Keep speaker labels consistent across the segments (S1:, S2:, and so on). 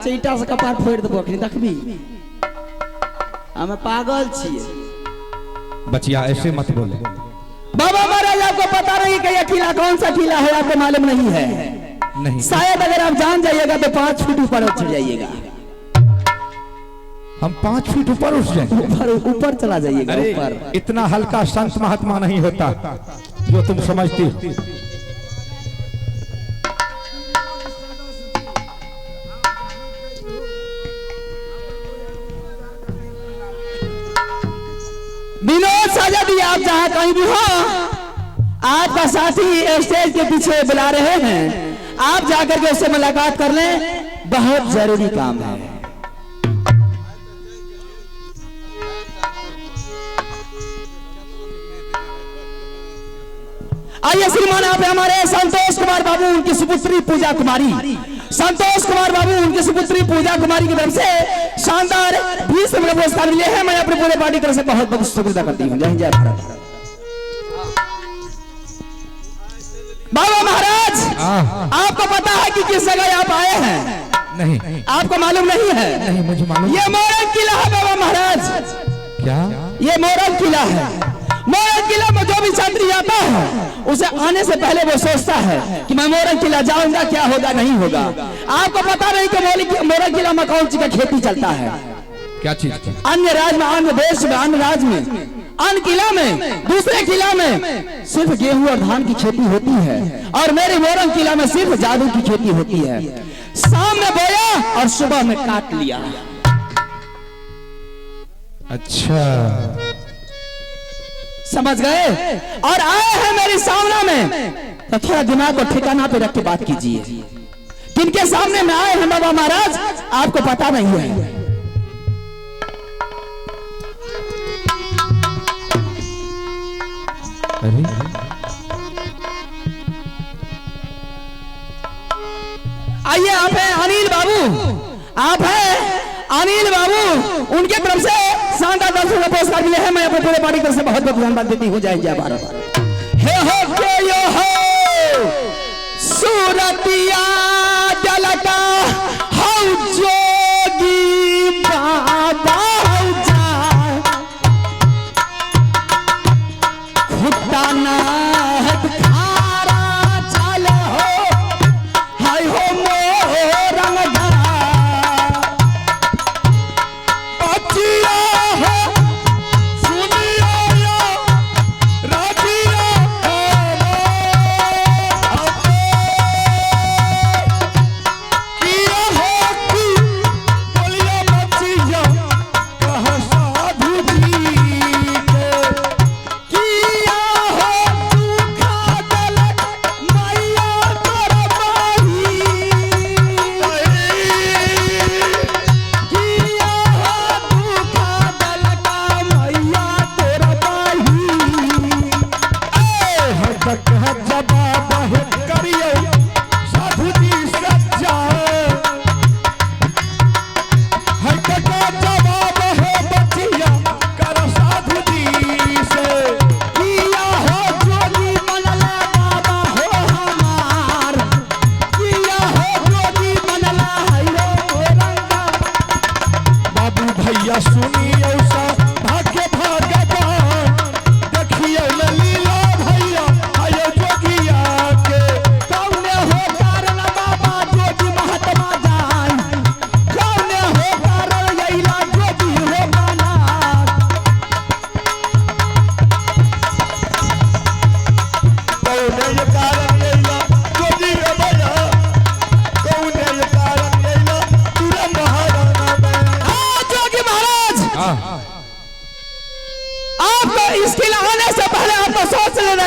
S1: ईटा से कपार फोड़ देबो अखनी देखबी हम पागल छिए।
S2: बचिया ऐसे मत बोले।
S1: बाबा महाराज आपको पता नहीं कि यह किला कौन सा किला है, आपको मालूम नहीं है?
S2: नहीं।
S1: शायद अगर आप जान जाइएगा तो 5 फीट ऊपर उठ जाइएगा।
S2: हम 5 फीट ऊपर उठ जाएंगे?
S1: ऊपर चला जाइएगा ऊपर।
S2: इतना हल्का संत महात्मा नहीं होता जो तुम समझती हो।
S1: विनोद साजदी, आप जहां कहीं भी हो, आपका साथी स्टेज के पीछे बुला रहे हैं, आप जाकर के उससे मुलाकात कर लें, बहुत जरूरी काम है। आइए श्रीमान, आप हमारे संतोष कुमार बाबू, उनकी सुपुत्री पूजा कुमारी, संतोष कुमार बाबू उनकी सुपुत्री पूजा कुमारी की तरफ से शानदार 20 नंबर पुरस्कार मिले हैं। मैं अपनी पूरे पार्टी की तरफ से बहुत बहुत शुक्रिया करती हूँ। जय जय भारत। बाबा महाराज, आपको पता है कि किस जगह आप आए हैं?
S2: नहीं।
S1: आपको मालूम नहीं है?
S2: नहीं, मुझे मालूम।
S1: ये मोरंग किला है बाबा महाराज।
S2: क्या?
S1: ये मोरंग किला है। मोरंग किला में जो भी यात्री जाता है, उसे आने से पहले वो सोचता है कि मैं मोरंग किला जाऊंगा, क्या होगा नहीं होगा। आपको पता नहीं कि मोरंग किला में कौन सी का खेती चलता है?
S2: क्या चीज?
S1: अन्य राज्य में, अन्य देश में, अन्य राज्य में, अन्य किला में, दूसरे किला में सिर्फ गेहूं और धान की खेती होती है, और मेरे मोरंग किला में सिर्फ जादू की खेती होती है। शाम में बोया और सुबह में काट लिया।
S2: अच्छा,
S1: समझ गए? और आए हैं मेरे सामने में, तो थोड़ा दिमाग को ठिकाना पे रख के बात कीजिए। किनके सामने में आए हैं बाबा महाराज, आपको पता नहीं है?
S2: अरे
S1: आइए, आप हैं अनिल बाबू, आप हैं अनिल बाबू, उनके तरफ से शानदार 10 रुपये पुरस्कार मिले हैं। मैं अपने पूरे पार्टी की तरफ से बहुत बहुत धन्यवाद देती हूँ। जय जय भारत। हे हो के यो हो सूरतिया जलका हौ जोगी बाबा जा खुट्टा ना खारा चल हो, हाय हो मोरंग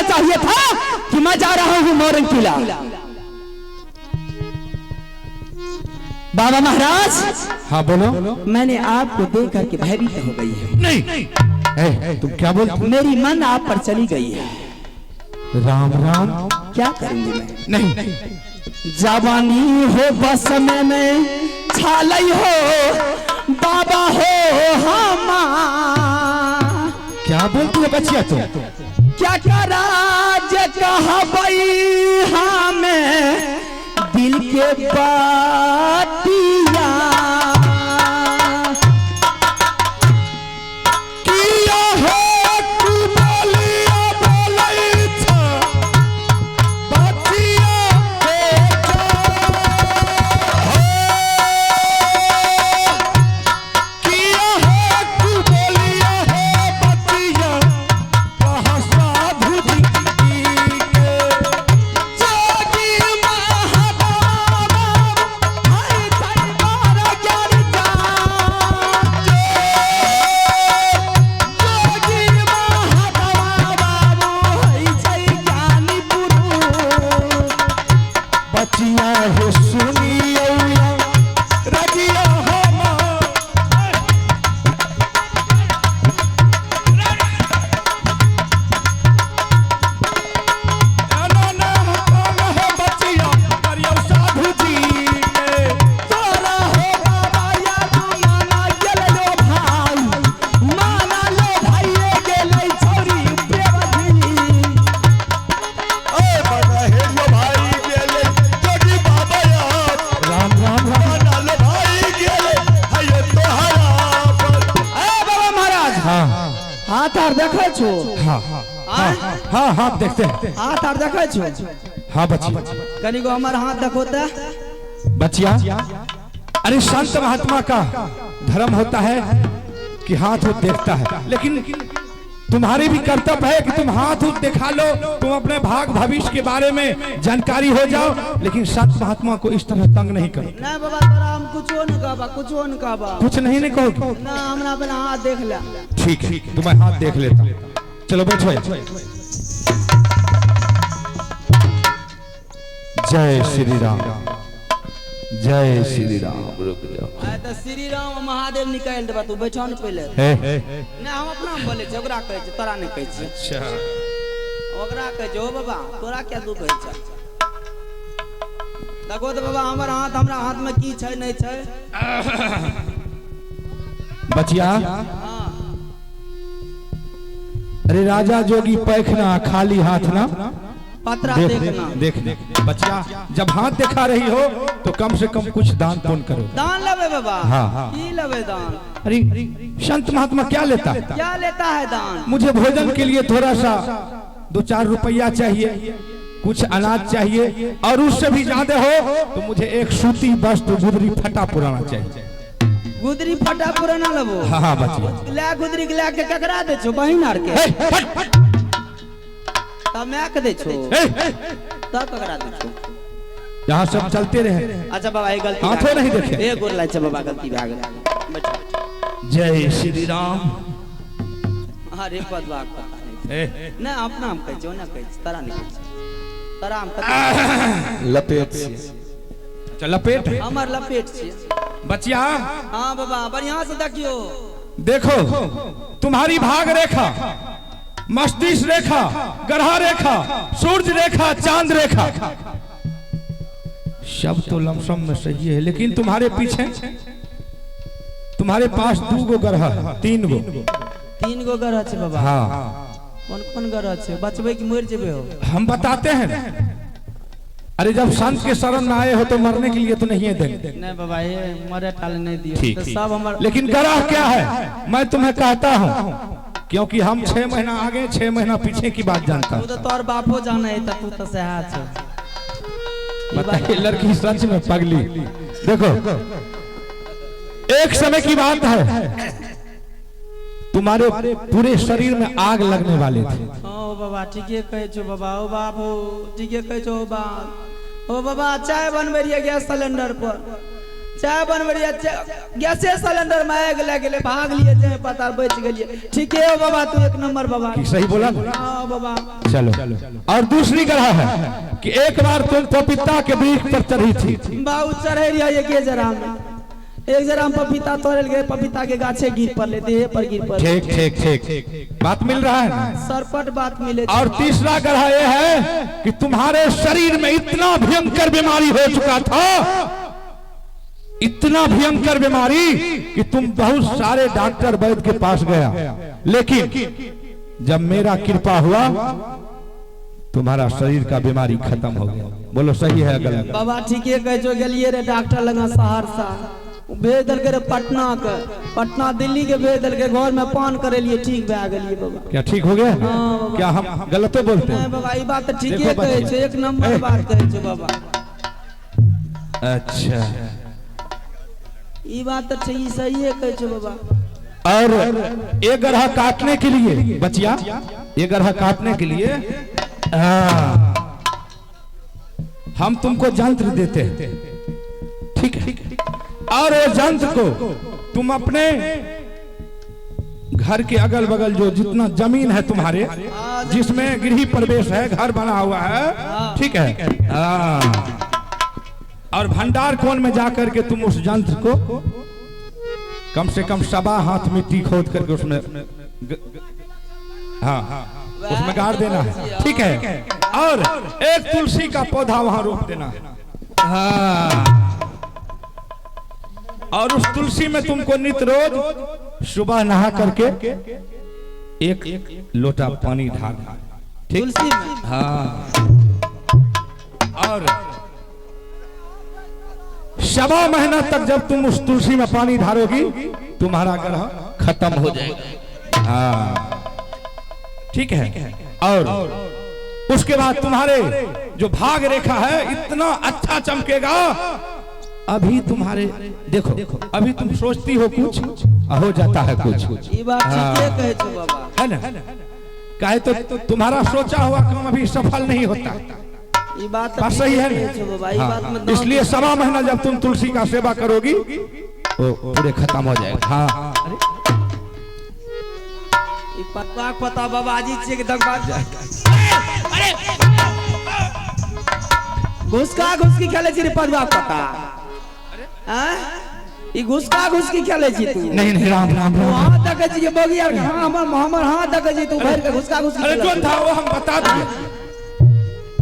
S1: चाहिए था कि मैं जा रहा हूं मोरंग किला। बाबा महाराज,
S2: हाँ बोलो।
S1: मैंने आपको देख करके भयभीत हो गई है।
S2: नहीं, तुम क्या बोलते?
S1: मेरी मन आप पर चली गई है।
S2: राम राम।
S1: क्या करूंगी मैं?
S2: नहीं,
S1: जवानी हो बस में छालई हो बाबा हो हमार।
S2: क्या बोलती है बच्चिया तुम?
S1: क्या कराज कहबई हमें दिल के बातिया देखै छो?
S2: हाँ हाँ हाँ हाँ हाथ देखते हैं।
S1: हाथ आर देखै छो?
S2: हाँ बचिया,
S1: कनिको हमर हाथ देखो त।
S2: बचिया अरे संत महात्मा का धर्म होता है कि हाथ वो देखता है, लेकिन तुम्हारी भी कर्तव्य है कि तुम हाथ उठ दिखा लो, तुम अपने भाग भविष्य के बारे में जानकारी हो जाओ, लेकिन संत महात्मा को इस तरह तंग नहीं करो।
S1: नहीं बाबा तोरा हम कुछो नहीं कहबा, कुछो नहीं कहबा।
S2: कुछ नहीं कहो
S1: ना हमरा अपना हाथ देख ले।
S2: ठीक है तुम्हें हाथ देख लेता। चलो बैठो। जय श्री राम, जय श्री राम। रुक जाओ।
S1: तो श्री राम महादेव निकाल देबा, तू बैठो न पहले। नहीं हम अपना में बोले छ, ओकरा कहै छ, तोरा नहीं कहै छ।
S2: अच्छा
S1: ओकरा कहै छ, ओ बाबा तोरा क्या दुख कहै छ? देखो तो बाबा हमर हाथ, हमरा हाथ में की छै नहीं छै?
S2: बचिया
S1: हां
S2: अरे राजा जोगी पैखना खाली हाथ ना
S1: पत्रा देखना।
S2: देखना बचिया, जब हाथ दिखा रही हो तो कम से कम कुछ दान पुण्य करो।
S1: दान लेबे बाबा?
S2: हाँ।
S1: की लेबे दान?
S2: अरे संत महात्मा क्या लेता है?
S1: क्या लेता है दान?
S2: मुझे भोजन के लिए थोड़ा सा 2-4 रुपया चाहिए, कुछ अनाज चाहिए, और उससे भी ज्यादा हो तो मुझे एक सूती वस्त्र गुदरी फटा पुराना चाहिए।
S1: गुदरी फटा पुराना लेबो?
S2: हाँ बचिया।
S1: ले गुदरी के लेके ककरा दे छो? बहिन आर के? तब मैं के दे छो? तब ककरा दे छो?
S2: यहाँ सब चलते रहे।
S1: अच्छा बाबा ये गलती
S2: हाथों नहीं देखे।
S1: ए गोर लाय छ बाबा, गलती भ गेल। बैठो।
S2: जय श्री राम।
S1: अरे पदवा पता नहीं। ना अपना हम कहै छो, ना कहै छ, तरा नहीं कहै छ। तरा हम कत
S2: लपेट से। चल लपेट।
S1: हमर लपेट छी।
S2: बचिया
S1: हां बाबा बढ़िया से देखियो।
S2: देखो तुम्हारी भाग रेखा, मस्तिष्क रेखा, ग्रह रेखा, सूर्य रेखा, चांद रेखा, सब तो लमसम में सही है, लेकिन तुम्हारे पीछे, तुम्हारे पास 2 गो ग्रह, 3 गो।
S1: 3 गो ग्रह छै बाबा?
S2: हाँ।
S1: कौन कौन ग्रह छै? बचबे कि मर जेबे हो?
S2: हम बताते हैं। अरे जब संत के शरण में आए हो तो मरने के लिए तो नहीं है देंगे।
S1: नहीं बाबा ये मरे टाल नहीं दियो।
S2: ठीक,
S1: तो सब हमर।
S2: लेकिन ग्रह क्या है मैं तुम्हें कहता हूँ, क्योंकि हम 6 महीना आगे 6 महीना पीछे की बात जानता हूँ।
S1: तू तो तोर बापो जाने है, तू तो सहा छ।
S2: बताइए लड़की सच में पगली। देखो एक समय की बात है, तुम्हारे पूरे शरीर में आग लगने वाले थे।
S1: ओ बाबा ठीके कहै छो बाबा। ओ बाबू ठीके कहै छो बा। ओ बाबा चाय बनबै रिया गैस सिलेंडर पर, चाय बनबै रिया गैसे सिलेंडर में आग लग गेले, भाग लिए जे पता बच गेलिए। ठीके हो बाबा, तू 1 नंबर बाबा।
S2: कि सही बोला?
S1: हां बाबा।
S2: चलो। और दूसरी ग्रह है कि एक बार तुम पपीता के वृक्ष पर चढ़ी थी।
S1: बाऊ चढ़े रिया ये के जरा में, एक जरा हम पपीता तोड़ल गए, पपीता के गाछे गिर पड़ले, देह पर गिर पड़ले।
S2: ठीक ठीक ठीक बात मिल रहा है।
S1: सरपट बात मिले।
S2: और तीसरा ग्रह यह है कि तुम्हारे शरीर में इतना भयंकर बीमारी हो चुका था, इतना भयंकर बीमारी कि तुम बहुत सारे डॉक्टर वैद्य के पास गया, लेकिन जब मेरा कृपा हुआ तुम्हारा शरीर का बीमारी खत्म हो गया। बोलो सही है गलत?
S1: बाबा ठीके कह जो गेलिए रे डॉक्टर लगा सहरसा, भेज दल के पटना के, पटना दिल्ली के भेज दल के, घर में पान करे लिए ठीक भए गेलिए बाबा।
S2: क्या ठीक हो गया?
S1: हाँ,
S2: क्या हम गलत बोलते हैं?
S1: बाबा ये बात ठीके कहे छे, 1 नंबर बात कहे छे बाबा।
S2: अच्छा
S1: ये बात तो सही सही है कहे छे बाबा।
S2: और ये ग्रह काटने के लिए बचिया, ये ग्रह काटने के लिए हम तुमको यंत्र देते हैं, ठीक है? और वो यंत्र को तुम अपने घर के अगल बगल जो जितना जमीन है तुम्हारे, जिसमें गृह प्रवेश है, घर बना हुआ है, ठीक है, और भंडार कोण में जाकर के तुम उस यंत्र को कम से कम 1.25 हाथ मिट्टी खोद करके उसमें हाँ उसमें गाड़ देना है, ठीक है? और एक तुलसी का पौधा वहां रोप देना है, हाँ। और उस तुलसी में तुमको नित्य रोज सुबह नहा करके 1 लोटा पानी ढालना, ठीक?
S1: तुलसी में?
S2: हाँ। और 1.25 महीना तक जब तुम उस तुलसी में पानी ढारोगी तुम्हारा ग्रह खत्म हो जाएगा, हाँ। ठीक है। और उसके बाद तुम्हारे जो भाग रेखा है इतना अच्छा चमकेगा। अभी तुम्हारे देखो अभी तुम सोचती हो कुछ हो जाता है कुछ।
S1: ये बात ठीक कहे छो बाबा,
S2: है ना? काहे तो तुम्हारा सोचा हुआ काम अभी सफल नहीं होता।
S1: ये बात
S2: सही है
S1: ना?
S2: हाँ, इसलिए 1.25 महीना जब तुम तुलसी का सेवा करोगी तो पूरे खत्म हो जाएगा। हाँ
S1: पता बाबाजी से कि दगबाज घुसका घुसकी खेले छी रे पदवा पता। हैं ई घुसका घुसकी खेले छी तू?
S2: नहीं राम राम राम।
S1: हां तक जी बोगी यार, हां हमर हां तक जी तू भर के घुसका घुसकी।
S2: अरे जो था वो हम बता दिए।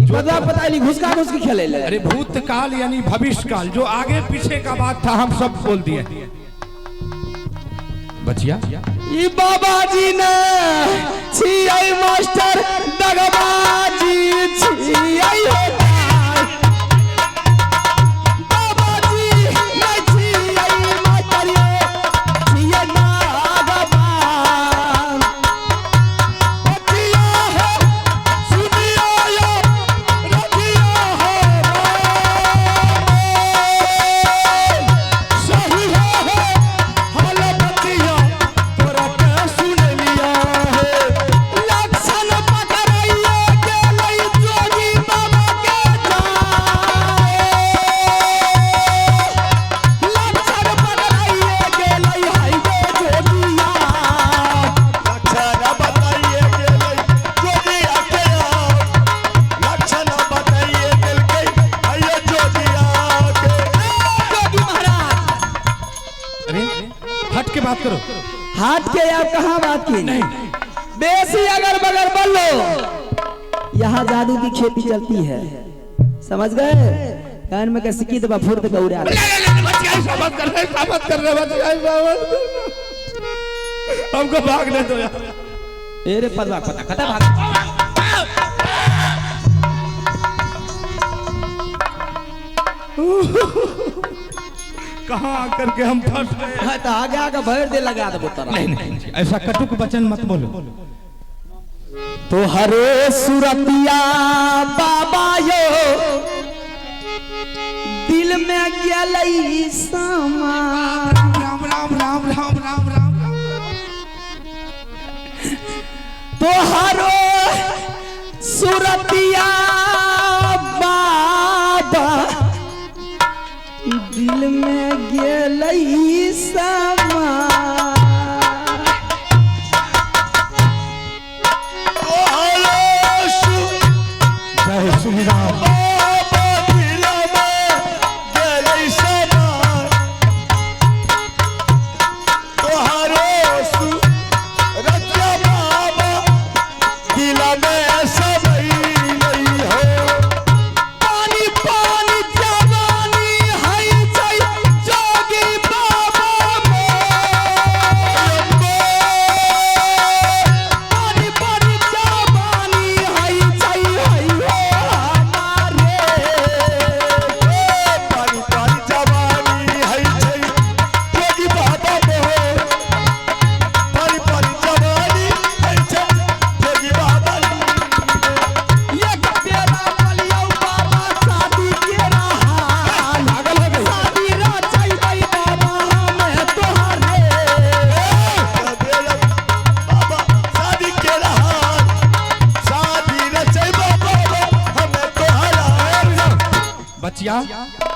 S1: पदवा पता नहीं घुसका घुसकी खेले ले।
S2: अरे भूतकाल यानी भविष्य काल, जो आगे पीछे का बात था हम सब बोल दिए। बचिया
S1: ई बाबाजी ने छियै मास्टर दगबाजी छियै हो। हाथ के आप कहाँ बात की नहीं, बेसी अगर बगल बल्लो यहाँ जादू की खेती चलती है, समझ गए? कान में का सिक्की दबा फुर्द का उड़ा दे।
S2: साबित कर रहे हमको भागने दो यार।
S1: अरे पदवा पता कटा भाग।
S2: कहाँ आकर के हम फंस गए।
S1: तो आगे आगे भर दे लगा दे बोतरा।
S2: नहीं ऐसा कटुक वचन मत बोलो।
S1: तो हरे सुरतिया बाबा यो दिल में गलई समा।
S2: राम राम राम राम राम राम।
S1: तो हरो सुरतिया बाबा दिल में गलई समा।
S2: जय श्री राम।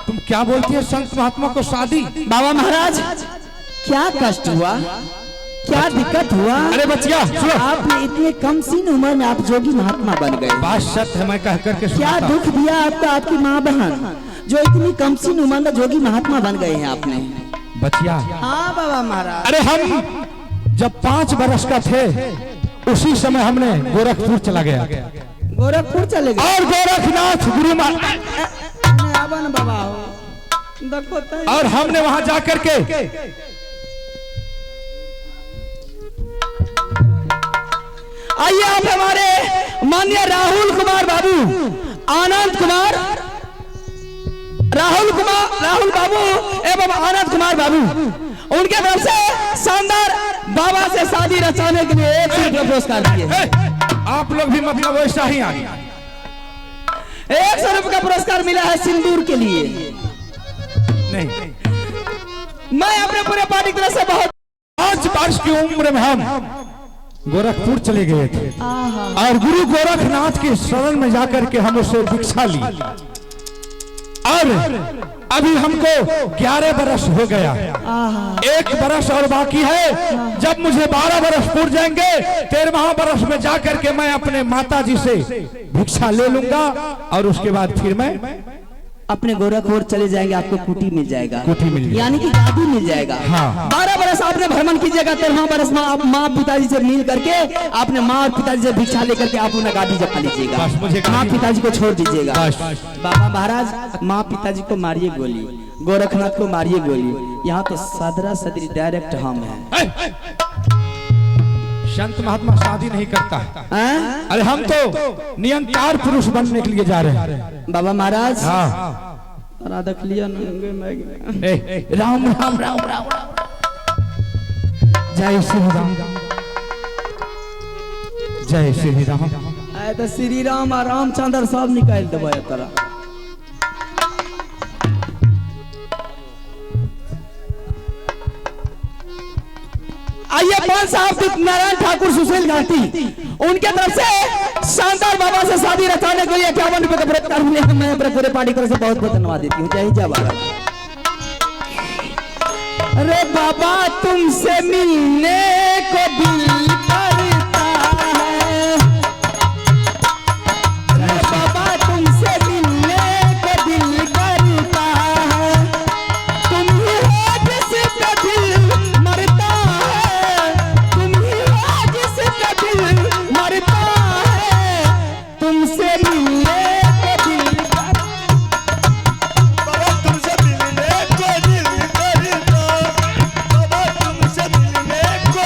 S2: तुम क्या बोलती है संत महात्मा को शादी?
S1: बाबा महाराज क्या कष्ट हुआ, क्या दिक्कत हुआ?
S2: अरे बच्चिया सुनो,
S1: आपने इतने कम सी उम्र में आप जोगी महात्मा बन गए।
S2: बात सत्य है, मैं कह करके
S1: क्या दुख दिया आपको आपकी माँ बहन जो इतनी कम सी उम्र में जोगी महात्मा बन गए हैं आपने?
S2: बच्चिया
S1: हाँ बाबा महाराज।
S2: अरे हम जब 5 बरस का थे उसी समय हमने गोरखपुर चला गया।
S1: गोरखपुर चले गए?
S2: और गोरखनाथ गुरु
S1: बाबा
S2: और हमने वहां जाकर के
S1: आइए आप हमारे माननीय राहुल कुमार बाबू, आनंद कुमार, राहुल बाबू एवं आनंद कुमार बाबू, उनके तरफ से शानदार बाबा से शादी रचाने के लिए एक पुरस्कार दिए।
S2: आप लोग भी मतलब वैसा ही आगे।
S1: 100 रुपये का पुरस्कार मिला है सिंदूर के लिए।
S2: नहीं,
S1: मैं अपने पूरे पार्टी की तरफ से बहुत
S2: 5 वर्ष की उम्र में हम गोरखपुर चले गए थे और गुरु गोरखनाथ के शरण में जाकर के हम उससे दीक्षा ली और अभी हमको 11 बरस हो गया। 1 बरस और बाकी है। जब मुझे 12 बरस पूर जाएंगे 13वां बरस में जाकर के मैं अपने माता जी से भिक्षा ले लूंगा और उसके बाद फिर मैं
S1: अपने गोरखपुर चले जाएंगे। आपको कुटी मिल जाएगा,
S2: कुटी मिल जाएगा,
S1: यानी कि गादी मिल जाएगा।
S2: हाँ।
S1: 12 बरस आपने भ्रमण कीजिएगा, 13वां बरस में आप माँ पिताजी से मिल करके आपने माँ और पिताजी से भिक्षा लेकर के आप उन्हें गादी जमा लीजिएगा।
S2: बस मुझे
S1: माँ पिताजी को छोड़ दीजिएगा।
S2: बस।
S1: बाबा महाराज माँ पिताजी को मारिए गोली, गोरखनाथ को मारिए गोली। यहाँ तो सदरा सदरी डायरेक्ट हम हैं।
S2: संत महात्मा शादी नहीं करता। अरे हम तो नियंत्रण पुरुष बनने के लिए जा रहे हैं
S1: बाबा महाराज।
S2: हाँ।
S1: राधा लिया
S2: राम राम राम राम। जय श्री राम, जय श्री राम।
S1: आए तो श्री राम और रामचंद्र सब निकाल देव तरह। आइए 5 साहब नारायण ठाकुर सुशील घाटी उनके तरफ से शानदार बाबा से शादी रचाने के लिए 51 रुपए का पुरस्कार मिले हैं। मैं अपने पूरे पार्टी की तरफ से बहुत बहुत धन्यवाद देती हूँ। जय जय बाबा। अरे बाबा तुमसे मिलने को दिल करता है, अरे बाबा तुमसे मिलने को दिल करता है, तुम ही हो जिसका दिल मरता है, तुम ही हो जिसका दिल मरता है, तुमसे मिलने को दिल
S3: बाबा तुमसे मिलने को दिल करता, बाबा तुमसे मिलने को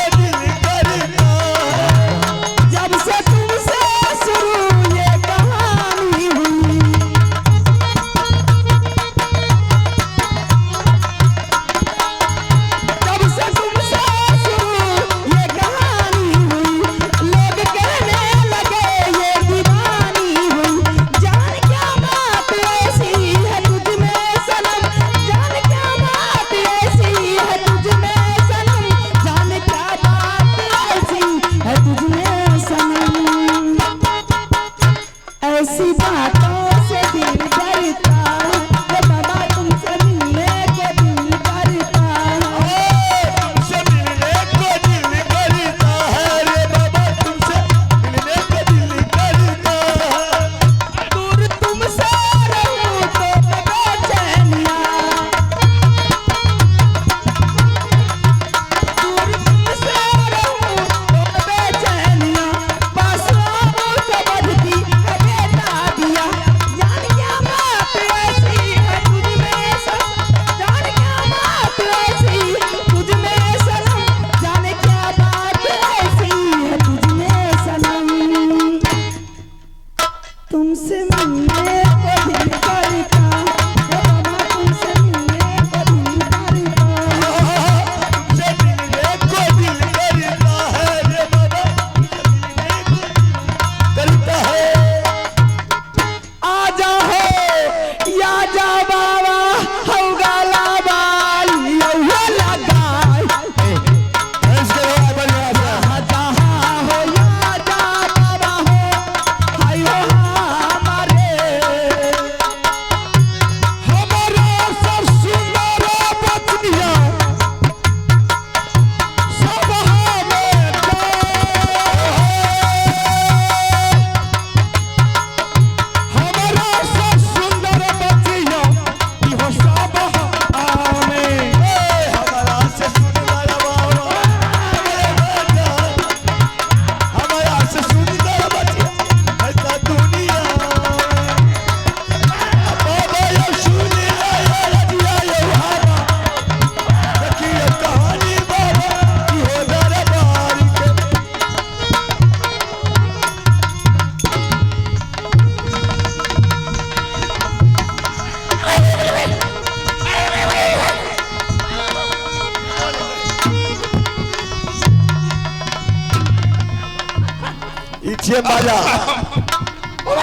S3: जे बाजा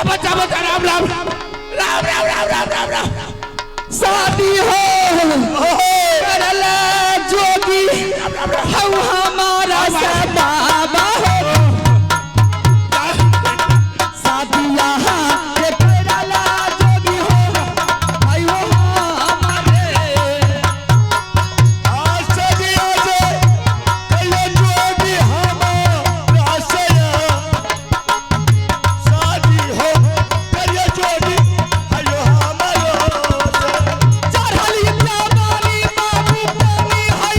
S2: बच्चा बच्चा राम राम राम राम राम राम राम राम राम
S1: शादी हो करला जोगी हम हमारा सा बाबा हो शादी यहाँ के करला जोगी हो आयो हमारे
S3: आसदिया जे कले जोगी हमारा सया शादी हो कले जोगी आयो हमारो
S1: चढ़ली जवानी बाबू पानी है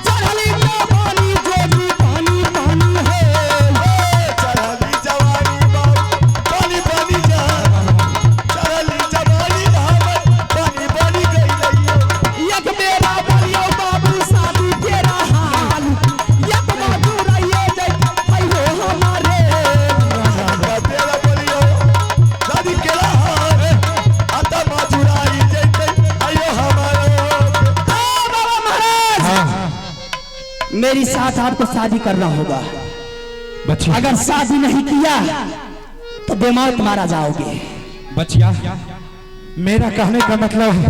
S1: चढ़ली जवानी जोगी पानी पानी है
S3: चढ़ली जवानी बाबू पानी पानी जा चढ़ली जवानी हमर पानी पानी गई रही
S1: एक बेरा बलियो बाबू शादी तेरा हाल एक बाबू रहिए जय हो हमारे
S3: तेरा बोलियो शादी केला हार आता मजुराई जैते आयो हमारो
S1: बाबा महाराज मेरी साथ आपको शादी करना होगा
S2: बच्चिया
S1: अगर शादी नहीं किया तो बीमार मारा जाओगे
S2: बच्चिया मेरा कहने का मतलब है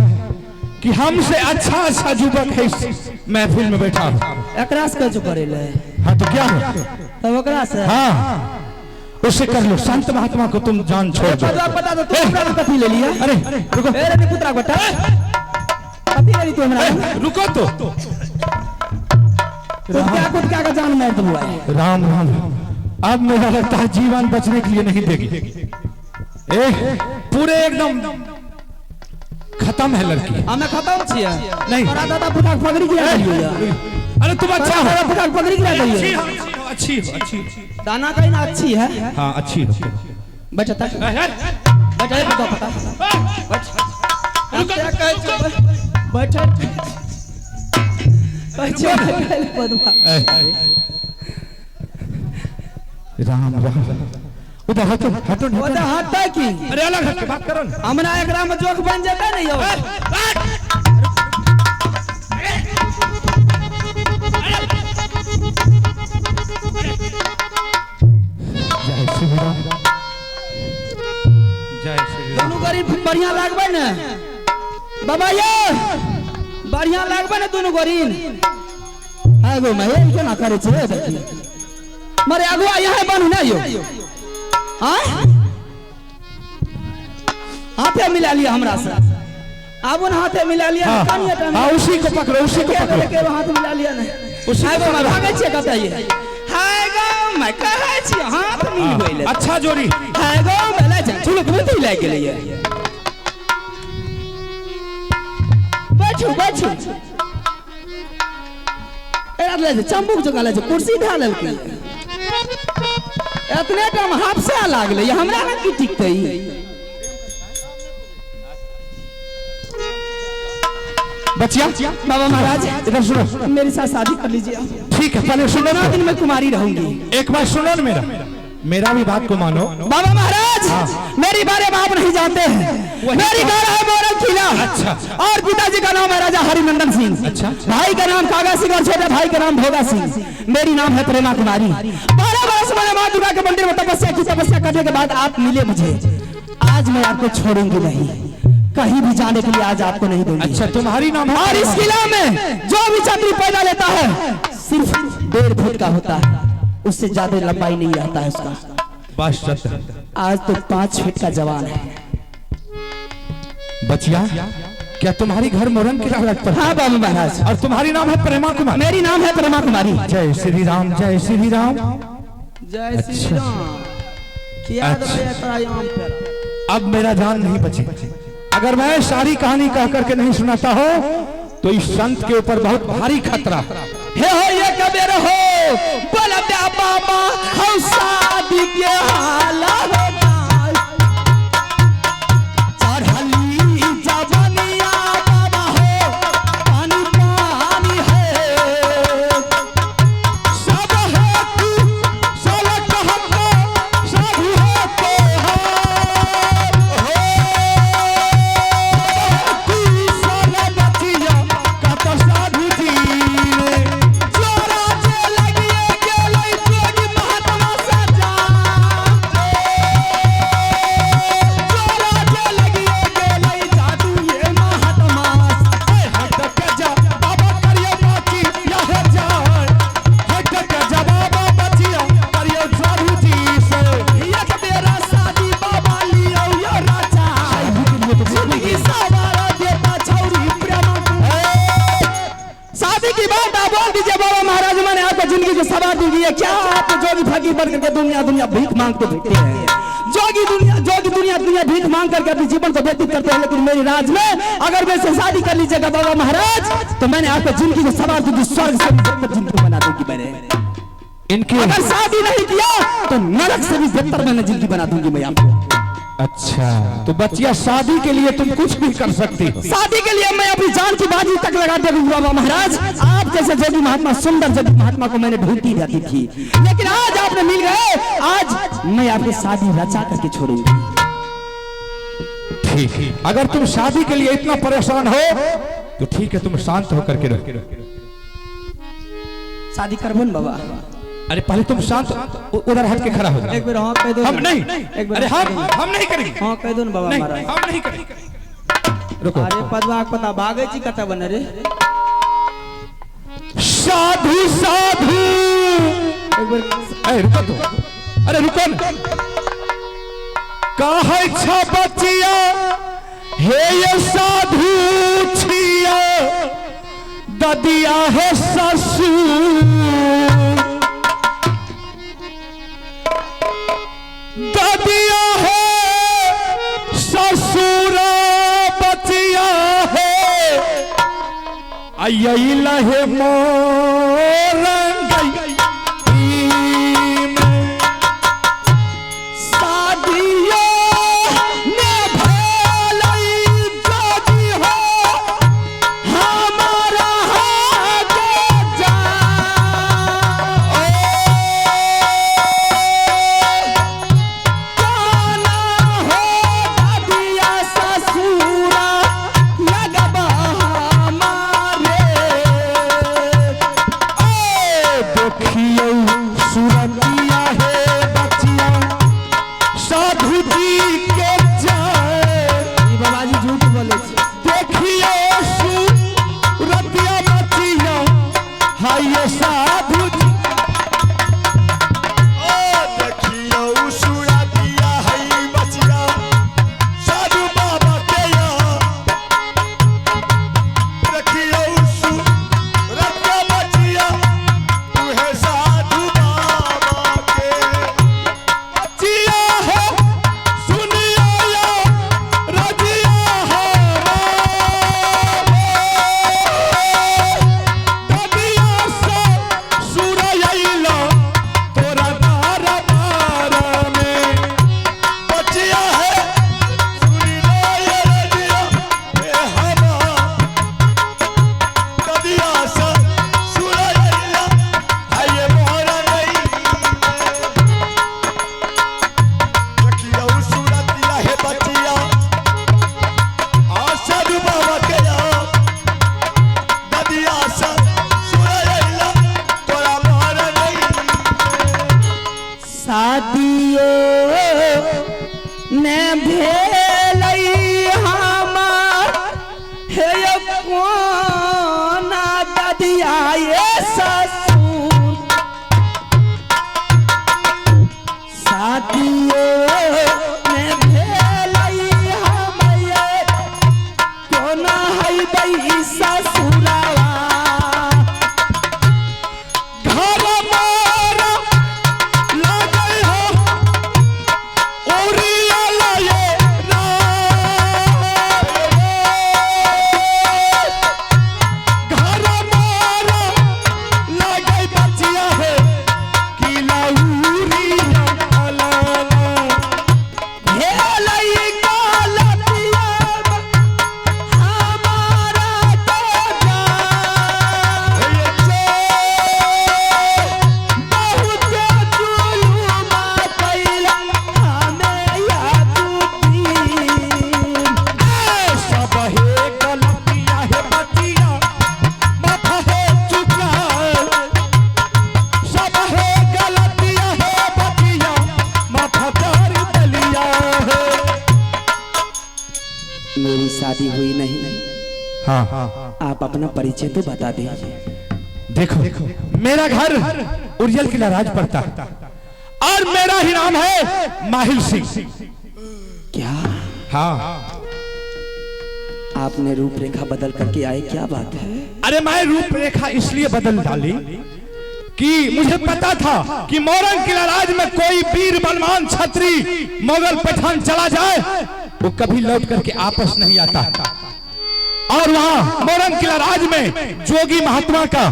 S2: कि हमसे अच्छा अच्छा युवक है इस महफिल में बैठा हूँ।
S1: एकरा से जो करेले
S2: हाँ तो क्या हो
S1: तो ओकरा से
S2: हाँ उसे कर लो संत महात्मा को तुम जान छोड़ दो
S1: पता तो तू हमरा कथी ले लिया
S2: अरे रुको
S1: ए रे पुत्रा बेटा कथी ले ली तू हमरा
S2: रुको तो
S1: कुछ क्या का जान मार दूँ भाई
S2: राम राम अब मेरा लगता है जीवन बचने के लिए नहीं देगी पूरे एकदम खत्म है लड़की
S1: हमें खत्म छिए
S2: नहीं
S1: तोरा दादा पुता पगड़ी गिरा दियो
S2: अरे तुम अच्छा
S1: दादा
S2: हो
S1: पुता पगड़ी गिरा
S2: अच्छी
S1: दियो
S2: हो अच्छी हो अच्छी हो
S1: दाना कहीं ना अच्छी है
S2: हाँ अच्छी हो
S1: बैठ तक बैठ ए पुता पता बैठ क्या कह छ बैठ बदवा
S2: राम राम उधर हटो हटो
S1: वो तो हटता की
S2: अरे अलग हट के बात करो ना
S1: हमरा एकरा में जोक बन जाता नहीं हो
S2: जय श्री राम जय श्री राम
S1: दोनों गरीब बढ़िया लागबे ने बाबा ये बढ़िया लागबे ने दोनों गरीब आगो मैं ये केना करे छे देखी मारे अगुआ यहाँ बनू ना यो हां हाथे मिला लिया हमरा से आबो ना हाथे मिला लिया कानिया टाइम
S2: हाँ उसी को पकड़ो उसी को पकड़ो
S1: के हाथ मिला लिया ने
S2: उसी
S1: हाय गो मैं भागे छे कतै ये हाय गो मैं कहै छी हाथ मिल गइले
S2: अच्छा जोड़ी
S1: हाय गो बेला जा चलो बुद्धि लाग गेलै ये बैठो बैठो एरा ले चंबुक जगह ले कुर्सी ढा लेलकै इतने टाइम हाफसा लागले ये हमरा ना की टिकतै
S2: बच्चिया
S1: बाबा महाराज
S2: इधर सुनो
S1: मेरे साथ शादी कर लीजिए
S2: ठीक है पहले सुनो ना
S1: 9 दिन में कुमारी रहूंगी
S2: एक बार सुनो ना मेरा भी बात को मानो
S1: बाबा महाराज मेरी बारे में आप नहीं जानते हैं मेरी घर है मोरल किला
S2: अच्छा
S1: और पिताजी का नाम है राजा हरिनंदन सिंह
S2: अच्छा
S1: भाई का नाम कागा सिंह और छोटे भाई का नाम भोगा सिंह मेरी नाम है प्रेमा कुमारी 12 वर्ष मैंने माँ दुर्गा के मंदिर में तपस्या करने के बाद आप मिले मुझे आज मैं आपको छोड़ूंगी नहीं कहीं भी जाने के लिए आज आपको नहीं दूंगी
S2: अच्छा तुम्हारी नाम है
S1: और इस किला में जो भी छतरी पैदा लेता है सिर्फ 1.5 फुट का होता है उससे ज्यादा लंबाई नहीं आता है उसका
S2: बस सत्य
S1: आज तो 5 फीट का जवान है
S2: बचिया क्या तुम्हारी घर मोरन की लागत पर
S1: हाँ बाबू महाराज
S2: और तुम्हारी नाम है प्रेमा कुमारी
S1: मेरी नाम है प्रेमा कुमारी
S2: जय श्री राम जय श्री राम
S1: जय श्री राम क्या
S2: अब मेरा जान नहीं बची अगर मैं सारी कहानी कह करके नहीं सुनाता हो तो इस संत के ऊपर बहुत भारी खतरा
S1: हे हो ये कबीर हो बोला बाबा हम शादी के हाला होगा चढ़ली जवानिया बाबा हो पानी पानी है सब है तू सब कहको सब है तो हो तू सारा बचिया का तो साधु जी जोरा जे लगी जिंदगी को सवार दूंगी। ये क्या आप जोगी फकीर बन करके दुनिया दुनिया भीख मांगते फिरते हैं। जोगी दुनिया भीख मांग करके अपने जीवन को व्यतीत करते हैं। लेकिन मेरी राज में अगर वैसे शादी कर लीजिएगा बाबा महाराज तो मैंने आपको जिंदगी को सवार दूंगी, स्वर्ग से जिंदगी बना दूंगी। मैंने
S2: इनकी
S1: अगर शादी नहीं किया तो नरक से भी बेहतर मैंने जिंदगी बना दूंगी मैं आपको।
S2: अच्छा तो बच्चिया शादी के लिए तुम कुछ भी कर सकती हो।
S1: शादी के लिए मैं अपनी जान की बाजी तक लगा दे दूंगा बाबा महाराज। आप जैसे जोगी महात्मा, सुंदर जोगी महात्मा को मैंने ढूंढती रहती थी, लेकिन आज आपने मिल गए। आज मैं आपकी शादी रचा करके छोड़ूंगी।
S2: ठीक, अगर तुम शादी के लिए इतना परेशान हो तो ठीक है, तुम शांत होकर के रहो।
S1: शादी करबो न बाबा।
S2: अरे पहले तुम शांत उधर हट के खड़ा हो जाओ।
S1: एक बार हाँ कह दो।
S2: हम नहीं,
S1: एक बार
S2: अरे हम नहीं करेंगे।
S1: हाँ कह दो न बाबा
S2: नहीं,
S1: महाराज।
S2: हम नहीं करेंगे। रुको।
S1: अरे पदवा पता भागे जी कता बन रे।
S2: साधु साधु।
S1: एक बार
S2: अरे रुको तो, अरे रुको न। काहे छा बचिया हे ये साधु छिया ददिया है ससुर, ददिया है ससुर बचिया है आई लहे मोरंगई में
S1: शादियों में भलाई जोगी हो हमारा आगे जा। जाना हो दादिया ससुरा लगबा हमारे।
S2: देखियो सुरतिया है बचिया साधु जी के जाए।
S1: बाबा जी झूठ बोले छी।
S2: देखियो सुरतिया बचिया हाय ये साधु जी।
S3: ओ देखियो सुरतिया है बचिया साधु बाबा के यहाँ। देखियो सुरतिया बचिया तू है साधु बाबा के।
S2: बचिया हो सुनिया या रजिया हो ददिया से सुरयैला तोरा दरबार में।
S3: बचिया है सुनी लो ये रजिया ए हमा कदिया सा सुरैया है ये मोहरा नहीं। देखियो सुरतिया है बचिया साधु बाबा के यहाँ। कदिया सा सुरैया तोरा मोहरा नहीं।
S1: शादियों ने भेलई हमार हे कोना ददिया ये ससुर। शादियों ने भेलई हमारे कोना है बई ससुरावा।
S2: घर मारा लागल हो ओरिया लाए घर मारा लागल बचिया है कि लाउरिया लाला।
S1: भेलई गलतिया हमारा तो जा। बहुत जुलुम कैला हमें याद
S2: सब है गलतिया है बचिया माथा है चुका। सब है गलतिया है बचिया माथा कर दलिया है।
S1: मेरी शादी हुई नहीं।
S2: हाँ
S1: आप अपना परिचय तो बता दीजिए।
S2: देखो मेरा घर उर्जल किला राज पड़ता है और मेरा ही नाम है माहिल सिंह।
S1: क्या
S2: हाँ
S1: आपने रूपरेखा बदल करके आए, क्या बात है?
S2: अरे मैं रूपरेखा इसलिए बदल डाली कि मुझे पता था कि मोरंग किला राज में कोई वीर बलवान छत्री मुगल पठान चला जाए वो कभी लौट करके आपस नहीं आता, और वहां मोरंग किला राज में जोगी महात्मा का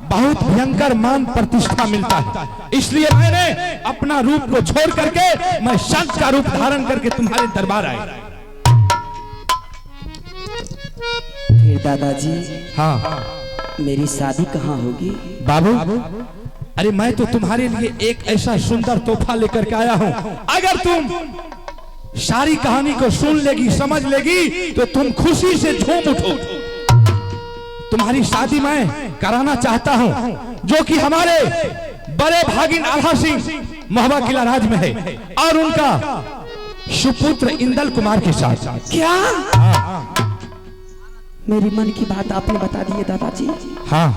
S2: बहुत भयंकर मान प्रतिष्ठा मिलता है। इसलिए मैंने अपना रूप को छोड़ करके मैं संत का रूप धारण करके तुम्हारे दरबार आया।
S1: फिर दादाजी
S2: हाँ
S1: मेरी शादी कहाँ होगी?
S2: बाबू, अरे मैं तो तुम्हारे लिए एक ऐसा सुंदर तोहफा लेकर के आया हूं। अगर तुम सारी कहानी को सुन लेगी, समझ लेगी, तो तुम खुशी से झूम उठो। तुम्हारी शादी मैं कराना चाहता हूं, जो कि हमारे बड़े भागिन आल्हा सिंह महुआ किला राज में है, और उनका सुपुत्र इंदल कुमार के साथ।
S1: क्या? मेरी मन की बात आपने बता दी है दादाजी।
S2: हाँ,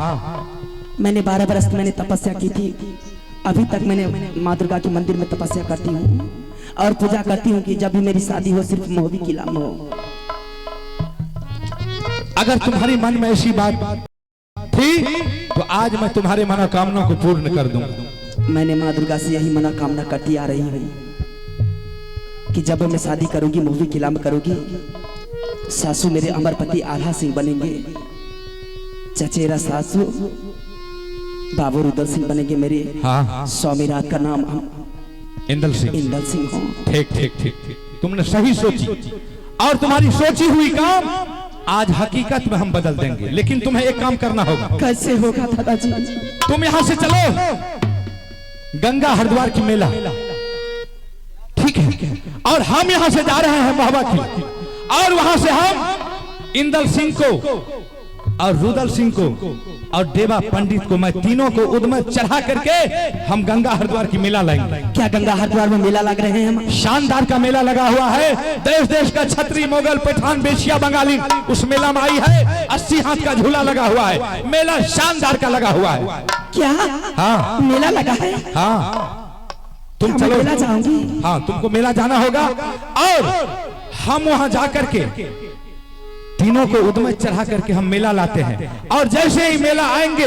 S1: मैंने 12 बरस मैंने तपस्या की थी। अभी तक मैंने माँ दुर्गा के मंदिर में तपस्या करती हूँ और पूजा करती हूँ कि जब भी मेरी शादी हो सिर्फ मोहबी किला में हो।
S2: अगर तुम्हारी मन में ऐसी बात थी तो आज मैं तुम्हारे मनोकामना को पूर्ण कर दूंगा।
S1: मैंने माँ दुर्गा से यही मनोकामना करती आ रही हूँ कि जब मैं शादी करूंगी मोहबी किला में करूंगी, सासू मेरे अमरपति आल्हा सिंह बनेंगे, चचेरा सासू बाबू रुदल सिंह बनेंगे, मेरे स्वामी रात का नाम
S2: इंदल
S1: सिंह हो।
S2: ठीक ठीक ठीक, तुमने सही सोची, और तुम्हारी सोची हुई काम आज हकीकत में हम बदल देंगे। लेकिन तुम्हें एक काम करना होगा।
S1: कैसे होगा दादाजी?
S2: तुम यहाँ से चलो गंगा हरिद्वार की मेला, ठीक है, और हम यहाँ से जा रहे हैं बाबा की, और वहां से हम इंदल सिंह को और रुदल सिंह को और देवा पंडित को, मैं तीनों को उद में चढ़ा करके हम गंगा हरिद्वार की मेला लाएंगे।
S1: क्या गंगा हरिद्वार में मेला लग रहे हैं? हम
S2: शानदार का मेला लगा हुआ है। देश देश का छत्री मोगल पठान बेशिया बंगाली उस मेला में आई है। 80 हाथ का झूला लगा हुआ है। मेला शानदार का लगा हुआ है।
S1: क्या?
S2: हाँ,
S1: मेला लगा है।
S2: हाँ, तुम चलो।
S1: मेला जाऊंगी।
S2: हाँ, तुमको मेला जाना होगा, और हम वहां जाकर के तीनों को उद में चढ़ा करके हम मेला लाते हैं। और जैसे ही मेला आएंगे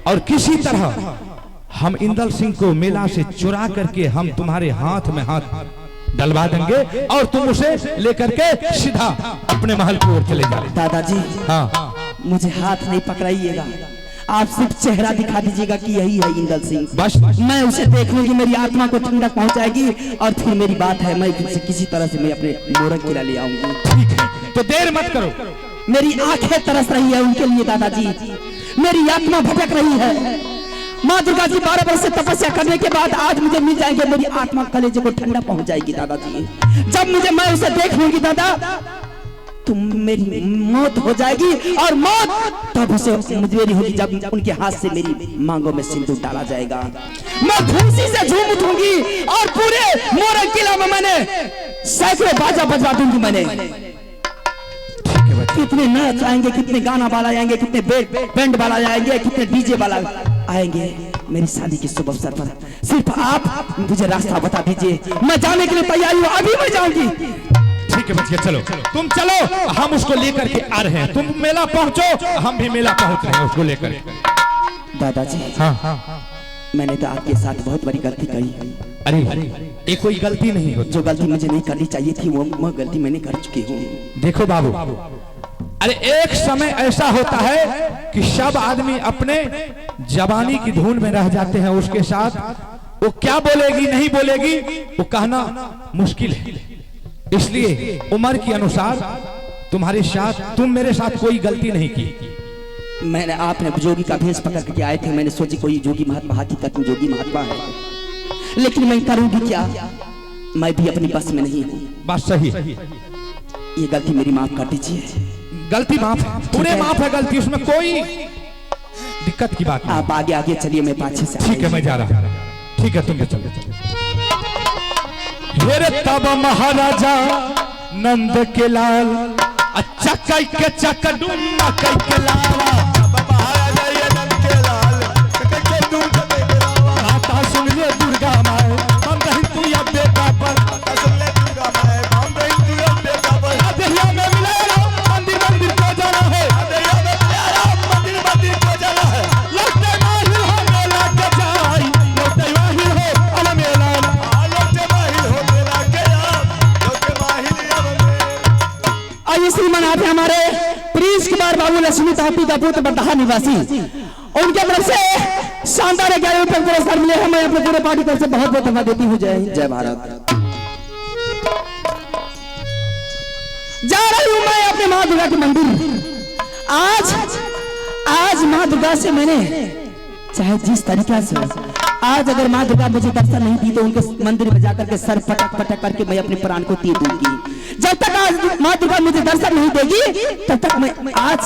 S2: और किसी तरह हम इंदल सिंह को मेला से चुरा करके हम तुम्हारे हाथ में हाथ डलवा देंगे, और तुम उसे लेकर के सीधा अपने महल की ओर चले जाओ।
S1: दादाजी,
S2: हाँ,
S1: मुझे हाथ नहीं पकड़ाइएगा, आप सिर्फ चेहरा दिखा दीजिएगा कि यही है इंदल सिंह।
S2: बस
S1: मैं उसे देख लूंगी, मेरी आत्मा को ठंडक पहुंचाएगी, और फिर मेरी बात है मैं किसी तरह से मैं अपने मोरंग किला ले आऊंगी।
S2: ठीक है, तो देर मत करो।
S1: मेरी आंखें तरस रही है उनके लिए दादाजी, मेरी आत्मा भटक रही है। माँ दुर्गा जी 12 वर्ष से तपस्या करने के बाद आज मुझे मिल जाएंगे, मेरी आत्मा कलेजे को ठंडा पहुंच जाएगी दादाजी। जब मुझे मैं उसे देख लूंगी दादा, तो मेरी मौत हो जाएगी, और मौत तब उसे मेरी होगी जब उनके हाथ से मेरी मांगों में सिंदूर डाला जाएगा। मैं खुशी से झूम उठूंगी, और पूरे मोरंग किला में मैंने सैकड़ों बाजा बजवा दूंगी। मैंने कितने नाच आएंगे, कितने गाना वाला आएंगे, कितने बैंड वाला आएंगे, कितने डीजे वाला आएंगे मेरी शादी के शुभ अवसर पर। सिर्फ आप मुझे रास्ता बता दीजिए, मैं जाने के लिए तैयार हूँ, अभी मैं जाऊंगी।
S2: ठीक है बच्चे, चलो तुम चलो, हम उसको लेकर के आ रहे हैं। तुम मेला पहुंचो, हम भी मेला पहुंच रहे हैं उसको लेकर।
S1: दादाजी,
S2: हाँ,
S1: मैंने तो आपके साथ बहुत बड़ी गलती करी।
S2: अरे ये कोई गलती नहीं हो।
S1: जो गलती मुझे नहीं करनी चाहिए थी वो गलती मैंने कर चुकी हूँ।
S2: देखो बाबू, अरे एक समय ऐसा होता है कि सब आदमी अपने जवानी की धुन में रह जाते हैं। उसके साथ वो क्या बोलेगी नहीं बोलेगी वो कहना मुश्किल है। इसलिए उम्र के अनुसार तुम्हारे साथ, तुम मेरे साथ कोई गलती नहीं की।
S1: मैंने, आपने जोगी का भेष पकड़ के आए थे, मैंने सोची कोई जोगी महात्मा, हकीकत में जोगी महात्मा है, लेकिन मैं करूंगी क्या? मैं भी अपनी बस में नहीं हूँ।
S2: बात सही,
S1: ये गलती मेरी माफ कर दीजिए।
S2: गलती माफ, पूरे माफ है गलती, उसमें कोई दिक्कत की बात नहीं।
S1: आप आगे आगे चलिए, मैं पाछे से।
S2: ठीक है, मैं जा रहा हूँ। ठीक है, तुम भी चलो। तब महाराजा नंद के लाल चक्कर के चक्कर डूमा कई के लावा, आता सुन ले दुर्गा माए, हम कहीं तू या बेटा पर, दहिया में मिला मंदिर मंदिर को जाना है, लगते माहिर हो मेला के
S1: कुमार बाबू लक्ष्मी तापी का पुत्र बटहा निवासी, उनके तरफ से शानदार 11 रुपए पुरस्कार मिले हैं। मैं अपने पूरे पार्टी तरफ से बहुत बहुत धन्यवाद देती हूँ। जय हिंद, जय भारत। जा रही हूँ मैं अपने माँ दुर्गा के मंदिर। आज माँ दुर्गा से मैंने चाहे जिस तरीका से, आज अगर माँ दुर्गा मुझे दर्शन नहीं दी तो उनके मंदिर में जाकर के सर पटक पटक करके मैं अपने प्राण को दे दूंगी। जब तक आज माँ दुर्गा मुझे दर्शन नहीं देगी तब तक मैं आज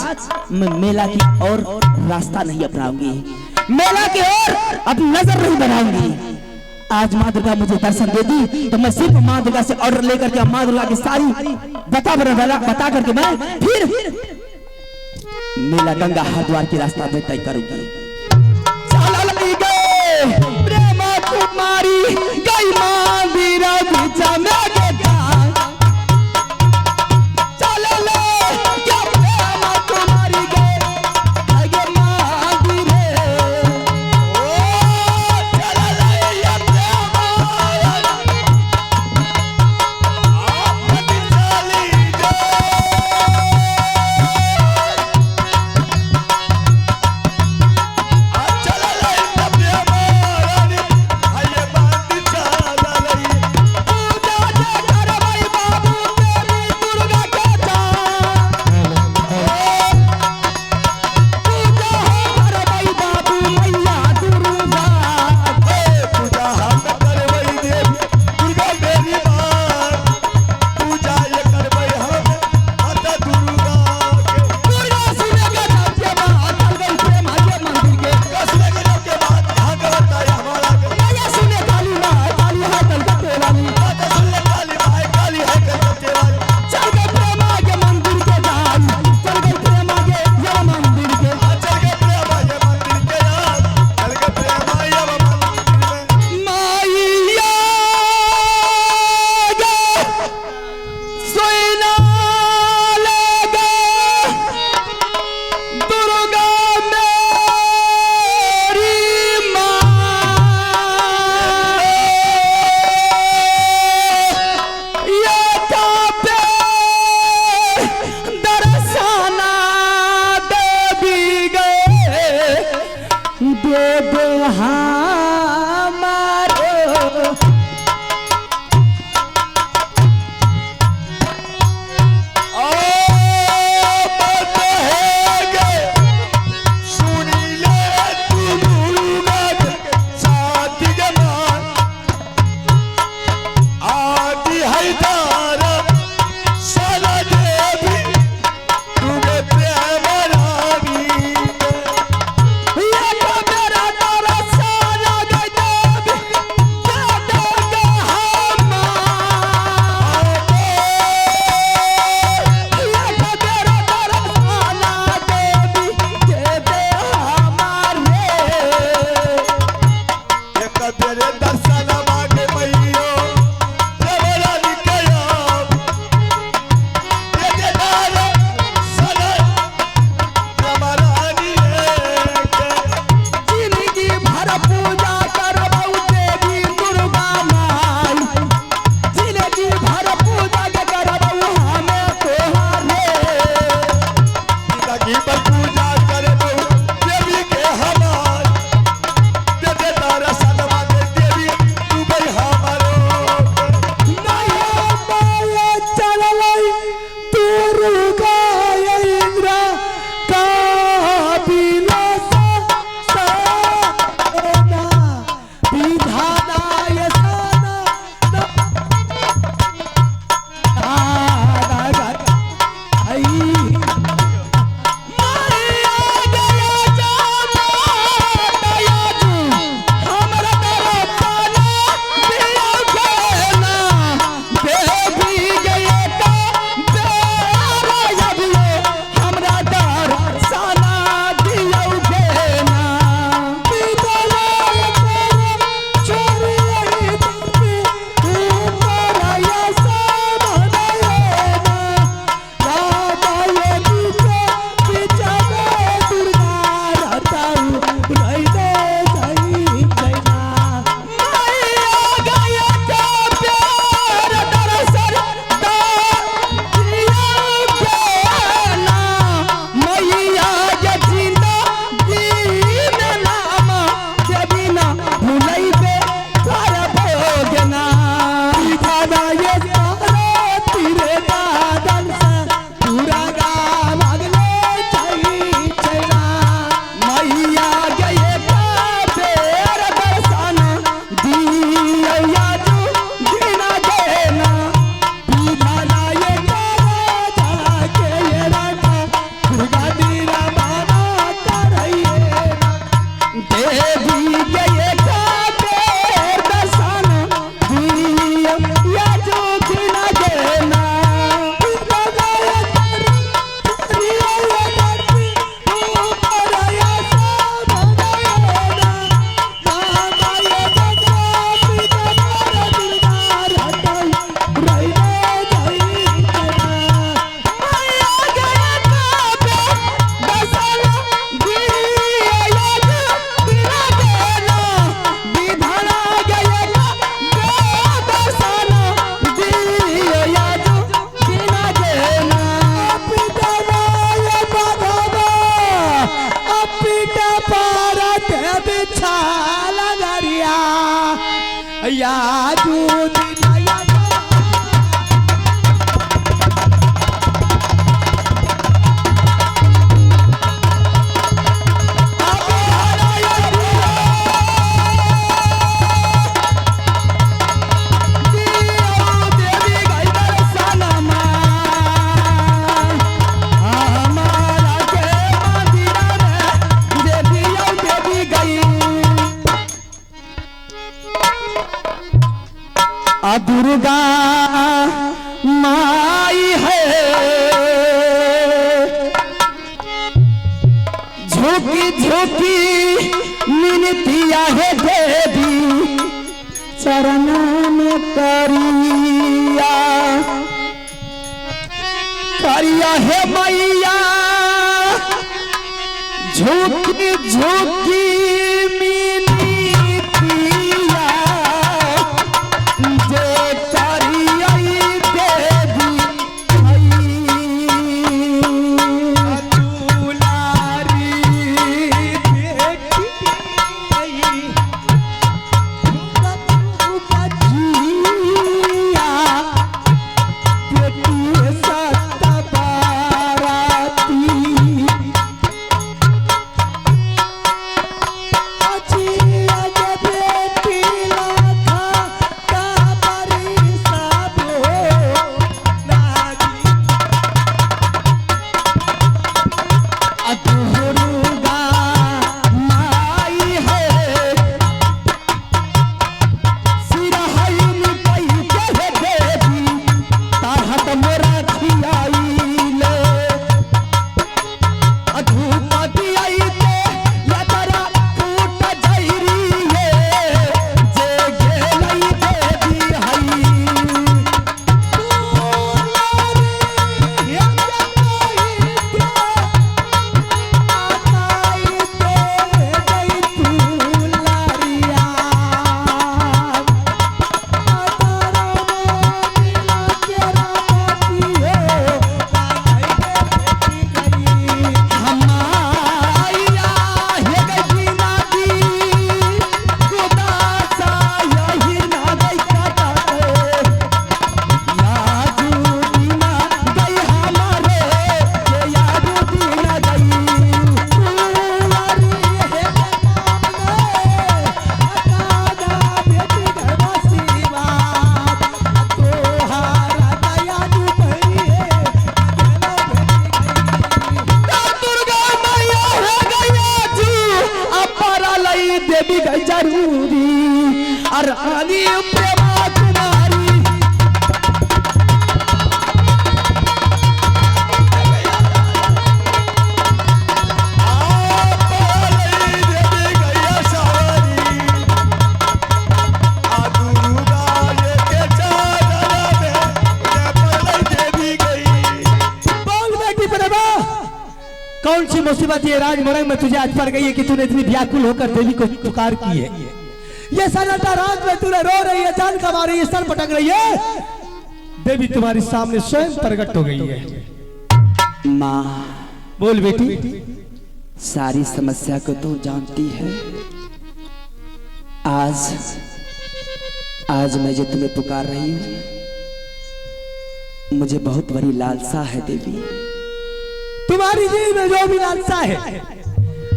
S1: मेला की और रास्ता नहीं अपनाऊंगी, मेला की ओर अपनी नजर नहीं बनाऊंगी। आज माँ दुर्गा मुझे दर्शन दे दी तो मैं सिर्फ माँ दुर्गा से ऑर्डर लेकर के माँ दुर्गा की सारी बता करके मैं फिर मेला गंगा हरिद्वार की रास्ता में तय करूंगी। प्रेम कुमारी गई मंदिर बीचा में दुर्गा माई है झुकी झुकी मिनतिया है देवी चरण में करिया करिया है मैया झुकी झुकी मिनतिया जे करिया देवी दुलारी देवी गई जरूरी और रानी प्रेमा कुमारी कौन सी मुसीबत ये राजमरंग में तुझे आज पड़ गई है कि तूने इतनी व्याकुल होकर देवी को पुकार की है? ये सन्नाटा रात में तूने रो रही है, जान कमा रही है, सर पटक रही है। देवी तुम्हारे सामने स्वयं प्रकट हो गई है।
S4: माँ
S1: बोल बेटी।
S4: सारी समस्या को तू जानती है। आज मैं जो तुम्हें पुकार रही हूँ, मुझे बहुत बड़ी लालसा है देवी।
S1: तुम्हारी दिल में जो भी लालसा है,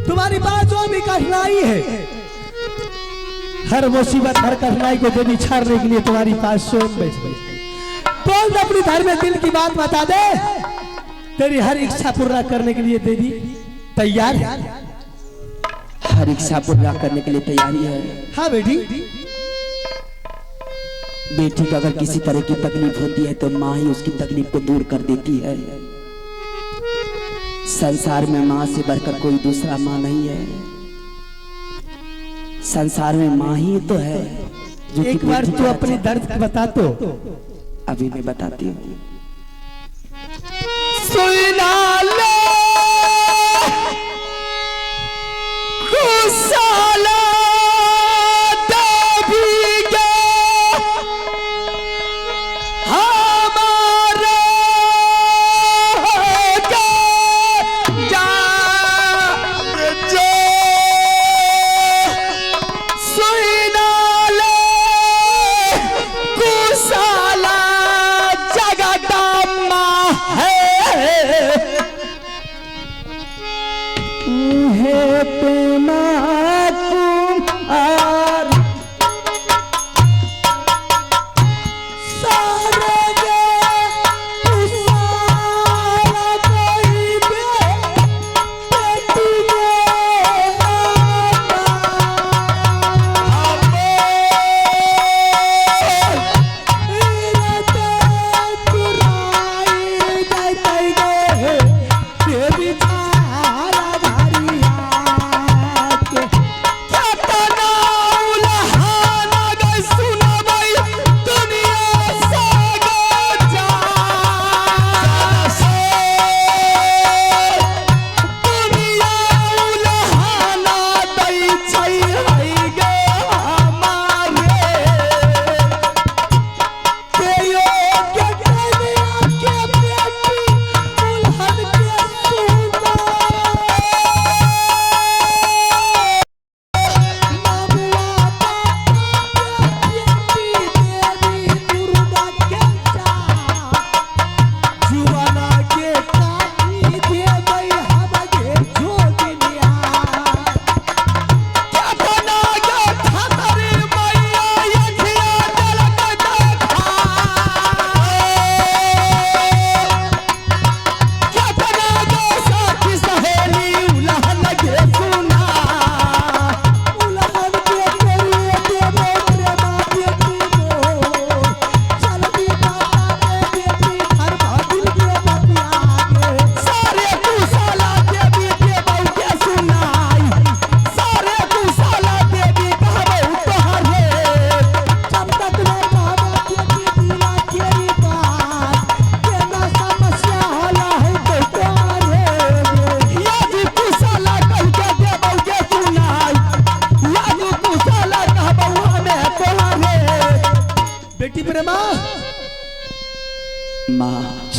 S1: तुम्हारी पास जो भी कठिनाई है, हर मुसीबत हर कठिनाई को देवी छाड़ने के लिए तुम्हारी पास स्वयं बैठ गई। बोल अपनी धर्म में दिल की बात बता दे, तेरी हर इच्छा पूरा करने के लिए देवी तैयार है।
S4: हर इच्छा पूरा करने के लिए तैयारी है।
S1: हाँ बेटी।
S4: बेटी को अगर किसी तरह की तकलीफ होती है तो माँ ही उसकी तकलीफ को दूर कर देती है। संसार में माँ से बढ़कर कोई दूसरा माँ नहीं है। संसार में माँ ही तो है जो
S1: एक बार तू अपने दर्द बता तो।
S4: अभी मैं बताती हूँ।
S1: सुना ले कुशाला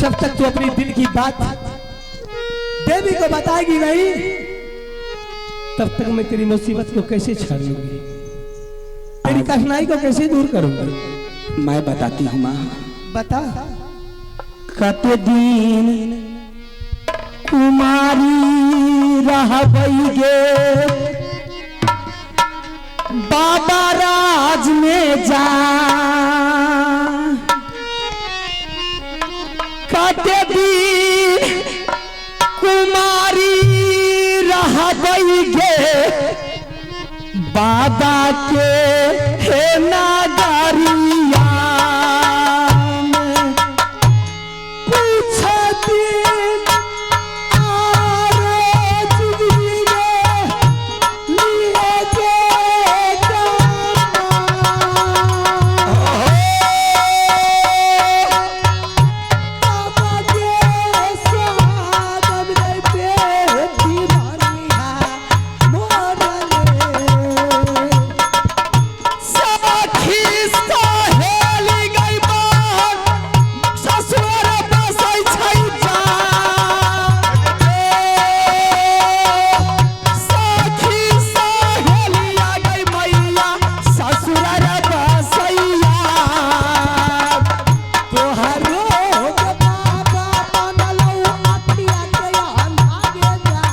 S1: जब तक तू अपनी दिल की बात देवी को बताएगी नहीं, तब तक मैं तेरी मुसीबत को कैसे छाड़ लूंगी, तेरी कठिनाई को कैसे दूर करूंगी।
S4: मैं बताती हूँ माँ।
S1: बता।
S4: कते दिन कुमारी रहबैगे बाबा राज में जा, कते दिन कुमारी रहबैगे बाबा के हे नागरिया में, कुछ दिन आरे जुगीरे लिए के बाबा के स्वागत में बेटी बनिया मोरले सखी सहेली गई बात ससुर बसै छै जा, सखी सहेलिया गई मैया ससुर बसैया, तोहरो बाबा बनलौ अतिया के भागे जा,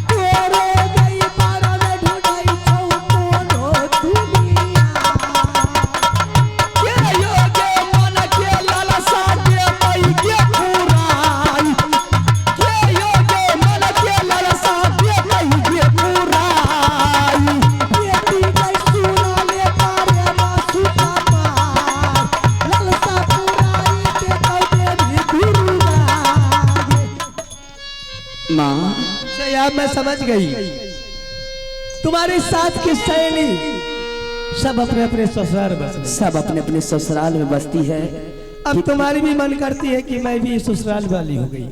S4: तोरो गई बारन ढूंढै छौ कोनो दुनिया, के योगे मन के लालसा के पई के पुराई, के योगे मन के लालसा के पई के पुराई, बेटी गई सुना ले तारे मासु का पार, लालसा पुराई के कहते भी गुरुरागे। माँ
S1: अब मैं समझ गई, तुम्हारे साथ की सहेली सब अपने अपने ससुराल बस गई।
S4: सब अपने अपने ससुराल में बसती है।
S1: अब तुम्हारी भी मन करती है कि मैं भी ससुराल वाली हो गई।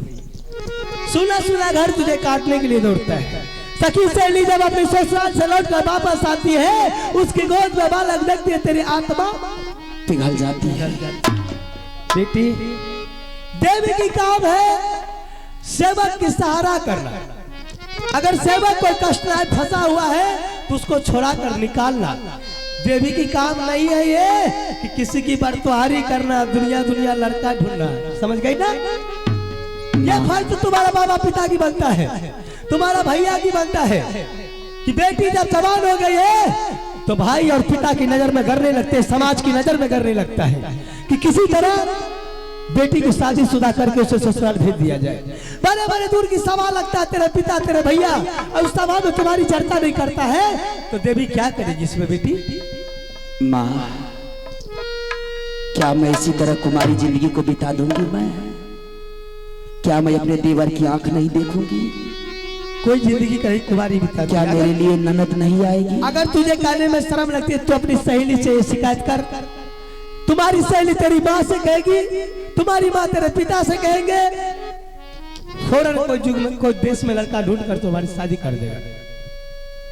S1: सुना सुना घर तुझे काटने के लिए दौड़ता है। सखी सहेली जब अपने ससुराल से लौट कर वापस आती है, उसकी गोद में बालक देखती है, तेरी आत्मा
S4: पिघल जाती है।
S1: बेटी, देवी की काम है सेवक की सहारा करना। अगर सेवक कोई कष्ट में फंसा हुआ है तो उसको छोड़ा कर निकालना। देवी की काम नहीं है ये कि किसी की बरतुहारी करना, दुनिया दुनिया लड़का ढूंढना। समझ गई ना? ये फर्ज तो तुम्हारा बाबा पिता की बनता है, तुम्हारा भैया की बनता है कि बेटी जब जवान हो गई है तो भाई और पिता की नजर में गिरने लगते हैं, समाज की नजर में गिरने लगता है कि किसी तरह बेटी को शादीशुदा करके उसे ससुराल भेज दिया जाए। बड़े बड़े दूर की सभा लगता है, तेरे पिता तेरे भैया, और उस सभा में तुम्हारी चर्चा नहीं करता है तो देवी क्या करेगी इसमें? बेटी
S4: माँ, क्या मैं इसी तरह कुमारी जिंदगी को बिता दूंगी? क्या मैं अपने देवर की आंख नहीं देखूंगी?
S1: कोई जिंदगी कहीं कुमारी बिता?
S4: क्या मेरे लिए ननद नहीं आएगी?
S1: अगर तुझे कहने में शर्म लगती है तो अपनी सहेली से शिकायत कर। तुम्हारी सहेली तेरी माँ से कहेगी, तुम्हारी माँ तेरे पिता से कहेंगे, फौरन कोई युग में कोई देश में लड़का ढूंढ कर तुम्हारी शादी कर देगा।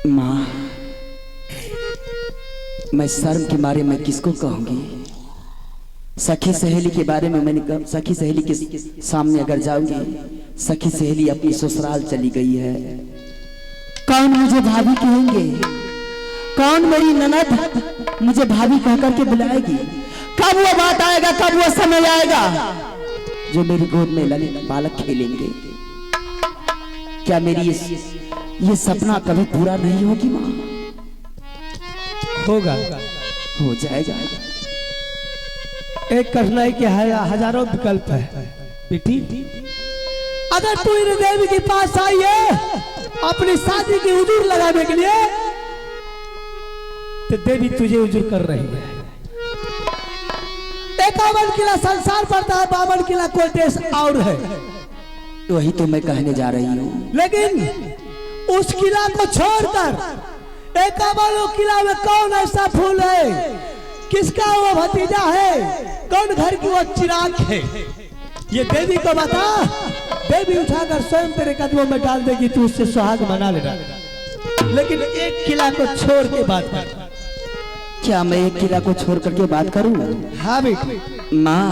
S4: माँ, मैं शर्म के मारे मैं किसको कहूंगी? सखी सहेली के बारे में मैंने कहा, सखी सहेली के सामने अगर जाऊंगी, सखी सहेली अपनी ससुराल चली गई है, कौन मुझे भाभी कहेंगे? कौन मेरी ननद मुझे भाभी कह करके बुलाएगी? कब वो बात आएगा, कब वो समय आएगा जो मेरी गोद में ललित बालक खेलेंगे? क्या मेरी ये सपना कभी पूरा नहीं होगी माँ?
S1: होगा,
S4: हो जाएगा।
S1: एक कठिनाई के हजारों विकल्प है बेटी। अगर तू इन देवी के पास आई है अपनी शादी की उजूर लगाने के लिए, तो देवी तुझे उजूर कर रही है। 51 किला संसार पड़ता है, 52 किला कोई देश और है।
S4: वही तो मैं कहने जा रही हूँ।
S1: लेकिन उस किला को छोड़कर 51 किला में कौन ऐसा फूल है, किसका वो भतीजा है, कौन घर की वो चिराग है, ये देवी को बता। देवी उठाकर स्वयं तेरे कदमों में डाल देगी, तू उससे सुहाग मना लेना। लेकिन एक किला को छोड़ के बात कर।
S4: क्या मैं एक किला को छोड़ करके बात करूं?
S1: हाँ बेटी।
S4: माँ,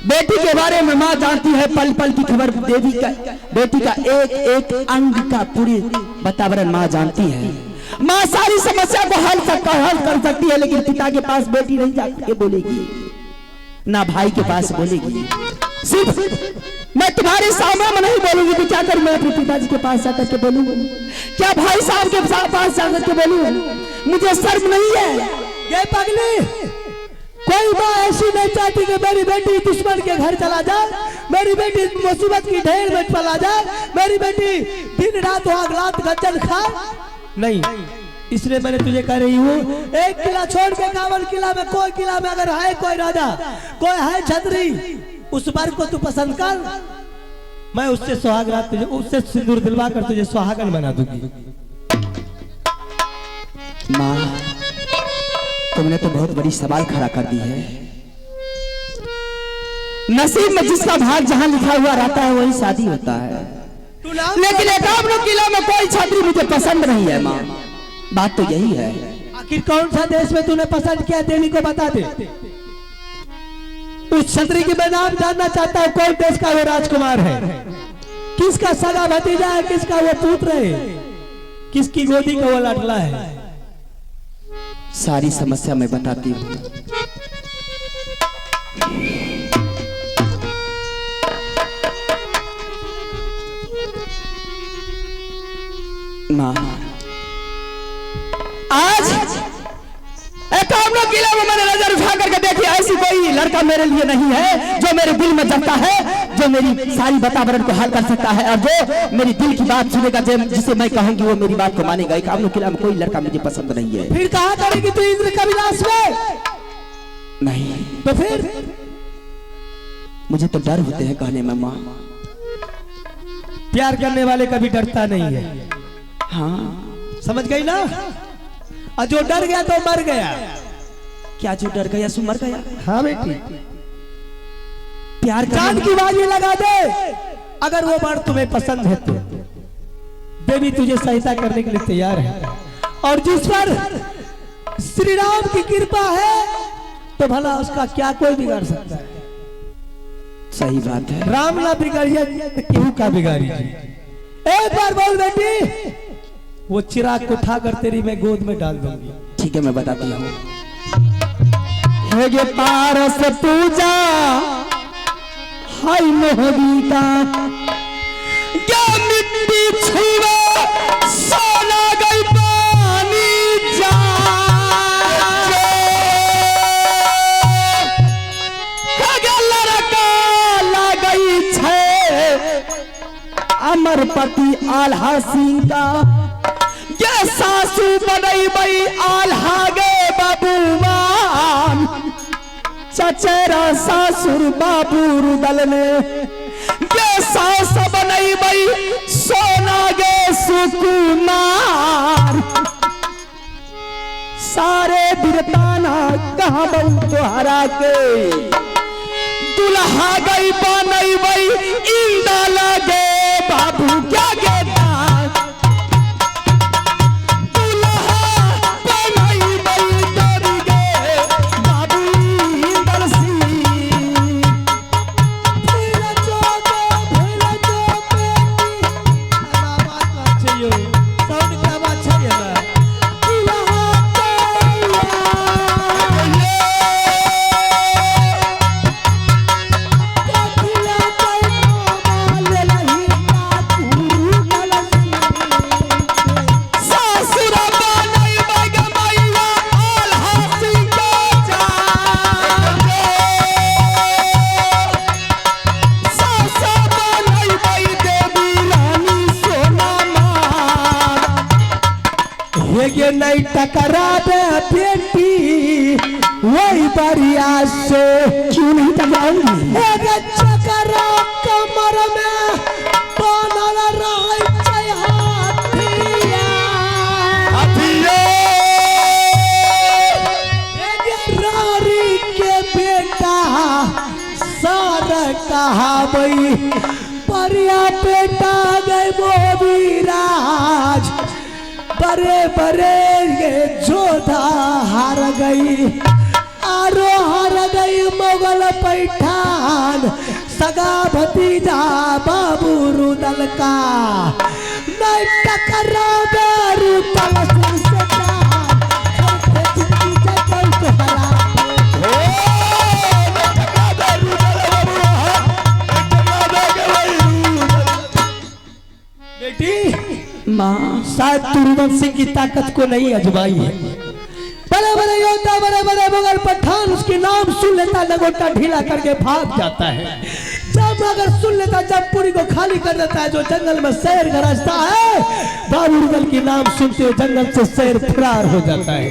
S4: बेटी के बारे में माँ जानती है पल पल की खबर, देवी का बेटी का एक एक अंग का पूरी वातावरण माँ जानती है। माँ सारी समस्या को हल कर सकती है, लेकिन पिता के पास बेटी नहीं जाके बोलेगी, ना भाई के पास बोलेगी। सिर्फ मैं तुम्हारे सामने में नहीं बोलूंगी तो क्या करूं, मैं अपने पिताजी के पास जाकर के बोलूंगा, क्या भाई साहब के पास जाकर के बोलूंगा? मुझे शर्म नहीं है।
S1: ये पगली, कोई माँ ऐसी नहीं चाहती कि मेरी बेटी दुश्मन के घर चला जाए, मेरी बेटी मुसीबत की ढेर में पला जाए, मेरी बेटी दिन रात वागलात गज्जल खाए। नहीं, इसलिए मैंने तुझे कह रही हूँ, एक किला छोड़ के कावल किला में कोई किला में अगर है कोई राजा, कोई है छतरी, उस वर को तू पसंद कर, मैं उससे सुहाग रात तुझे, उससे सिंदूर दिलवा कर तुझे सुहागन बना दूंगी।
S4: माँ, तुमने तो बहुत बड़ी सवाल खड़ा कर दी है। नसीब में जिसका भाग जहाँ लिखा हुआ रहता है वही शादी होता है, लेकिन एकावनो किला में कोई छतरी मुझे पसंद नहीं है। माँ, बात तो यही है।
S1: आखिर कौन सा देश में तूने पसंद किया, देवी को बता दे। उस छतरी की मैं नाम जानना चाहता हूँ, कौन देश का वो राजकुमार है, किसका सगा भतीजा है, किसका वो पुत्र है, किसकी गोदी का वो लाडला है।
S4: सारी समस्या मैं बताती हूँ। माँ, आज एकावनो किला में मैंने नजर उठा करके देखी, ऐसी कोई लड़का मेरे लिए नहीं है जो मेरे दिल में जमता है, जो मेरी सारी वातावरण को हल कर सकता है, और जो मेरी दिल की बात सुनेगा, जिसे मैं कहूंगी वो मेरी बात को मानेगा। एकावनो किला में कोई लड़का मुझे पसंद नहीं है।
S1: फिर कहा करेगी तू इंद्र का विलास में?
S4: नहीं,
S1: तो फिर
S4: मुझे तो डर होते हैं कहने में। माँ,
S1: प्यार करने वाले कभी डरता नहीं है।
S4: हाँ,
S1: समझ गई ना? और जो डर गया तो मर गया।
S4: क्या जो डर गया सो मर गया?
S1: हाँ बेटी,
S4: प्यार
S1: जान की बाजी लगा दे, अगर वो बात तुम्हें पसंद है तो देवी तुझे सहायता करने के लिए तैयार है, और जिस पर श्री राम की कृपा है तो भला उसका क्या कोई बिगाड़ सकता है?
S4: सही बात है।
S1: राम ना बिगाड़िए तो केहू का बिगाड़ी। एक बार बोल बेटी, वो चिराग को उठाकर तेरी मैं गोद में डाल दूंगी।
S4: ठीक है, मैं बताती हूँ।
S1: हे पारस पूजा हाय मोहबी का, क्या मिट्टी छुआ सोना गई पानी जा, लड़का ला गई छे अमरपति आल्हा सिंह का, ये सासू बनई बई आल्हा गे बाबूमान, चचेरा सासुर बाबू रुदल ने, ये सास बनई बई सोना गे सुकुमार, सारे बिरताना कहाँ बहु तोहरा के, दुल्हा गई बनई बई इंदा लगे बाबू क्या गेता, ये नहीं टकरा दे बेटी वही बरिया से,
S4: क्यों नहीं टकराऊंगी?
S1: चकरा कमर में बनल रहे रारी के बेटा सार कहावई, बरिया बेटा गए मोदी राज, बड़े बड़े ये जोधा हार गई, आरो हार गई।
S5: गई मोगल पैठान, सगा भतीजा बाबू रुदल का, नहीं टकरा रुदल सिंह से जान, करते जिंदगी जगल तुम्हारा। बेटी
S4: माँ
S5: शायद तू रुदल सिंह की ताकत को नहीं अजमाई है। बड़े बड़े योद्धा, बड़े बड़े मुगल पठान उसके नाम सुन लेता, लंगोटा ढीला करके भाग जाता है। जब अगर सुन लेता, जब पूरी को खाली कर देता है, जो जंगल में शेर गरजता है, बाबू रुदल की नाम सुनते हुए जंगल से शेर फरार हो जाता है।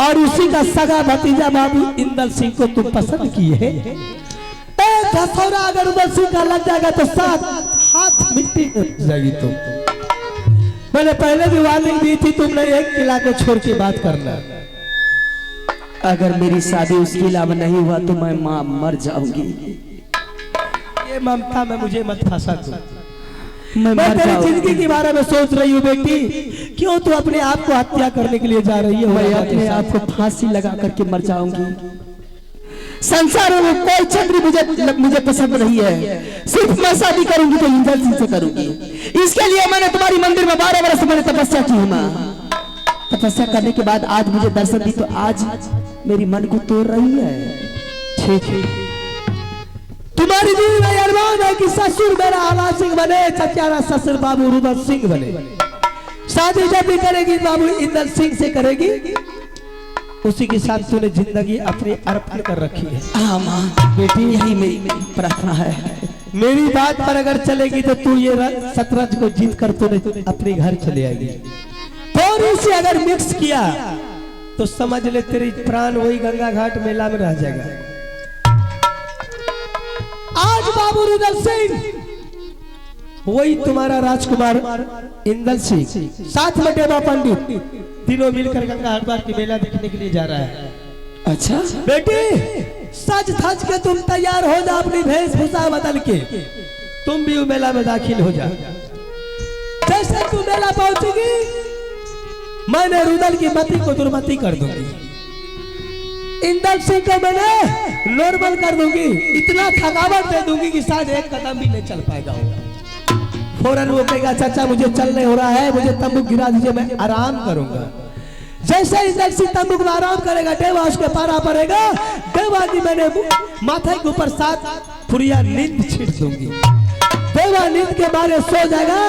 S5: और उसी का सगा भतीजा बाबू इंदल सिंह को तुम पसंद किए है। एक हथौड़ा अगर रुदल सिंह का लग जाएगा तो 7 हाथ मिट्टी में जाएगी। तुम मैंने पहले भी वार्निंग दी थी, तुमने एक किला को छोड़ के बात करना।
S4: अगर मेरी शादी उस किला में नहीं हुआ तो मैं माँ मर जाऊंगी।
S5: ये ममता में मुझे मत फंसा तू।
S4: मैं
S5: मैं
S4: मर
S5: तेरी
S4: जाऊंगी।
S5: जिंदगी के बारे में सोच रही हूँ बेटी। क्यों तू अपने आप को हत्या करने के लिए जा रही है?
S4: मैं अपने आप को फांसी लगा करके मर जाऊंगी। संसार में कोई चंद्री मुझे पसंद नहीं है। सिर्फ मैं शादी करूंगी तो इंदल सिंह से करूंगी। इसके लिए मैंने तुम्हारी मंदिर में 12 वर्ष मैंने तपस्या की माँ। तपस्या करने के बाद आज मुझे दर्शन दी तो आज मेरी मन को तोड़ रही है।
S5: ठीक है, तुम्हारी दिल में अरमान है कि ससुर मेरा आला सिंह बने, चचारा ससुर बाबू रुदल सिंह बने। शादी जब भी करेगी बाबू इंदल सिंह से करेगी, उसी के साथ तूने जिंदगी अपनी अर्पण कर रखी है।
S4: हाँ माँ, बेटी यही मेरी प्रार्थना है।
S5: मेरी बात पर अगर चलेगी तो तू ये शतरंज को जीत कर तूने अपने घर चले आएगी। थोड़ी सी अगर मिक्स किया तो समझ ले तेरी प्राण वही गंगा घाट मेला में रह जाएगा। आज बाबू रुदल सिंह वही तुम्हारा राजकुमार इंदल सिंह, साथ में देवा पंडित, तीनों मिलकर गंगा हरिद्वार की मेला देखने के लिए जा रहा है।
S4: अच्छा
S5: बेटी सज धज के तुम तैयार हो जा, अपनी वेशभूषा बदल के तुम भी मेला में दाखिल हो जा। जैसे तू मेला पहुंचेगी मैंने रुदल की मति को दुर्मति कर दूंगी, इंदल सिंह को मैंने नॉर्मल कर दूंगी, इतना थकावट दे दूंगी कि शायद एक कदम भी नहीं चल पाएगा। फौरन वो कहेगा चाचा मुझे चलने हो रहा है, मुझे तंबू गिरा दीजिए, मैं आराम करूंगा। जैसे इंदल सिंह तंबू में आराम करेगा, देवा उसके पारा पड़ेगा, देवा की मैंने माथे के ऊपर 7 फुरिया नींद छीट दूंगी। देवा नींद के बारे सो जाएगा,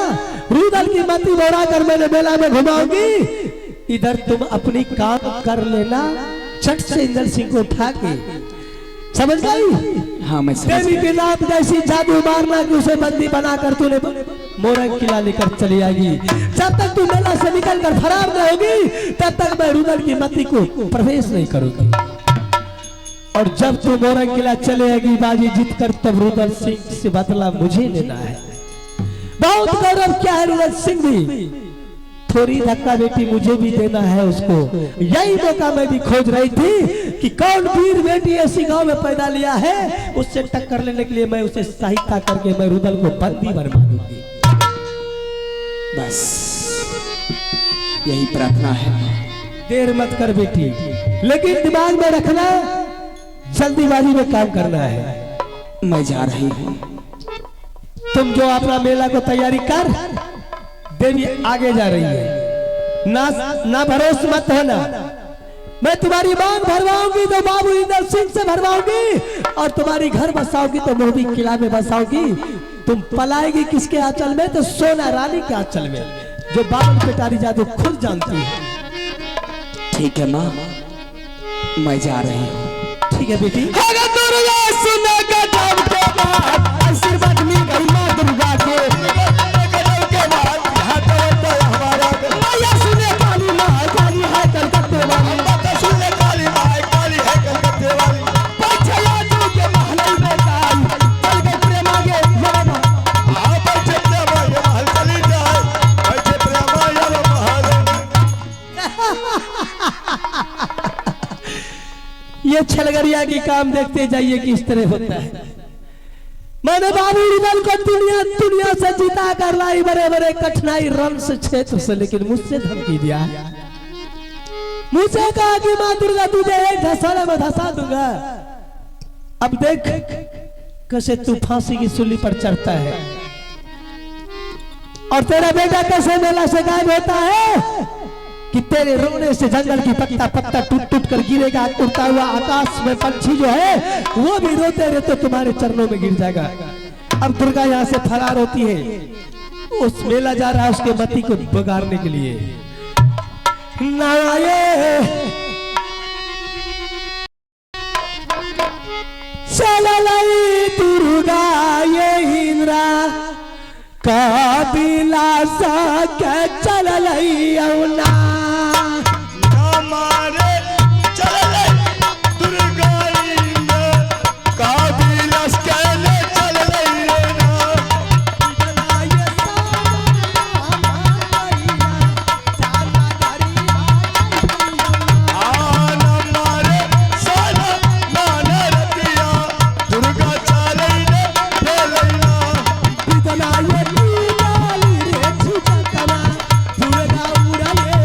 S5: रुदल की मति बोरा कर मैंने मेला में घुमाऊंगी। इधर तुम अपनी काम कर लेना, चट से इंदल सिंह को उठा के, समझ गई?
S4: हाँ मैं समझ
S5: देवी के नाम जैसी जादू मारना कि उसे बंदी बनाकर तूने मोरंग किला लेकर चली आएगी। जब तक तू मेला से निकलकर फरार न होगी तब तक मैं रुदल की मति को प्रवेश नहीं करूंगी। और जब तू मोरंग किला चले आएगी बाजी जीत कर, तब रुदल सिंह से बदला मुझे लेना है। बहुत गौरव क्या है रुदल सिंह भी, थोड़ी धक्का बेटी मुझे भी देना है उसको। यही मौका मैं भी खोज रही थी कि कौन वीर बेटी ऐसी गांव में पैदा लिया है, उससे टक्कर लेने के लिए मैं उसे सहायता करके मैं रुदल को बंदी बनवा दूंगी।
S4: बस यही प्रार्थना है।
S5: देर मत कर बेटी, लेकिन दिमाग में रखना जल्दीबाजी में काम करना है।
S4: मैं जा रही हूँ।
S5: तुम जो अपना मेला को तैयारी कर, देवी आगे जा रही है, ना भरोस मत होना। मैं तुम्हारी मांग भरवाऊंगी तो बाबू इंदल सिंह से भरवाऊंगी, और तुम्हारी घर बसाओगी तो मोदी किला में बसाओगी। तुम पलाएगी किसके आंचल में? तो सोना रानी के आंचल में, जो बाबू पेटारी जादू खुद जानती है।
S4: ठीक है माँ, मैं जा रही हूँ।
S5: ठीक है बेटी।
S1: आशीर्वाद मिल गई माँ दुर्गा के, सुने काली माँ काली है कलकत्ते वाली,
S3: सुनने काली माँ काली है कलकत्ते वाली,
S1: के महल में जाई, चल गए प्रेमा के जरा
S3: हाँ बैठे प्रेमा ये महल चली जाए, बैठे प्रेमा ये महल।
S5: ये छलगरिया की काम देखते जाइए किस तरह होता है। मैंने बाबू रुदल को दुनिया से जीता कर लाई, बड़े बड़े कठिनाई रण से क्षेत्र से, लेकिन मुझसे धमकी दिया। मुझसे कहा कि माँ दुर्गा तुझे एक धसाने में धसा दूंगा। अब देख कैसे तू फांसी की सूली पर चढ़ता है और तेरा बेटा कैसे मेला से गायब होता है कि तेरे रोने से जंगल की पत्ता पत्ता टूट टूट कर गिरेगा। उड़ता हुआ आकाश में पंछी जो है वो भी रोते रहते तुम्हारे चरणों में गिर जाएगा। अब दुर्गा यहाँ से फरार होती है, उस मेला जा रहा है उसके पति को बगाड़ने के लिए। नाये चललाई दुर्गा ये इंद्रा काबिला सा के चललाई औना
S3: हमारे चले दुर्गा काबिलस कहले चले ना आन हमारे साला नाना रतिया दुर्गा चले ने लेना
S5: इतना ये दीवाली रे छुटकना दुर्गा उड़ले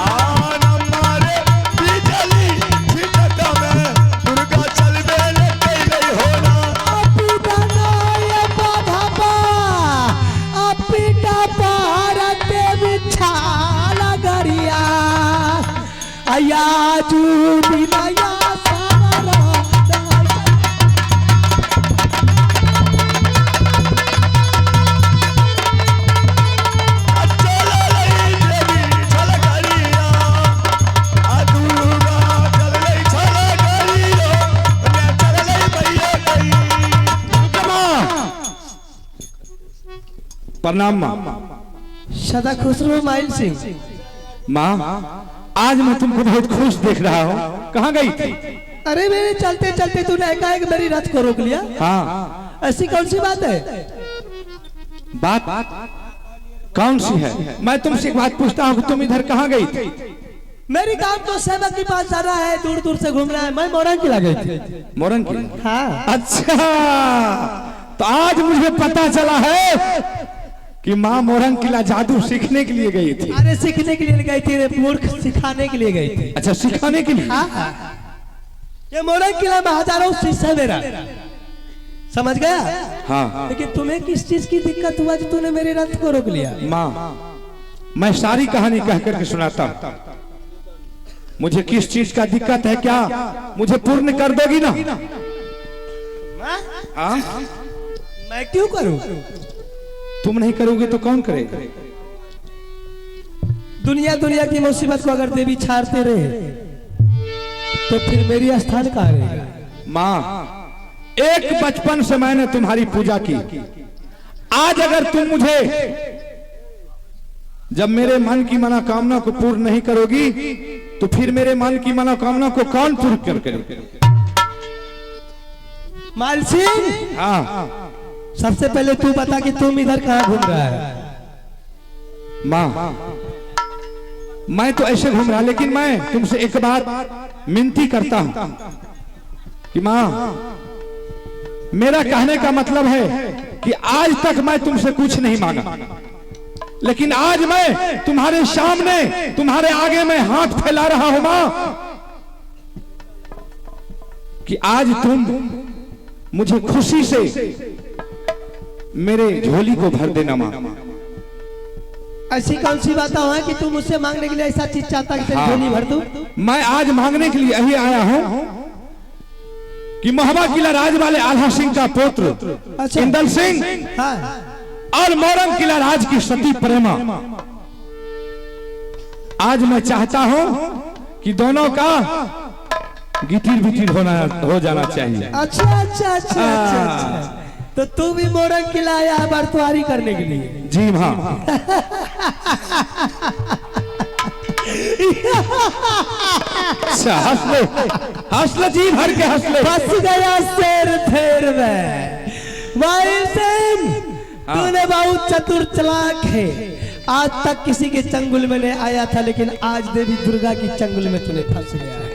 S3: आन हमारे बिजली छिटका में दुर्गा चलबे ले नहीं होना
S5: अपिटा ये बाधा अपिटा भारत बिछाला गरिया आया जू बिनाया सावरा
S3: चले देवी चल गरिया दुर्गा चले चल गरिया मैं चले भैया गई
S2: प्रणाम माँ।
S5: सदा खुश रहो माइल सिंह।
S2: माँ आज मैं तुमको बहुत खुश देख रहा हूँ। कहाँ गई थी?
S5: अरे मेरे चलते चलते तूने एकाएक मेरी रथ को रोक लिया।
S2: हाँ
S5: ऐसी कौन सी बात है?
S2: बात कौन सी है? मैं तुमसे एक बात पूछता हूँ कि तुम इधर कहाँ गई थी?
S5: मेरी काम तो सेवक के पास जाना है, दूर दूर से घूमना है। मैं मोरंग किला गई थी।
S2: मोरन की?
S5: हाँ
S2: अच्छा, तो आज मुझे पता चला है कि माँ मोरंग किला जादू सीखने के लिए गई थी।
S5: अरे सीखने के लिए गई थी रे मूर्ख, सिखाने के लिए गई थी।
S2: अच्छा, सिखाने के लिए?
S5: हाँ ये मोरंग किला में हजारों शिष्य है मेरा, समझ गया?
S2: हाँ।
S5: लेकिन तुम्हें किस चीज की दिक्कत हुआ कि तूने मेरे रथ को रोक लिया?
S2: माँ मैं सारी कहानी कह करके सुनाता हूँ। मुझे किस चीज का दिक्कत है क्या मुझे पूर्ण कर दोगी ना? हाँ?
S5: मैं क्यों करूं?
S2: तुम नहीं करोगे तो कौन करेगा?
S5: दुनिया दुनिया की मुसीबत को अगर देवी छाड़ते रहे तो फिर मेरी स्थान कहाँ रहेगा?
S2: माँ एक बचपन से मैंने तुम्हारी पूजा की। आज अगर तुम मुझे जब मेरे मन की मनोकामना को पूर्ण नहीं करोगी तो फिर मेरे मन की मनोकामना को कौन पूर्ण करेगा?
S5: माल सिंह,
S2: हाँ
S5: सबसे पहले तू बता कि तुम इधर कहाँ घूम रहा है?
S2: माँ मैं तो ऐसे घूम रहा, लेकिन मैं तुमसे एक बात मिनती करता हूं कि माँ मेरा कहने का मतलब है कि आज तक मैं तुमसे कुछ नहीं मांगा, लेकिन आज मैं तुम्हारे सामने तुम्हारे आगे में हाथ फैला रहा हूं माँ कि आज तुम मुझे खुशी से मेरे झोली को भर देना माँ।
S5: ऐसी कौन सी बात है कि तू मुझसे मांगने के लिए ऐसा चीज चाहता कि तेरी
S2: हाँ।
S5: झोली भर दूं?
S2: मैं आज मांगने के लिए यही आया हूं कि महोबा किला राज वाले आल्हा सिंह का पुत्र
S5: अच्छा।
S2: इंदल सिंह
S5: हाँ
S2: और मोरंग किला राज की सती प्रेमा, आज मैं चाहता हूं कि दोनों का गिटिर बिटिर हो जाना चाहिए।
S5: अच्छा अच्छा अच्छा अच्छा। तो तू भी मोरंग किला आया है बरतवारी करने के लिए?
S2: जी हाँ। अच्छा हंस लो जी भर के हंस लो।
S5: फंस गया शेर फेर में। वाइल सिंह, तूने बहुत चतुर चालाक है। आज तक किसी के चंगुल में नहीं आया था, लेकिन आज देवी दुर्गा की चंगुल में तूने फंस गया है।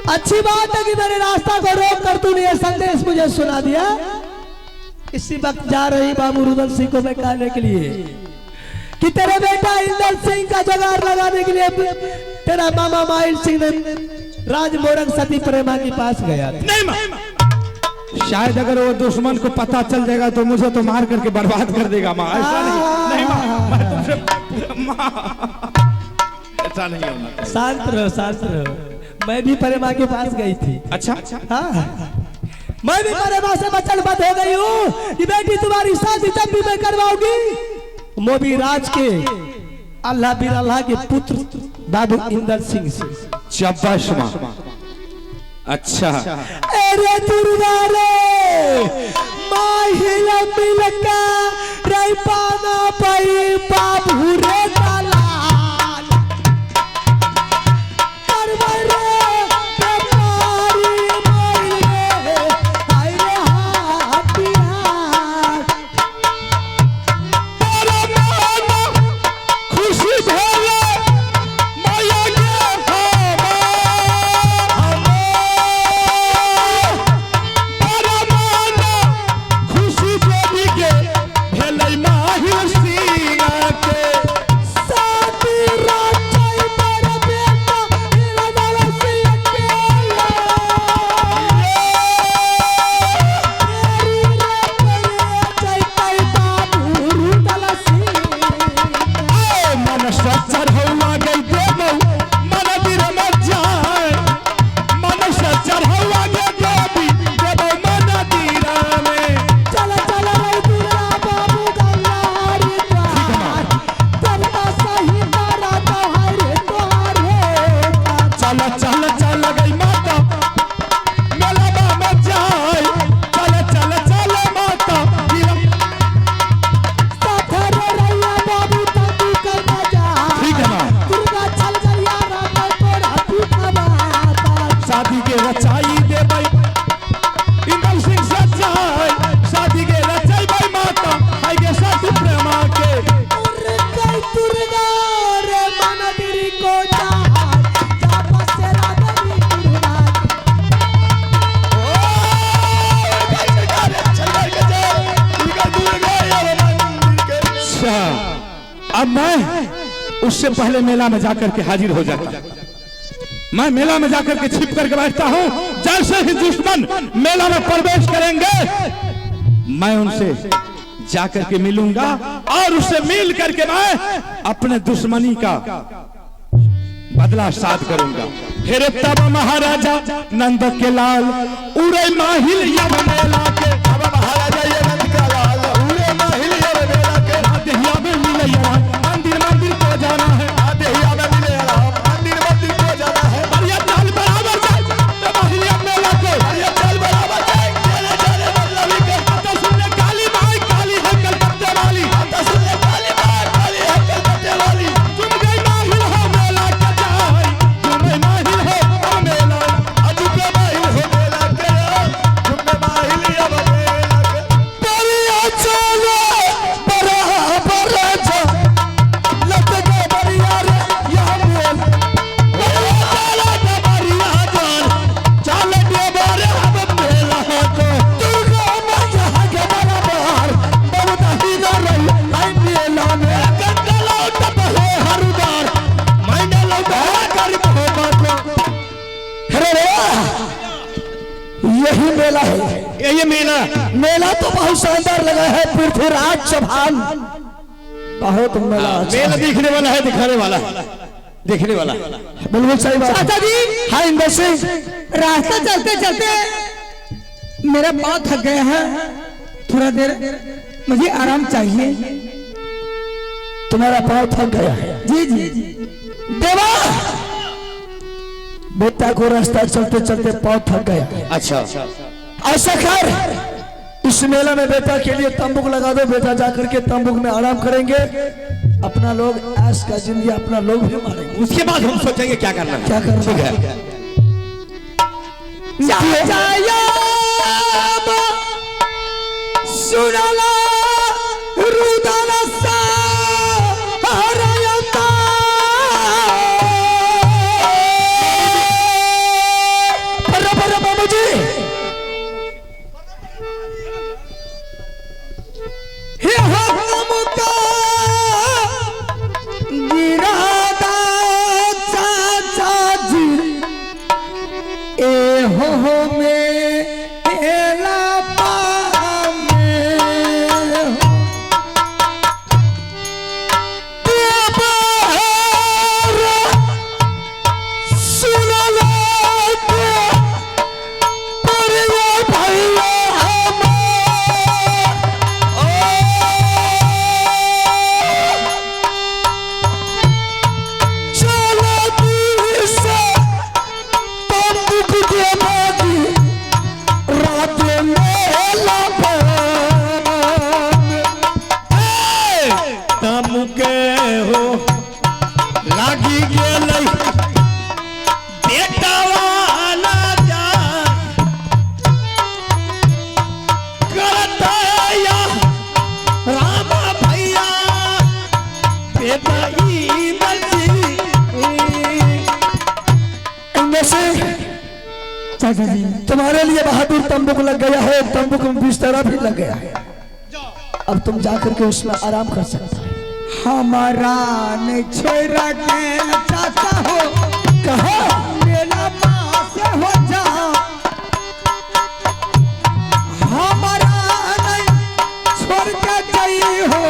S5: अच्छी बात है कि मेरे रास्ता को रोक कर तूने यह संदेश मुझे सुना दिया। इसी वक्त जा रही बाबू रुदल सिंह को मैं कहने के लिए कि तेरे बेटा इंदल सिंह का जुगाड़ लगाने के लिए तेरा मामा माइल सिंह ने राजमोरंग सती प्रेमा के पास गया था।
S2: नहीं माँ, शायद अगर वो दुश्मन को पता चल जाएगा तो मुझे तो मार करके बर्बाद कर देगा माँ। ऐसा नहीं माँ, मैं तुमसे माँ ऐसा नहीं होना।
S5: शांत रहो, शांत रहो। मैं भी प्रेमा के पास गई थी।
S2: अच्छा
S5: हाँ, मैं भी प्रेमा से वचनबद्ध हो गई हूँ कि बेटी तुम्हारी शादी जब भी मैं करवाऊंगी मोबी राज के अल्लाह बिर अल्लाह के पुत्र बाबू इंदर सिंह से।
S2: शाबाश माँ। अच्छा
S5: अरे दुर्गा रे माहिला मिलका रे पाना पई बाबू रे दलाल करवा रे बेकारी माइले हाय रे हाथियार
S2: खुशी भोले माया खुशी देवी के भेलै माहिर सिंह के
S5: साथी राजय मेरा बेटा मेरा वाला सिंह के जय जय बाबू रुदला सिंह
S2: मन सच्चर हवा गई देवो मन दिर मत जाए मन सच्चर हवा गई देवी देवो मन दिर में
S5: चला चला रे दुर्गा बाबू गल्लारी द्वार करता सही तारा तोहरे तोहरे
S2: चल चल चल गई माता मेला में जाए चल चल चल माता
S5: साथर रैया बाबू तू करना जा
S2: ठीक है माँ।
S5: दुर्गा चल गया रात तोरा पीठा बाता
S2: शादी के रचाई दे भाई इंदर सिंह सच्चाई शादी के रचाई भाई माता आई के साथ प्रेमा के
S5: दुर्गा रे मनदिरी को जहान जा बसेरा देवी दुर्गा
S2: अच्छा अब मैं उससे पहले मेला में जाकर के हाजिर हो जाता। मैं मेला में जाकर के छिप करके बैठता हूँ। जैसे ही दुश्मन मेला में प्रवेश करेंगे मैं उनसे जाकर के मिलूंगा और उससे मिल करके मैं अपने दुश्मनी का बदला साध करूंगा। फिर तब महाराजा नंद के लाल उड़े माहिल यम मेला के
S3: अब महाराजा ये नंद का लाल उड़े माहिल ये मेला के
S2: देहिया में मिले यार मंदिर मंदिर को जाना है
S3: देहिया में मिले राम मंदिर मंदिर को जाना है।
S2: बढ़िया चाल बराबर जाए माहिल यम मेला के
S3: ये चल बराबर जाए चले चले मतलब के
S2: तो सुनने काली माई काली है कलकत्ते वाली
S3: तो सुनने काली मां काली है कलकत्ते वाली
S2: तुम गई माहिल हो मेला के जाए तुम माहिल हो मेला
S3: अजुके माहिल हो मेला के तुम माहिल ये मेला के
S2: बढ़िया चलो बराबर जा लट गए बढ़िया रे यहाँ बोल चलो के बढ़िया चल दे बारे अब मेला को दुर्गा माया के बराबर बहुत ही रही आई मेला में गंगला टपले हर बार मैंने लौटा कर मोहब्बत अरे यही मेला है। ये मेला तो बहुत शानदार लगा है। पृथ्वीराज चौहान बहुत मेला मेला दिखने वाला है, दिखाने वाला देखने वाला बिल्कुल सही बात।
S1: चाचा जी
S2: हाँ इंदर सिंह
S1: रास्ता चलते चलते मेरा पाँव थक गया है, थोड़ा देर मुझे आराम चाहिए।
S2: तुम्हारा पाँव थक गया है।
S1: जी जी
S2: देवा बेटा को रास्ता चलते चलते पाँव थक गया।
S3: अच्छा
S2: ऐसा कर इस मेला में बेटा के लिए तंबूक लगा दो। बेटा जाकर के तंबूक में आराम करेंगे। अपना लोग ऐश का जिंदगी अपना लोग भी मारेंगे।
S3: उसके बाद हम सोचेंगे क्या करना है।
S2: क्या करना
S3: ठीक है
S1: सुनला रुदला सा हरयता
S2: बराबर बाबू जी
S1: हे हमका गिरादा
S5: चाचा जी, तुम्हारे लिए बहादुर तंबू लग गया है, तंबू में बिस्तरा भी लग गया है। अब तुम जाकर के उसमें आराम कर सकते हो। हमारा ने छोरा के चाचा हो, कहा मेला पास हो जा, हमारा नहीं छोड़ के गई हो,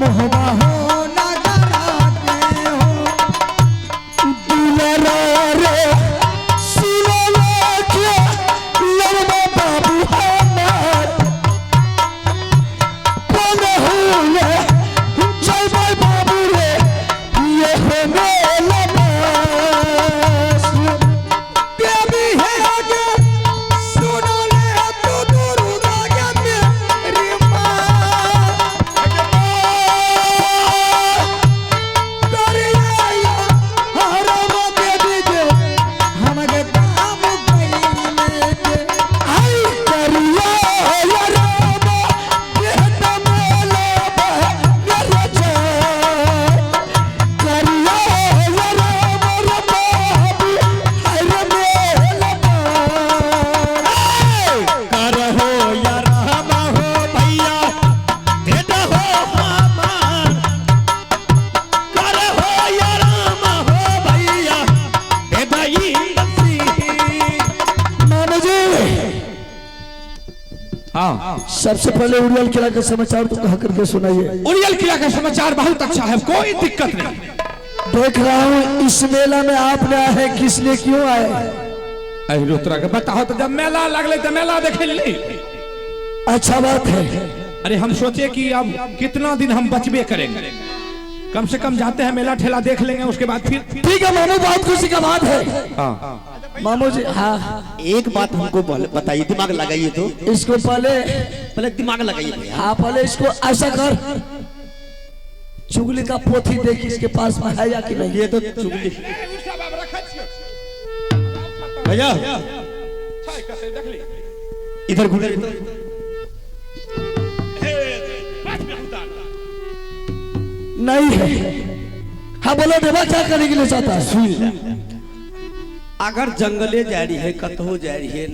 S5: मोहबा हो ना डराते हो, दुलारा रे सुनो के लड़वा बाबू हमार कौन हुए जय भाई बाबू रे, ये हो मेला पास देवी है आगे सुनो ले तू दुर्गा के मेरी माँ करिया हरम देवी के हमके काम कइले के आई करिया हरम कहत मेला मेरा जा करिया हरम रे बाबू हर मेला
S3: करहो या रामा हो भैया बेटा हो हमार, करहो या रामा हो भैया बेटा इंद्र सिंह।
S5: मामा जी,
S2: हाँ
S5: सबसे पहले उड़ियल किला का समाचार तो कहा करके सुनाइए।
S2: उड़ियल किला का समाचार बहुत अच्छा है, कोई दिक्कत नहीं।
S5: देख रहा हूँ इस मेला में आपने आए हैं, किस लिए क्यों आए?
S2: अरे रुद्रा के बताओ तो, जब मेला लगले तो मेला देखे ली।
S5: अच्छा बात है।
S2: अरे हम सोचे कि अब कितना दिन हम बचबे करेंगे, कम से कम जाते हैं मेला ठेला देख लेंगे, उसके बाद फिर
S5: ठीक है मामू, बहुत खुशी का बात है।
S2: हाँ
S5: मामू जी, हाँ
S3: एक बात हमको बताइए, दिमाग लगाइए तो,
S5: इसको
S3: पहले दिमाग लगाइए भैया।
S5: हाँ पहले इसको ऐसा कर, चुगली का पोथी देख इसके पास में है या कि नहीं।
S3: ये तो चुगली भैया इधर घूमे
S5: नहीं है। हाँ बोलो देवा, क्या करने के लिए चाहता है?
S3: अगर जंगले जा रही है, कतहो जा रही है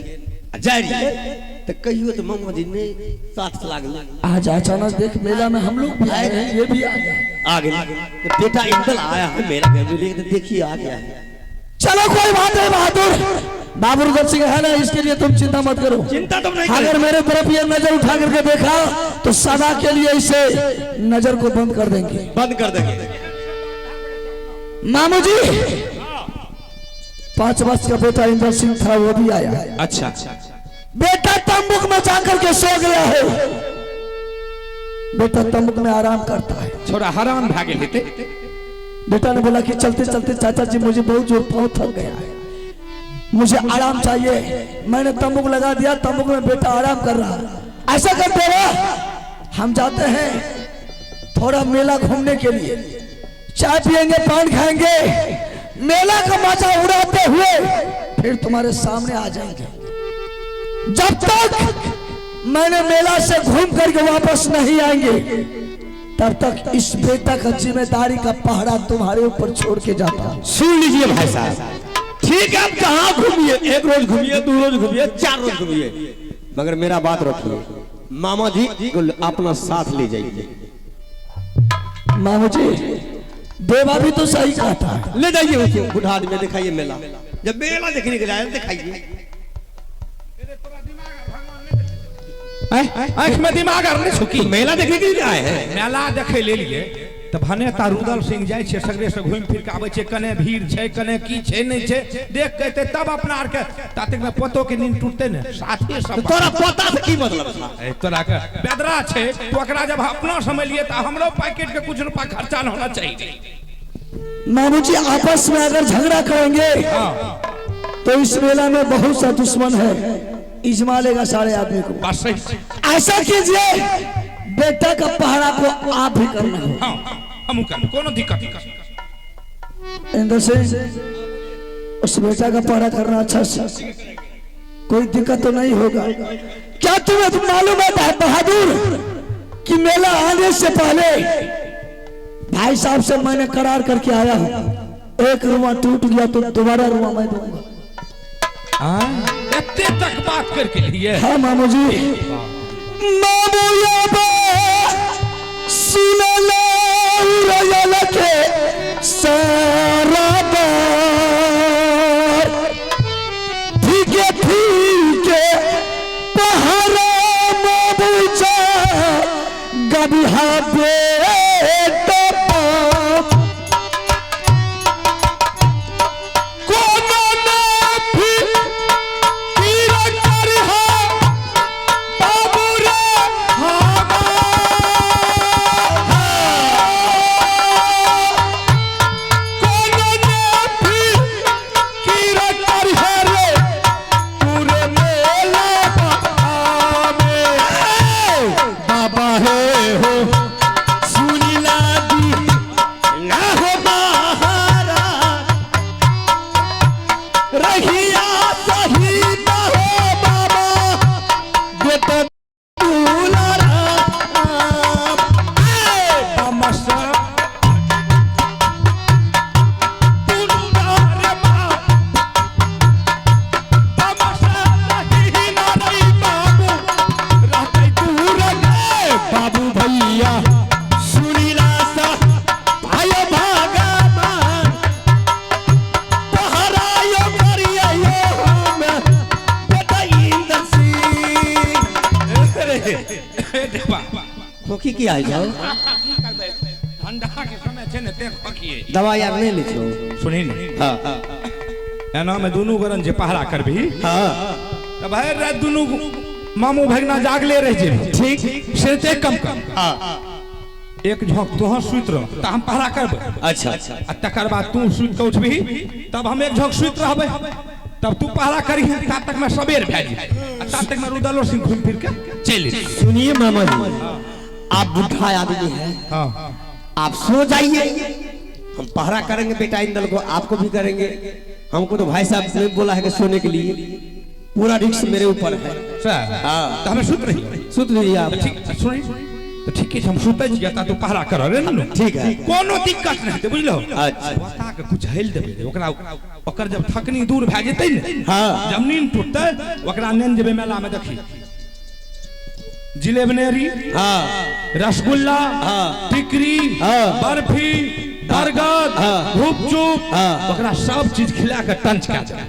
S3: तो कहियो तो मामा जी ने साथ लागल
S5: आज अचानक देख मेला में हम लोग भी आए हैं, ये भी आ गया।
S3: आ गए तो बेटा इंदल आया है मेरा घर में, लेकिन देखिए आ गया है।
S5: चलो कोई बात नहीं बहादुर, बाबूगढ़ सिंह है ना, इसके लिए तुम चिंता मत करो।
S3: चिंता तुम नहीं
S5: अगर मेरे तरफ ये नजर उठा करके देखा तो सदा के लिए इसे नजर को बंद कर देंगे।
S3: बंद कर देंगे।
S5: मामू जी, 5 वर्ष का बेटा इंदर सिंह था, वो भी आया।
S2: अच्छा
S5: बेटा तंबुक में जाकर के सो गया है, बेटा तंबुक में आराम करता है।
S2: छोरा हराम भागे लेते।
S5: बेटा ने बोला कि चलते चलते चाचा जी मुझे बहुत जोर बहुत थक गया है, मुझे आराम चाहिए। मैंने तंबुक लगा दिया, तंबुक में बेटा आराम कर रहा। ऐसा करते रहो, हम जाते हैं थोड़ा मेला घूमने के लिए, चाय पियेंगे, पान खाएंगे, मेला का मजा उड़ाते हुए फिर तुम्हारे सामने आ जाएंगे। जब तक मैंने मेला से घूम करके वापस नहीं आएंगे, तब तक इस बेटा का जिम्मेदारी का पहरा तुम्हारे ऊपर छोड़ के जाता हूं।
S3: सुन लीजिए भाई साहब, ठीक है आप कहाँ घूमिए, 1 रोज घूमिए, 2 रोज घूमिए, 4 रोज घूमिए, मगर मेरा बात रखिए, मामा जी को अपना साथ ले जाइए।
S5: मामू जी, देवा भी तो सही कहता है।
S3: ले जाइए उसको, बुढ़ा आदमी दिखाइए मेला, जब मेला देखने के जाए दिखाइए।
S2: आँख में दिमाग आरने छुकी।
S3: मेला देखने के लिए आए हैं।
S2: मेला देखे ले लिए तब भने तारुदल सिंह जाय छे, सगरे से घूम फिर के आवे छे, कने भीड़ छे, कने की छे नहीं छे, देख के तब अपना आर के तातक में पतो के नींद टूटते ने साथी सब।
S3: तोरा पता से की मतलब था?
S2: ए तोरा के बेदरा छे, तो ओकरा जब अपना समझ लिए त हमरो पैकेट के कुछ रुपया खर्चा न होना चाहिए।
S5: मामू जी, आपस में अगर झगड़ा करेंगे तो इस मेला में बहुत सा दुश्मन है, इजमा लेगा सारे आदमी को।
S2: बस सही।
S5: ऐसा कीजिए, बेटा का पहरा को आप भी करना हो।
S2: हां हम कर, कोनो दिक्कत नहीं।
S5: इंदर सिंह, उस बेटा का पहरा करना अच्छा से, कोई दिक्कत तो नहीं होगा। क्या तुम्हें मालूम है बहादुर कि मेला आने से पहले भाई साहब से मैंने करार करके आया हूं, एक रुआ टूट गया तो दोबारा रुआ मैं दूंगा।
S2: इतने तक बात करके लिए
S1: हाँ मामू जी मामू सुन लो के सारा ठीक है पहाड़ा मामू गबिहा बेटा खोखी की आई जाओ
S2: ठंडा के समय छे ने ते खोखिए
S3: दवा यार नहीं ले छो
S2: सुनी ने
S3: हां
S2: एना में दोनों गरन जे पहरा करबी
S3: हां
S2: तब है रात दोनों मामू भगना जागले रह जे
S3: ठीक
S2: से ते कम
S3: हां
S2: एक झोंक तोहर सुत रह त हम पहरा करब
S3: अच्छा
S2: आ तकर बाद तू सुत के उठबी तब हम एक झोंक सुत रहबे तब तू पहरा करी तब तक मैं सबेर भेजी तब तक मैं रुदलो सिंह घूम फिर के चली
S3: सुनिए मामा जी आप बुढ़ा आदमी हैं
S2: हां
S3: आप सो जाइए हम पहरा करेंगे बेटा इंदल को आपको भी करेंगे हमको तो भाई साहब ने बोला है कि सोने के लिए पूरा रिस्क मेरे ऊपर है
S2: सर
S3: हां
S2: तो हमें सुत रही
S3: सुत रहिए आप
S2: ठीक सुनी तो ठीक है हम सुते छिया ता तू पहरा कर रे न
S3: ठीक है
S2: कोनो दिक्कत नहीं ते बुझलो
S3: अच्छा
S2: बता के कुछ हेल देबे ओकरा ओकर जब थकनी दूर भ जेतै ने
S3: हां
S2: जमीन टूटतै ओकरा नेन जेबे मेला में देखी जिलेबनेरी
S3: हां
S2: रसगुल्ला
S3: हां
S2: टिकरी
S3: हां
S2: बर्फी बरगद
S3: हां
S2: गुपचुप
S3: हां
S2: ओकरा सब चीज खिला के टंच के जा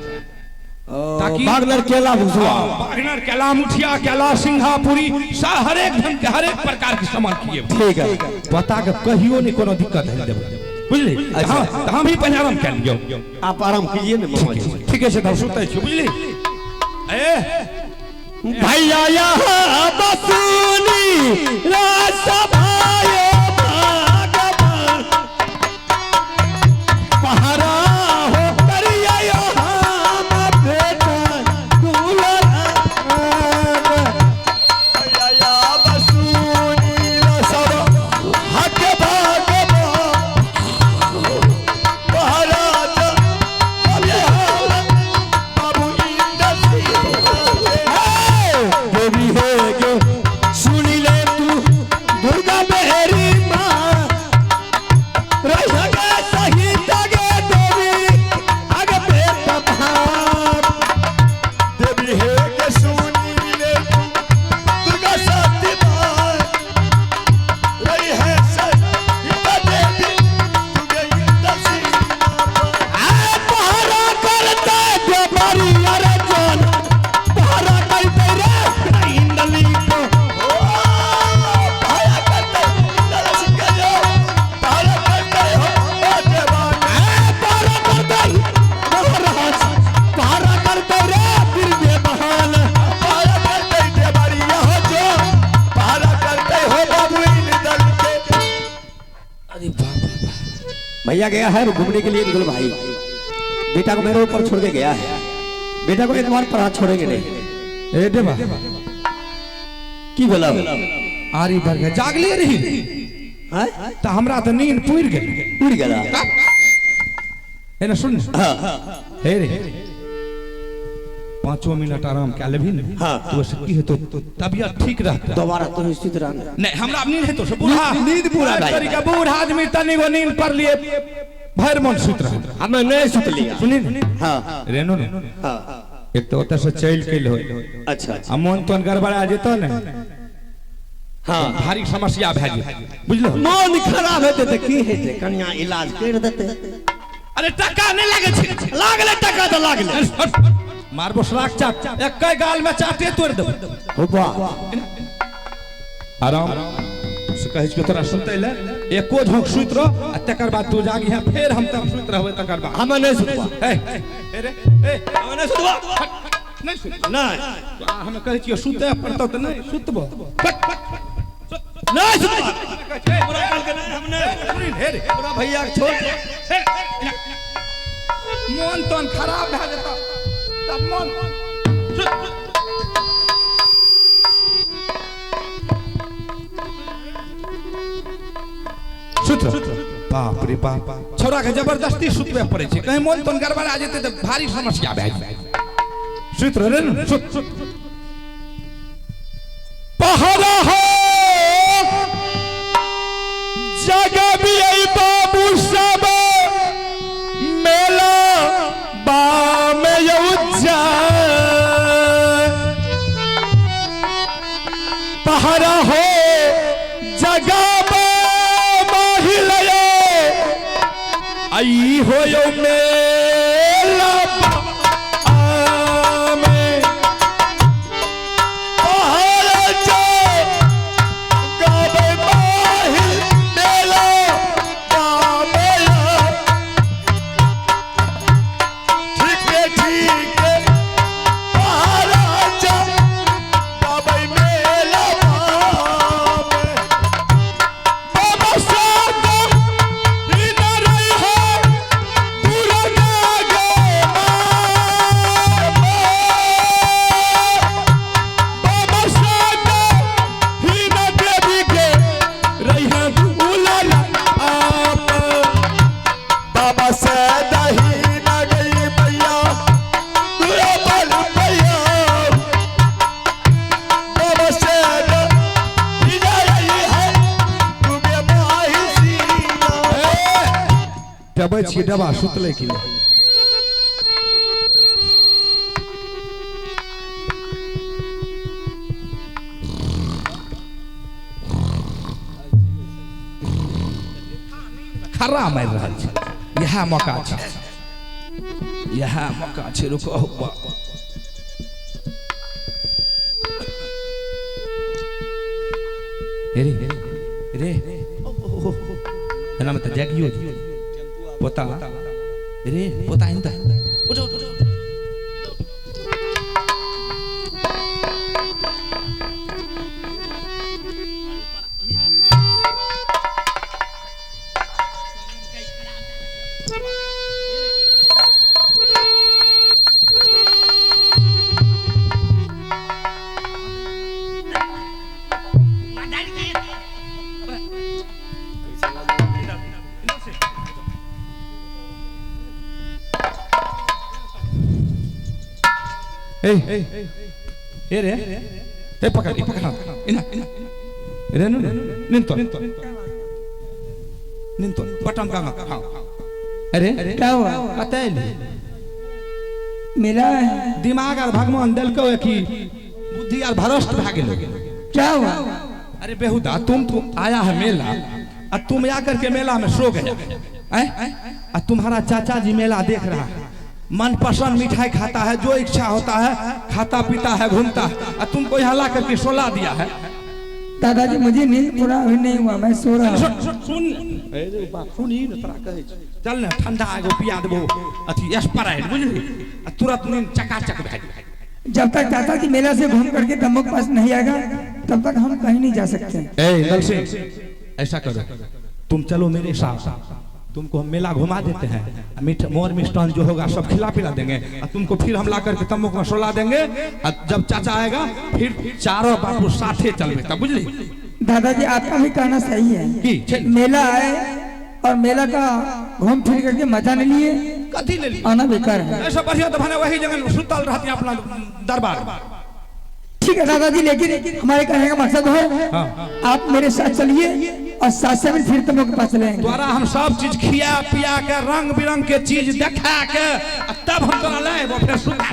S2: ताकि
S3: बागनर केला भुसवा
S2: बागनर केला मुठिया केला सिंघापुरी हर एक ढंग के हर एक प्रकार के सामान किए
S3: ठीक है
S2: बता के कहियो नहीं कोनो दिक्कत है देबे बुझली हां त हम भी पहले आराम कर लियो
S3: आप आराम कीजिए ना मामा जी
S2: ठीक है से हम सुतै छी बुझली ए
S3: भैया यहाँ बसुनी रास भायो भगवान पहरा हो करिया यहाँ बेटा दुलारा भैया यहाँ बसुनी रास हक भगवान पहरा बाबू देवी है के सुनी ले तू दुर्गा मेहरी मां रहिया सही तगे देवी आगे बेटा भाव देवी है के सुनी ले तू दुर्गा सती मां रही है सही देवी तुगे दसी आ पहरा करता देवरी अरे जान पहरा करते रे इंदली को पहरा करते दरस के जो पहरा करते हो देवान पहरा करते महाराज पहरा करते रे फिर बेबहाल पहरा करते देवरी हो जो पहरा करते हो बाबू इंदल के अरे बाप भैया गया है घूमने के लिए इंदल भाई बेटा को मेरे ऊपर छोड़ के गया है बेटा को एक बार पर छोड़ेंगे नहीं
S2: ए देवा
S3: की बोला
S2: आरी भर के जागले रही
S3: हैं
S2: त हमरा त नींद पुर गेल
S3: उड़ गया
S2: है ना सुन
S3: हां
S2: हे रे 5 मिनट आराम कर लेभी न
S3: हाँ।
S2: तो से की है तो तबियत ठीक रहता
S3: दोबारा तो स्थित रहना
S2: नहीं हमरा नींद है तो से बूढ़ा
S3: नींद पूरा भाई।
S2: तरीका बूढ़ा आदमी तनी वो नींद पर लिए भर मन सुत रहा
S3: हमें नहीं सुत लिया
S2: सुनी
S3: हां
S2: रेनो ने
S3: हां
S2: एक तो से चल के हो
S3: अच्छा अच्छा
S2: मन तो गड़बड़ा जेतो ने
S3: हाँ
S2: भारी समस्या भए जे बुझलो
S3: मन खराब हेते त की हेते कन्या इलाज कर देते
S2: अरे टका नहीं लागे छै
S3: लागले टका तो लागले
S2: मारबो सराक चाट एक गाल में चाटे तोड़ दो
S3: हो बा
S2: आराम से कहै छी तोरा सुनते ले एको झोंक सुत रह आ तकर बाद तू जागी है फिर हम तब सुत रहबे तकर बाद
S3: हम नहीं सुतबा
S2: ए रे ए
S3: हम नहीं सुतबा
S2: नहीं सुत
S3: नहीं
S2: हम कहै छी सुते पड़तो त नहीं सुतबो
S3: नहीं सुतबा पूरा काल के नहीं हमने
S2: हे रे
S3: पूरा भैया के छोड़
S2: मन तन खराब भए जेता तब मन सुत बाप रे बाप छोरा के जबरदस्ती सुतबे पड़े छै कहीं मन तन गड़बड़ा जेते त भारी समस्या भए जाय सुत रे न सुत
S3: पहरा हो जगह भी आई बाबू सब मेला बा में उज्जा पहरा हो जगह आई हो यो मेला में पहाड़ जो गावे माहिल मेला मेला ठीक है पहाड़ जो गावे मेला बाबा साहब
S2: दबे छी दबा सुतले के लिए खरा मार रहल छै यह मौका छै यह मौका छै रुको रे रे एना मत जागियो पोता रे पोता इंदा उठो ए रे ए पकड़ इना रे निंतो बटन का हां अरे
S1: क्या हुआ
S2: कतैली
S1: मेरा
S2: दिमाग आर भगवान देलको कि बुद्धि आर भ्रष्ट भ गेल
S1: क्या हुआ
S2: अरे बेहुदा तुम आया है मेला और तुम आकर के मेला में सो गए और तुम्हारा चाचा जी मेला देख रहा है मनपसंद मिठाई खाता है जो इच्छा होता है खाता पीता है घूमता है और तुमको यहाँ ला करके सोला दिया है
S1: दादाजी मुझे नींद पूरा नहीं हुआ मैं सो रहा हूँ
S2: सुन चल ना ठंडा एगो पिया देबो अथी एस्प्राइट बुझली तुरंत नींद चकाचक भए जाए
S1: जब तक चाचा जी मेला से घूम करके तम्बू के पास नहीं आएगा तब तक हम कहीं नहीं जा सकते।
S2: ऐसा करो तुम चलो मेरे साथ तुमको हम मेला घुमा देते हैं मोर मिष्टान जो होगा सब खिला पिला देंगे और तुमको फिर हम ला करके तम्बू में सोला देंगे और जब चाचा आएगा फिर चारों बापू साथे चलबे तब बुझली।
S1: दादाजी आपका भी कहना सही है मेला आए और मेला का घूम फिर करके मजा नहीं लिए
S2: कथी ले ली
S1: आना बेकार है।
S2: ऐसा बढ़िया तो भने वही जगह सुतल रहती अपना दरबार।
S1: ठीक है दादाजी लेकिन हमारे कहने का मकसद है आप मेरे साथ चलिए और साथ से फिर तुम लोग के पास चलेंगे।
S2: द्वारा हम सब चीज खिया पिया के रंग बिरंग के चीज देखा के तब हम तोरा लाए वो फिर सुता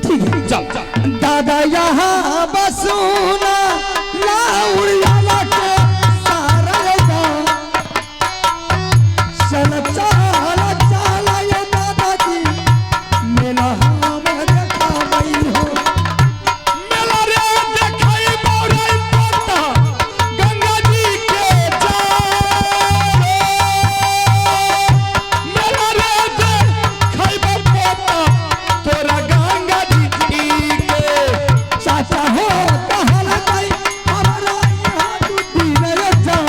S1: ठीक है
S2: चल चल
S1: दादा यहाँ बसूना लाउड़िया के सारा गाँव चल चाल चाल ये दादाजी मेला हमें देखा गई हो
S2: मेला रे देखाई बौराई पोता गंगा जी के जाए मेला रे देखाई पोता तोरा गंगा जी के
S1: चाचा हो कहला गई हमारा यहाँ दूधी रे जा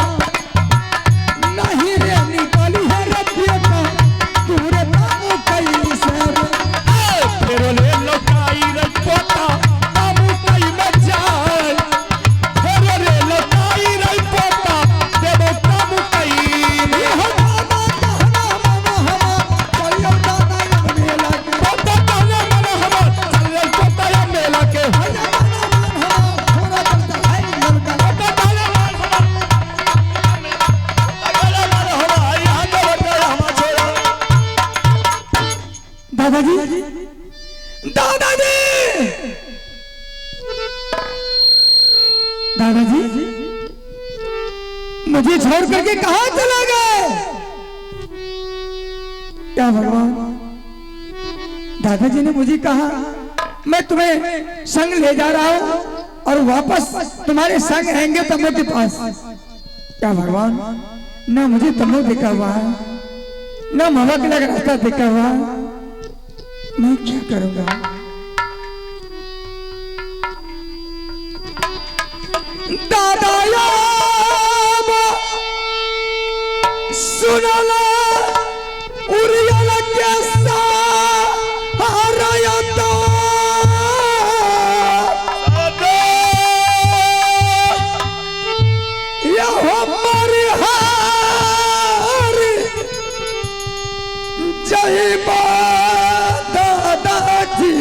S1: नहीं रे निकली है रतिया का पूरे नाम कई सर
S2: फेरो ले लौटाई रे पोता बाबू कई में जाए फेरो ले लौटाई रे पोता देवो बाबू कई में
S1: हो दादा कहना मामा हमा चलियो दादा मेला के
S2: पोता कहने मन हमर चल पोता या मेला के
S1: भैया दादा थोड़ा चलता है लड़का
S2: पोता कहने मन
S1: दादाजी दादाजी दादाजी मुझे छोड़ करके कहाँ चला गए क्या भगवान दादाजी ने मुझे कहा मैं तुम्हें संग ले जा रहा हूँ और वापस तुम्हारे संग आएंगे तमो के पास क्या भगवान ना मुझे तमो देखा हुआ है ना मामा के लग रास्ता देखा हुआ है मैं क्या करूंगा दादा सुनला उरियल कैसा हारयता यह हमारी हार जय दादाजी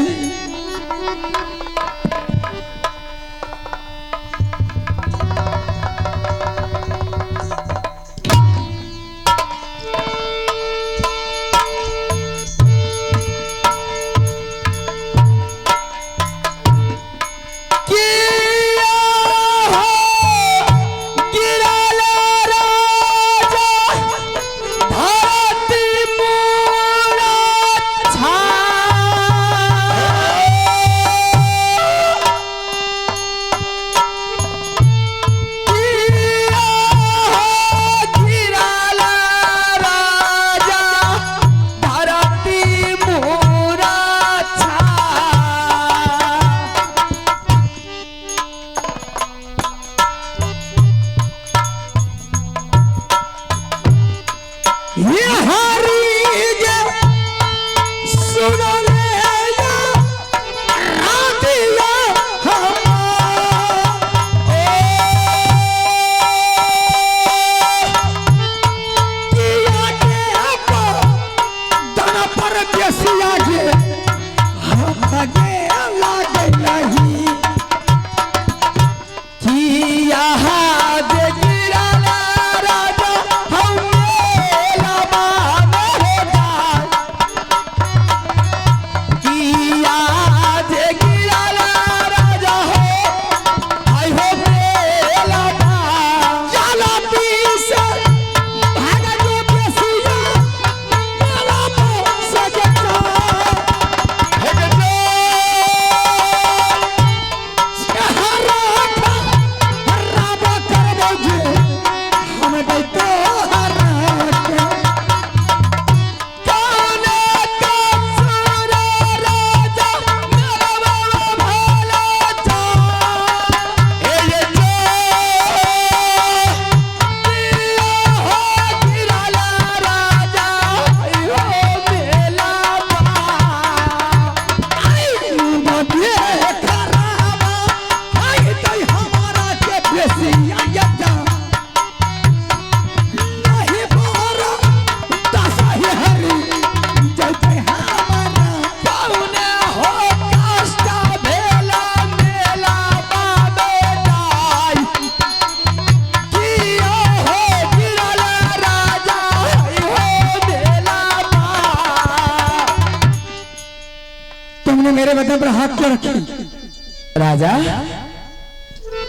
S1: राजा,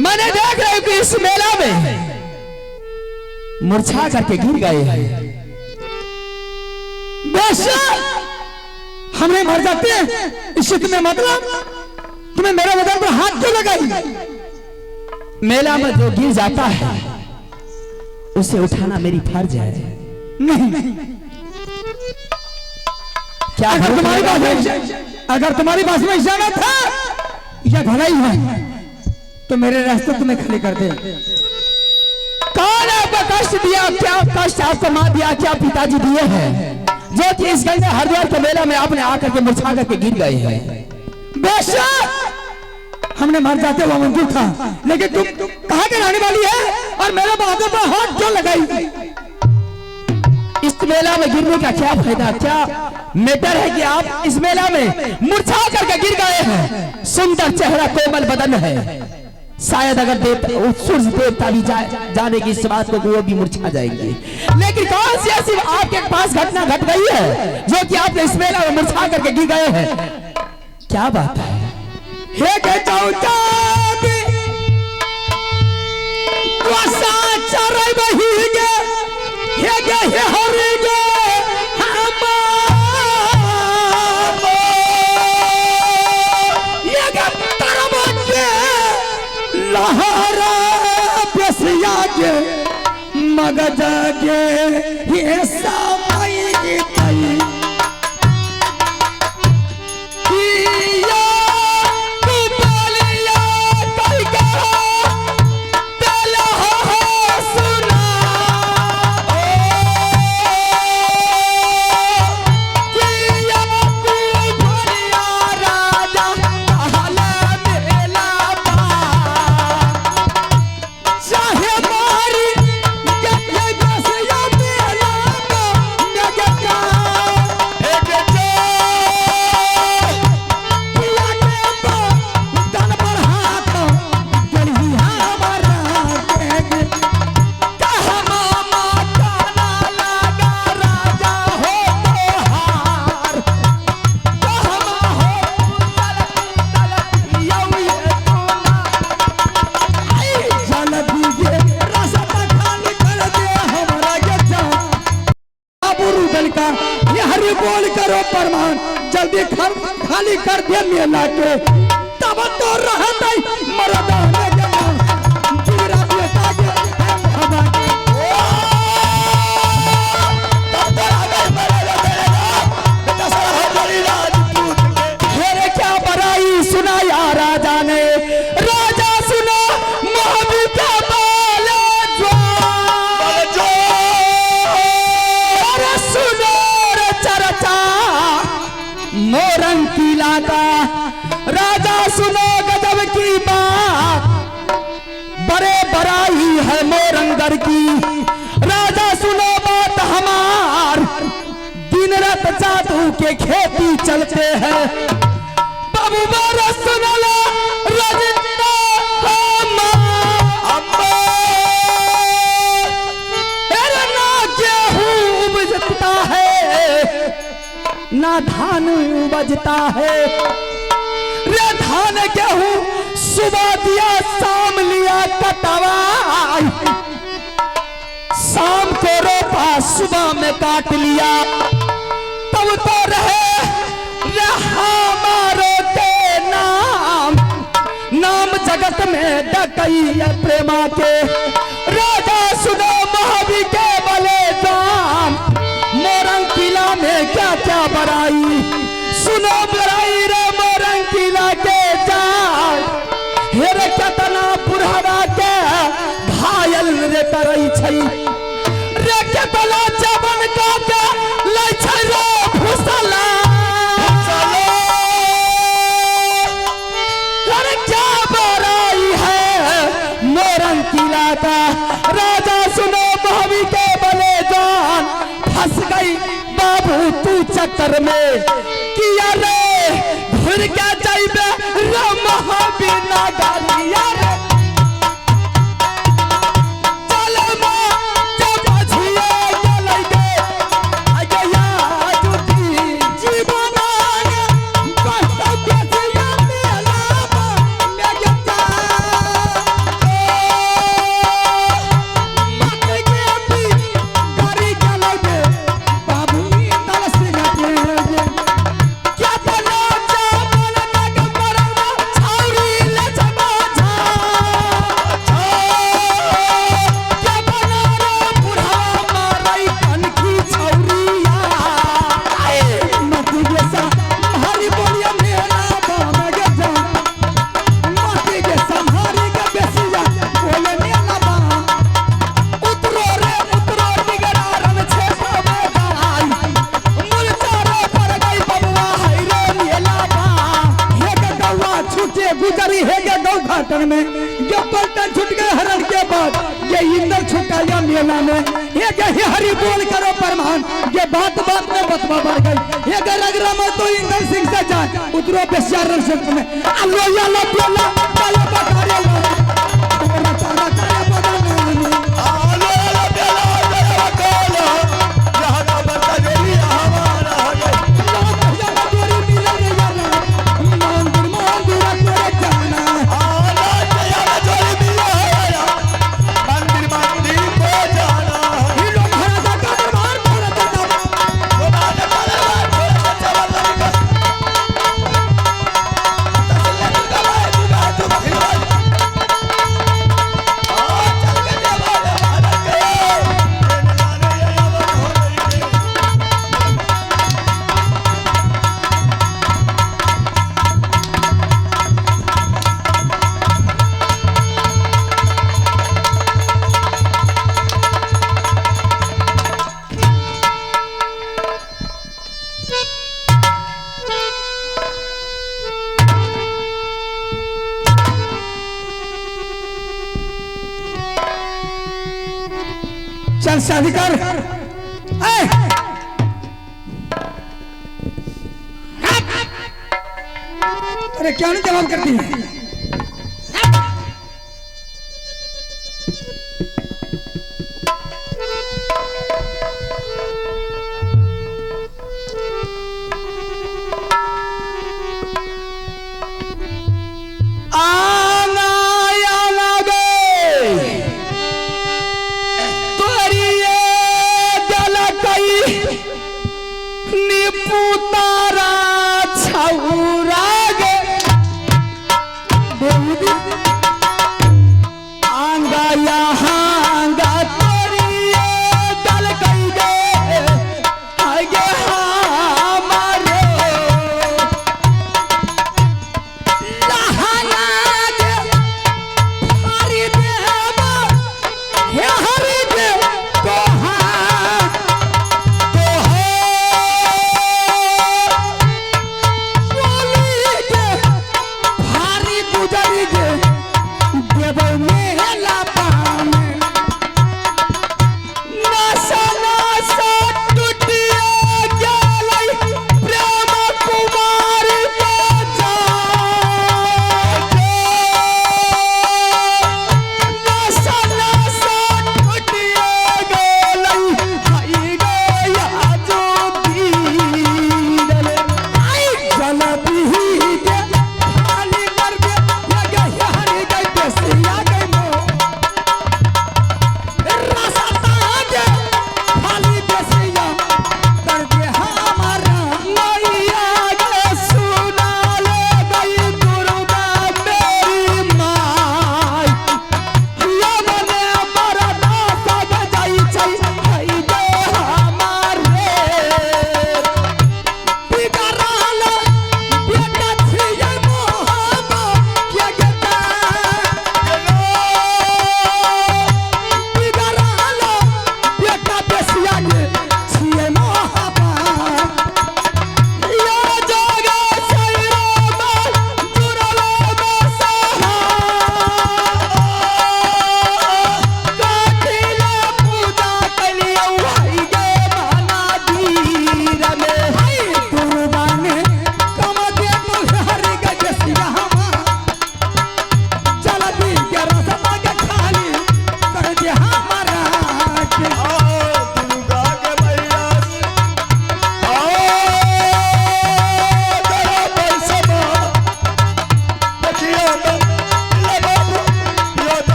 S1: मैंने देख रहा हूं कि इस मेला में मूर्छा करके गिर गए हैं। बेशक हमें मर जाते हैं, इससे तुम्हें मतलब तुम्हें मेरे बदन पर हाथ क्यों लगाई? मेला में जो गिर जाता है उसे उठाना मेरी फर्ज है। नहीं, क्या अगर तुम्हारी पास में इजाजत है या भलाई है तो मेरे रास्ते तुम्हें खाली कर दे। कौन आपको कष्ट दिया? क्या कष्ट आपको मार दिया? क्या पिताजी दिए हैं जो कि इस गंगे हरिद्वार के मेला में आपने आकर के मूर्छा करके गिर गए हैं? बेशक हमने मर जाते वो मंजूर था, लेकिन तुम कहाँ के रहने वाली है और मेरे बहादुर पर हाथ क्यों लगाई? इस मेला में गिरने का क्या फायदा? क्या मैटर है कि आप इस मेला में मूर्छा करके गिर गए हैं? सुंदर चेहरा, कोमल बदन है, शायद अगर सूर्य देवता भी जाने की इस बात को वो भी मूर्छा जाएंगे। लेकिन कौन सी ऐसी आपके पास घटना घट गई है जो कि आपने इस मेला में मूर्छा करके गिर गए हैं? क्या बात है? हे के चौचादी वसा चरई बहिगे, हे गे हे हरिगे लहरा बसिया के मगज के ये समय कई किया तू बोलिया कई का तेला सुना किया तू बोलिया राजा कहला मेला चाहे मारी गए बसिया मेला नगका एक जो पिया के तन पर हाथ गली हमारा के कहा मामा काना लगा राजा हो तोहार कहा हो तल यौ ये तोना जल्दी के रास्ता खाली कर दे हमारा के जान बाबू दल का ये हरि बोल करो प्रमाण, जल्दी खाली कर दे मेला के तब तो रहते मरदाने के नाम जीरा बेटा के हवा के तब तो आगे मेरे बेटा सारा हमारी राजपूत के मेरे क्या बड़ाई सुनाया राजा ने। राजा सुनो मोहबी का बाले जो अरे सुनो रे चरचा मोरंग किला का। राजा सुनो गजब की बात, बड़े बड़ाई है मोरंगर की। राजा सुनो बात हमार, दिन रात जादू के खेती चलते हैं। बाबू बारा सुन लो रजना ना गेहूं उपजता है ना धान बजता है रे। धान गेहूं सुबह दिया शाम लिया कटवाई, शाम को रोपा सुबह में काट लिया, तब तो रहे हमारो के नाम नाम जगत में डकई प्रेमा के। राजा सुनो महावी के बले दाम, मोरंग किला में क्या क्या बड़ाई, सुनो बड़ाई रे मोरंग किला के जान। हेरे केतना बुढ़ावा के घायल रे करई छई रे, केतना जवन का के लै छै रो फुसला। अरे क्या बड़ाई है मोरंग किला का। राजा सुनो महावी के बले जान, फंस गई बाबू तू चक्कर में किया रे घुर क्या जाइबे रे महावी ना गालिया रे। चलो मां जब झिए गलै गे आ गया जुटी जीवन आगे कष्ट बेसिया मेला तुलना में ये कहे हरि बोल करो परमान ये बात बात में बतवा बढ़ गई ये रगरा में तो इंद्र सिंह से जाए उतरो बेचार रक्षक में अल्लो या लो बोला काले बकारे लो तुम्हारा तारा काले बदन
S3: आलो आलो बेला कोलो यहाँ का बता देली हमारा हो गई
S1: या मजूरी मिले रे यार मंदिर करे जाना
S3: आलो जया मजूरी मिले मंदिर मंदिर को जाना
S1: हिलो महाराजा का दरबार पूरा करता
S3: वो बात करे चला लगा
S1: चल शादी कर अरे क्या नहीं जवाब करती है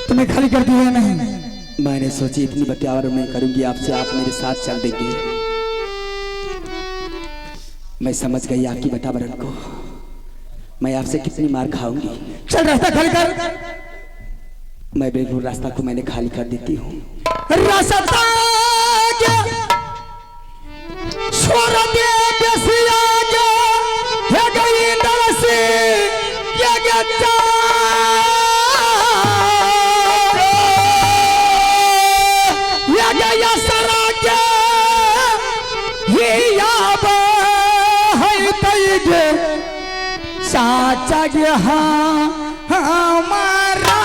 S1: तुम्हें खाली कर दिया नहीं
S4: मैंने सोची इतनी बतियावर मैं करूंगी आपसे, आप मेरे साथ चल देंगे। मैं समझ गई आपकी बटावरण को, मैं आपसे कितनी मार खाऊंगी।
S1: चल रास्ता खाली कर।
S4: मैं बिल्कुल रास्ता को मैंने खाली कर देती हूँ।
S1: रास्ता छोड़ दे बेसिया के है गई दरसी ये गच्चा ये गया सरा के ये याब है तैगे साचा के हाँ हमारा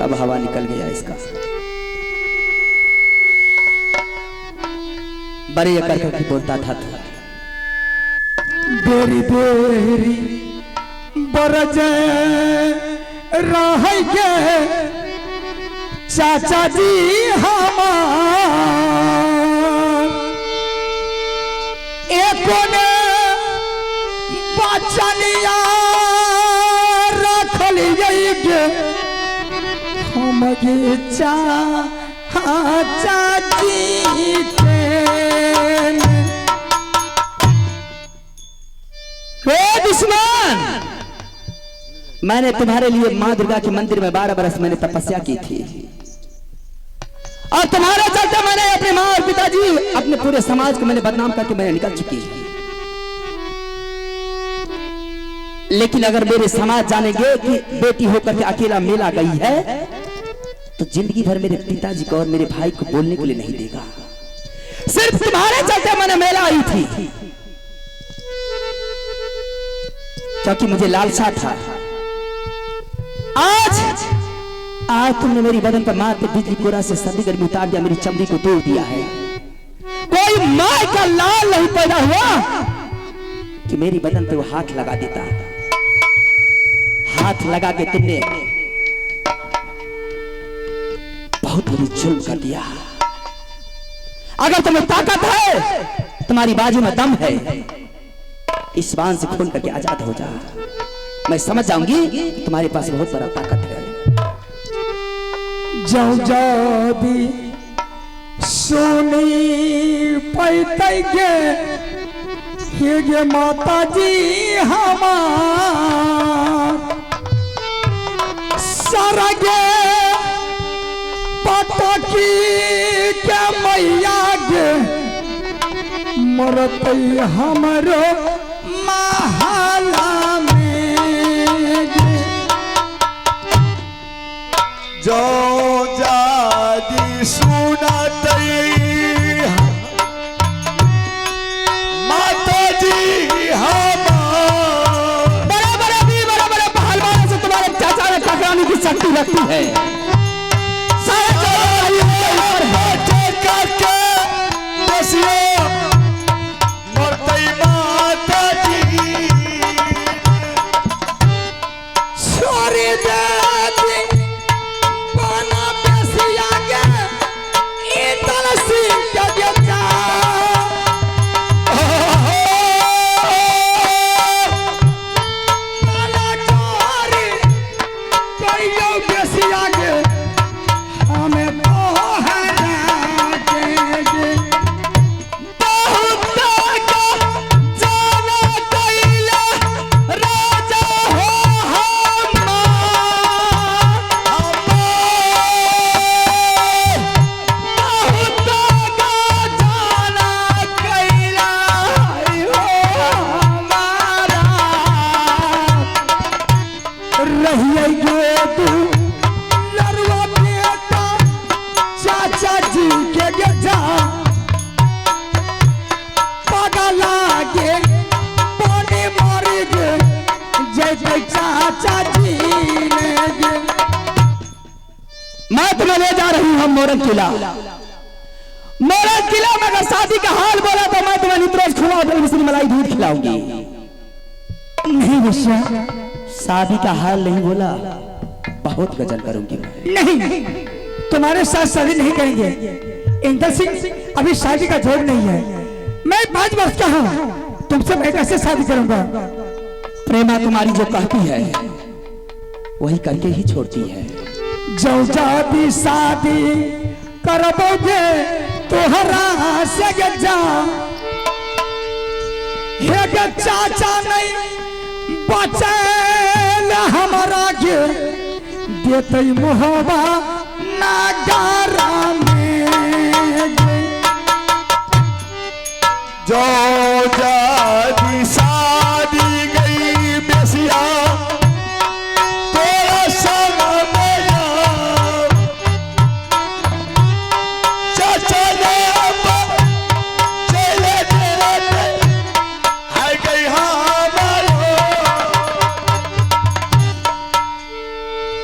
S4: अब हवा निकल गया इसका। बड़े ये कर करके बोलता था तो
S3: बेरी बेरी बरज रह के चाचा जी हमार एको ने बचनिया रखल के हम चाची के।
S4: दुश्मन, मैंने तुम्हारे लिए मां दुर्गा के मंदिर में 12 बरस मैंने तपस्या की थी और तुम्हारे चलते मैंने अपने मां और पिताजी अपने पूरे समाज को मैंने बदनाम करके मैंने निकल चुकी। लेकिन अगर मेरे समाज जानेंगे कि बेटी होकर के अकेला मेला गई है तो जिंदगी भर मेरे पिताजी को और मेरे भाई को बोलने के लिए नहीं देगा। सिर्फ तुम्हारे चलते मैंने मेला आई थी क्योंकि मुझे लालसा था। आज तुमने मेरी बदन पर मार के बिजली कोरा से सर्दी गर्मी उतार दिया, मेरी चमड़ी को तोड़ दिया है। कोई मां का लाल नहीं पैदा हुआ कि मेरी बदन पे वो हाथ लगा देता। हाथ लगा के तुमने बहुत बड़ी जुल्म कर दिया। अगर तुम्हें ताकत है, तुम्हारी बाजू में दम है, इस बाण से खून करके आजाद हो जा। मैं समझ जाऊंगी तुम्हारे पास बहुत बड़ा ताकत है।
S3: जाओ जादी सोनी पैते गे माता जी हमार सरगे पटकी के मैया गे मरत हमरो महला में जो जादी सुनते माता जी हमार
S4: बड़े बड़े पहलवानों से तुम्हारे चाचा ने टकराने की शक्ति रखती है। मैं तुम्हें ले जा रही हूं मोरन किला। मोरन किला में अगर शादी का हाल बोला तो मैं तुम्हें नित्रोज खुला और मिश्री मलाई दूध खिलाऊंगी।
S3: नहीं बच्चा,
S4: शादी का हाल नहीं बोला, बहुत गजल करूंगी।
S3: नहीं, तुम्हारे साथ शादी नहीं करेंगे। इंदर सिंह, अभी शादी का जोर नहीं है। मैं 5 वर्ष का हूँ, तुमसे मैं कैसे शादी करूंगा?
S4: प्रेमा कुमारी जो कहती है वही करके ही छोड़ती है।
S3: जो जाती शादी करबोगे तोहरा से जा, हे गे चाचा नहीं बचल हमारा के देते मोहबा नागारा में। जो जाती शादी गई बेसिया तोरा संग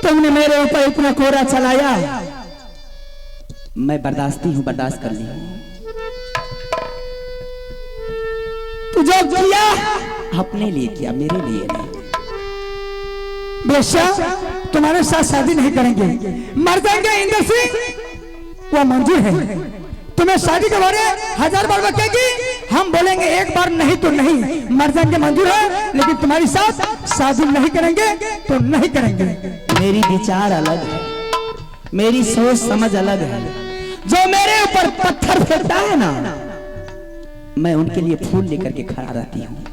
S4: तुमने मेरे ऊपर इतना
S1: तूने कोरा चलाया।
S4: मैं बर्दाश्ती हूँ, बर्दाश्त कर ली।
S1: तू जो किया
S4: अपने लिए किया, मेरे लिए नहीं।
S1: बेशा तुम्हारे साथ शादी नहीं करेंगे, मर जाएंगे इंद्र सिंह, वो मंजूर है। तुम्हें शादी के बारे 1000 बार बकेगी, हम बोलेंगे एक बार नहीं तो नहीं, मर जाएंगे मंजूर है, लेकिन तुम्हारी साथ शादी नहीं करेंगे तो नहीं करेंगे।
S4: मेरी विचार अलग है, मेरी सोच समझ अलग है।
S1: जो मेरे ऊपर पत्थर फेंकता है ना,
S4: मैं उनके लिए फूल लेकर के खड़ा रहती हूँ।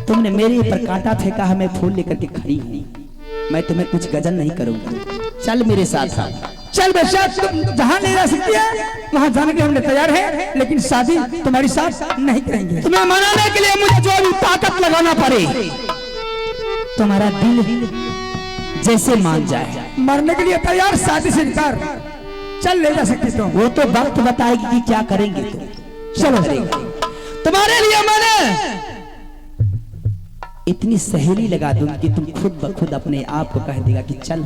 S4: तुमने मेरे ऊपर कांटा फेंका है, मैं फूल लेकर के खड़ी हूँ। मैं तुम्हें कुछ गजन नहीं करूंगी, चल मेरे साथ।
S1: चल बेशा, तुम जहाँ ले जा सकती है वहाँ जाने के हमने तैयार है, लेकिन शादी तुम्हारी साथ नहीं करेंगे। तुम्हें मनाने के लिए मुझे जो भी ताकत लगाना पड़े,
S4: तुम्हारा दिल जैसे मान जाए।
S1: मरने के लिए तैयार, शादी से इनकार। चल ले जा सकती तुम।
S4: वो तो वक्त बताएगी कि क्या करेंगे तुम।
S1: चलो तुम्हारे लिए मैंने
S4: इतनी सहेली लगा दूंगी कि तुम खुद ब खुद अपने आप को कह देगा कि चल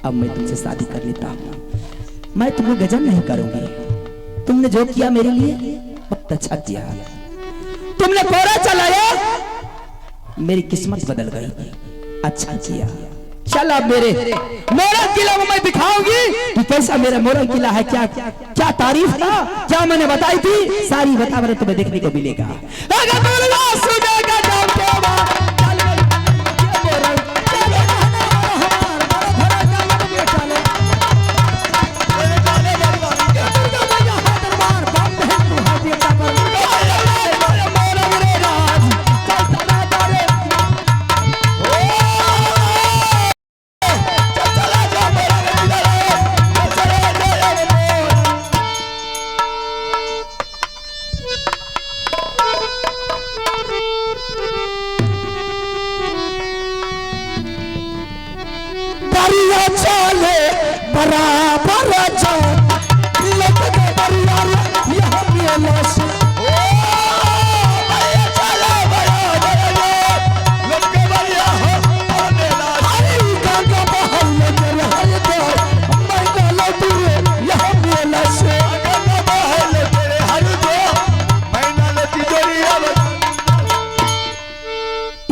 S4: अब मैं तुमसे शादी कर लेता हूँ। मैं तुम्हें गजन नहीं करूंगी। तुमने जो किया मेरे लिए बहुत अच्छा किया।
S1: तुमने कोरा चलाया,
S4: मेरी किस्मत बदल गई। अच्छा किया।
S1: चल अब मेरे मोरंग किला में मैं दिखाऊंगी कि कैसा मेरा मोरंग किला है। क्या क्या तारीफ था, क्या मैंने बताई थी,
S4: सारी बतावट तुम्हें देखने को मिलेगा।
S1: अगर तुम सुनेगा जान के बाद चले बराबर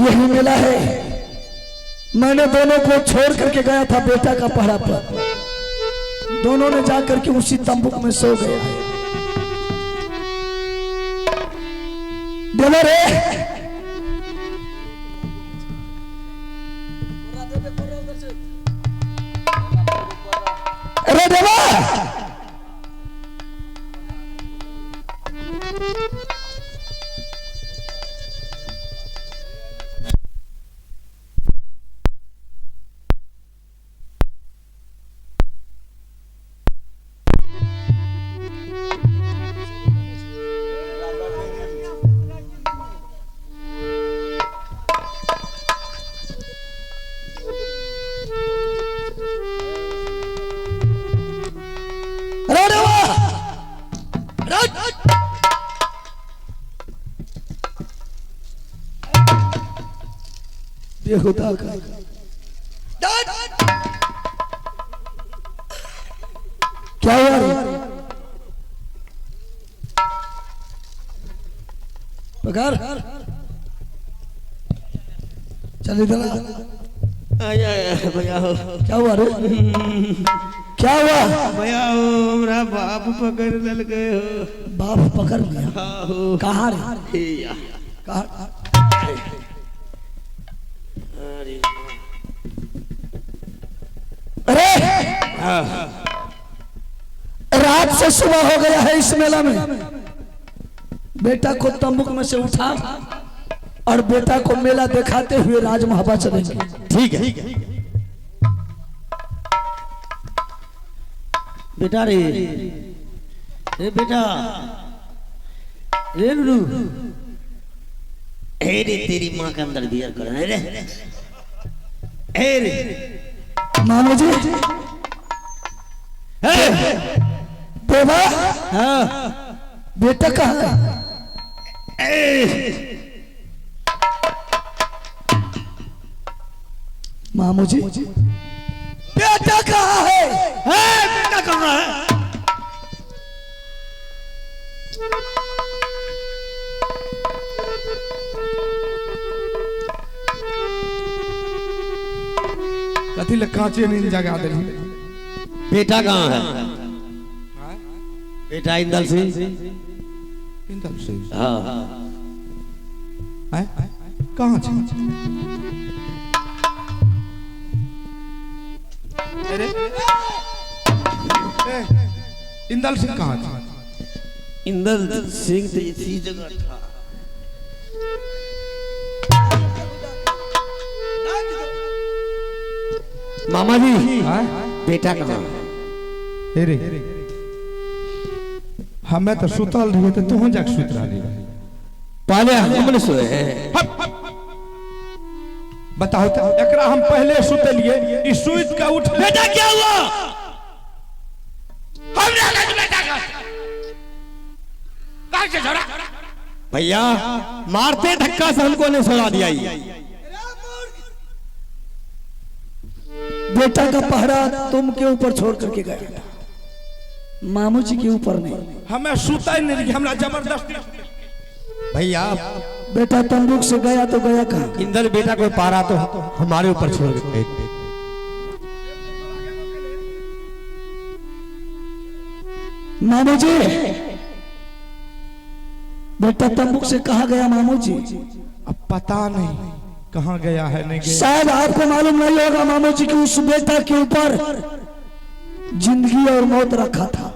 S5: यही मिला है। मैंने दोनों को छोड़ करके गया था बेटा का पहरा पर, दोनों ने जाकर के उसी तंबू में सो गए। देवर अरे देवा, खुदा का क्या हुआ रे? पगार चल इधर
S3: भैया हो,
S5: क्या हुआ रे? क्या हुआ?
S3: भैया हो, हमरा बाप पकड़ लल गए हो।
S5: बाप पकड़ लिया? कहाँ रे? कहाँ? अरे रात से सुबह हो गया है इस मेला में। बेटा को तंबू में से उठा और बेटा को मेला दिखाते हुए राजमहल चलेंगे।
S3: ठीक है बेटा रे, बेटा रे लुलू, रे तेरी माँ के अंदर बियर कर रे
S5: मानो जी देवा, बेटा कहाँ है? मामू जी बेटा कहाँ है?
S3: बेटा कहाँ है?
S2: कथी ले कांचे नींद जगा देली?
S3: बेटा कहाँ है? बेटा इंदल सिंह।
S2: इंदल सिंह
S3: हाँ
S2: हैं? कहाँ छै? अरे इंदल सिंह कहाँ छै?
S3: इंदल सिंह तो इसी जगह था। मामा जी बेटा कहाँ?
S2: अरे हमें तो सुतल रही तो तू जाके सुत रही।
S3: पहले हमने सोए हैं।
S2: बताओ तो एकरा हम पहले सुतलिए ई सुत का उठ।
S3: बेटा क्या हुआ? हमने बेटा कहाँ से छोड़ा? भैया मारते धक्का से हमको ने सुला दिया।
S5: बेटा का पहरा तुम के ऊपर छोड़ करके गया, मामू जी के ऊपर नहीं।
S2: हमें सुता ही नहीं, हमरा जबरदस्ती।
S3: भैया
S5: बेटा तंदूक से गया तो गया कहाँ?
S3: इंदल बेटा को पारा तो हमारे ऊपर छोड़ गए।
S5: मामू जी बेटा तंबूक से कहा गया मामू जी?
S2: अब पता नहीं कहाँ गया है नहीं गया।
S5: शायद आपको मालूम नहीं होगा मामू जी कि उस बेटा के ऊपर जिंदगी और मौत रखा था।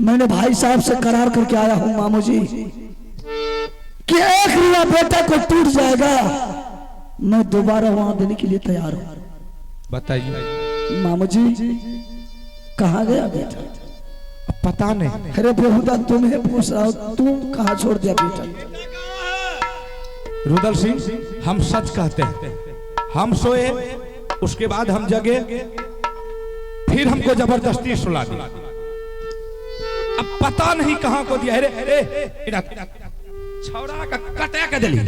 S5: मैंने भाई साहब से करार करके आया हूं मामू जी कि एक रुपया बेटा को टूट जाएगा, मैं दोबारा वहां देने के लिए तैयार हूं।
S2: बताइए
S5: मामू जी कहाँ गया बेटा?
S2: अब पता नहीं।
S5: अरे बेहुदा तुम्हें पूछ रहा हूं, तुम कहाँ छोड़ दिया बेटा?
S2: रुदल सिंह हम सच कहते हैं, हम सोए उसके बाद हम जगे, फिर हमको जबरदस्ती सुला दिया। अब पता नहीं कहां को दिया। अरे छौड़ा का कटा के दिली।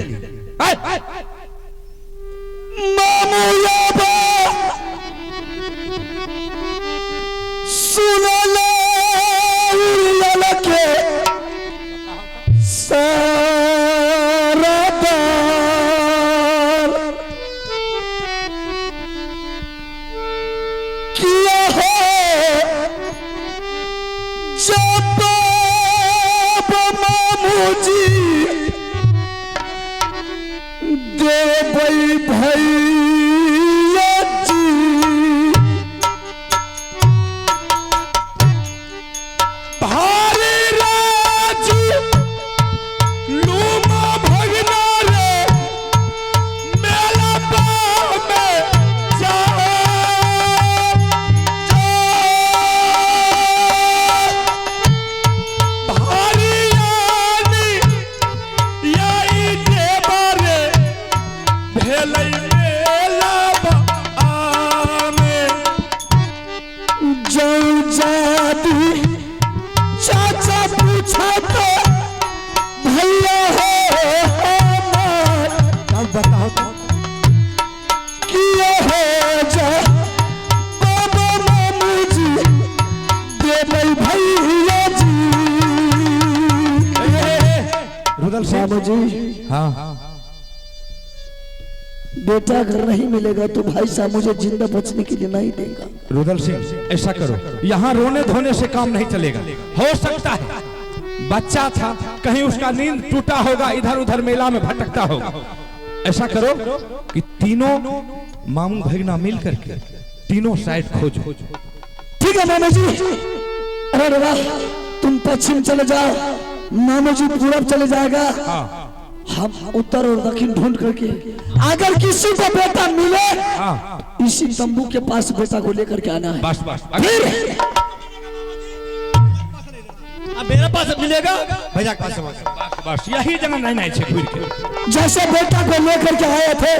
S5: मामू याबा सुना के सारा बार किया है जब मामू जी देवई भैया जी
S2: भारी राज लूमा भगना रे मेला पाव में जा भारी यानी यही देवारे भेलै मेला आमे
S5: जो जादी चाचा पूछा तो भैया हो हमार।
S2: अब बताओ तो
S5: किया है जा बाबा मामू जी देवई भैया जी।
S2: रुदल सिंह
S5: मामू जी
S2: हाँ
S5: बेटा अगर नहीं मिलेगा तो भाई साहब मुझे जिंदा बचने के लिए नहीं देगा।
S2: रुदल सिंह ऐसा करो, यहाँ रोने धोने से काम नहीं चलेगा। हो सकता है बच्चा था, कहीं उसका नींद टूटा होगा, इधर उधर मेला में भटकता होगा। ऐसा करो कि तीनों मामू भगना मिल करके तीनों साइड खोजो।
S5: ठीक है मामू जी। अरे वाह, तुम पश्चिम चले जाओ, मामू जी पूरब चले जाएगा, हम उत्तर और दक्षिण ढूंढ करके अगर किसी को बेटा मिले इसी तंबू के पास बेटा को लेकर के आना है।
S2: बस बस
S5: फिर
S3: अब मेरे पास मिलेगा, भैया के पास
S2: बस यही जगह नहीं नहीं छे घूर के।
S5: जैसे बेटा को लेकर के आए थे,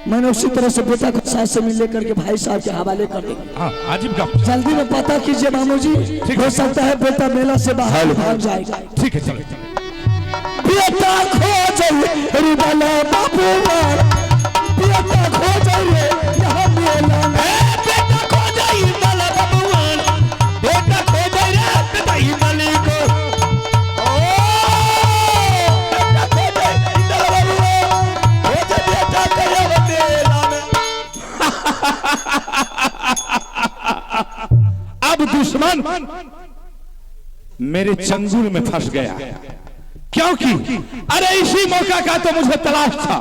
S5: मैंने उसी तरह से बेटा को साथ से मिल लेकर के भाई साहब के हवाले कर दिया।
S2: हाँ अजीब गप।
S5: जल्दी में पता कीजिए मामू जी, हो सकता है बेटा मेला से बाहर भाग जाएगा।
S2: ठीक है चलो।
S5: बेटा खोज रुदला बाबू बेटा खोज यहाँ मेला में
S2: दुश्मन मेरे चंगुल में फंस गया, क्योंकि अरे इसी मौका का तो मुझे तलाश था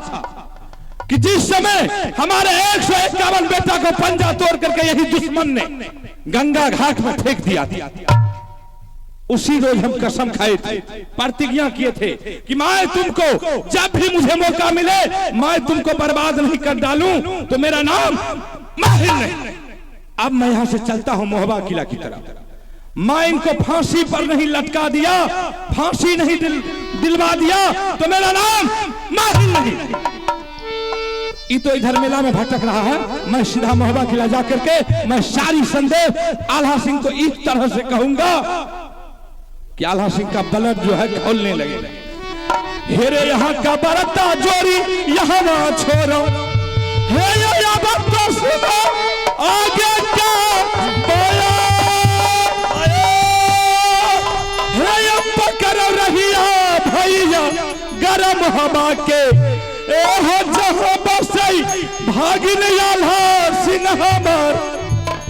S2: कि जिस समय हमारे 151 बेटा को पंजा तोड़ करके यही दुश्मन ने गंगा घाट में फेंक दिया था, उसी रोज हम कसम खाए थे, प्रतिज्ञा किए थे कि मैं तुमको जब भी मुझे मौका मिले मैं तुमको बर्बाद नहीं कर डालूं, तो मेरा नाम माहिर नहीं। अब मैं यहां से चलता हूं मोहबा किला की तरफ। मैं इनको फांसी पर नहीं लटका दिया, फांसी नहीं दिलवा दिया, तो मेरा नाम माहिर नहीं। ये तो इधर मेला में भटक रहा है, मैं सीधा मोहबा किला जाकर के मैं सारी संदेश आल्हा सिंह को इस तरह से कहूंगा कि आल्हा सिंह का बलद जो है खोलने लगेगा। हेरे यहाँ का बरता जोरी यहाँ ना छोड़ो, हे या बरता सुनो आगे क्या बोलो, हे या पकड़ रहिया भैया गरम हवा के, एहो जहाँ बसई भागिन आल्हा सिंह हमार,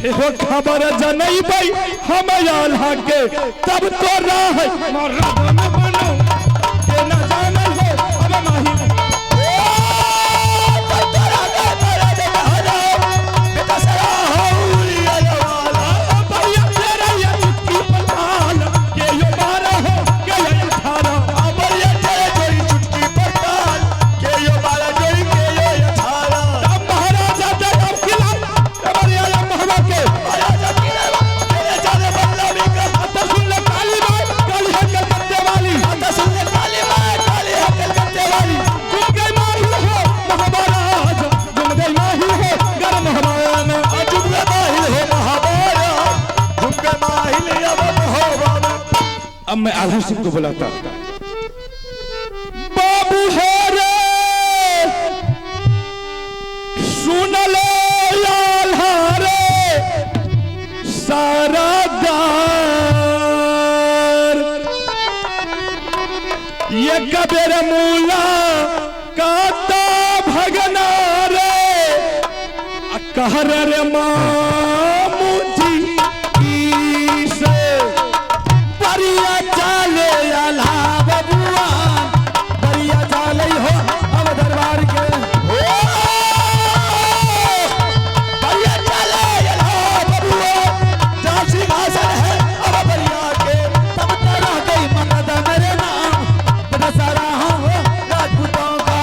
S2: एहो खबर जनई भाई हम आल्हा के, तब तो राह मरद में बनो के न जाने हो अब माही अब मैं आल्हा सिंह को बुलाता, बाबू है रे सुन ले आल्हा रे सारा दार, ये कबीर मूला काता भगना रे कहर रे मामू जी से बरिया चाले आल्हा बबुआ, बरिया चाले हो अब दरबार के, बरिया चाले आल्हा बबुआ, जहाँ सिंहासन है अब बरिया के, तब तेरा गई मदद मेरे नाम बड़ा सारा हो राजपूतों का,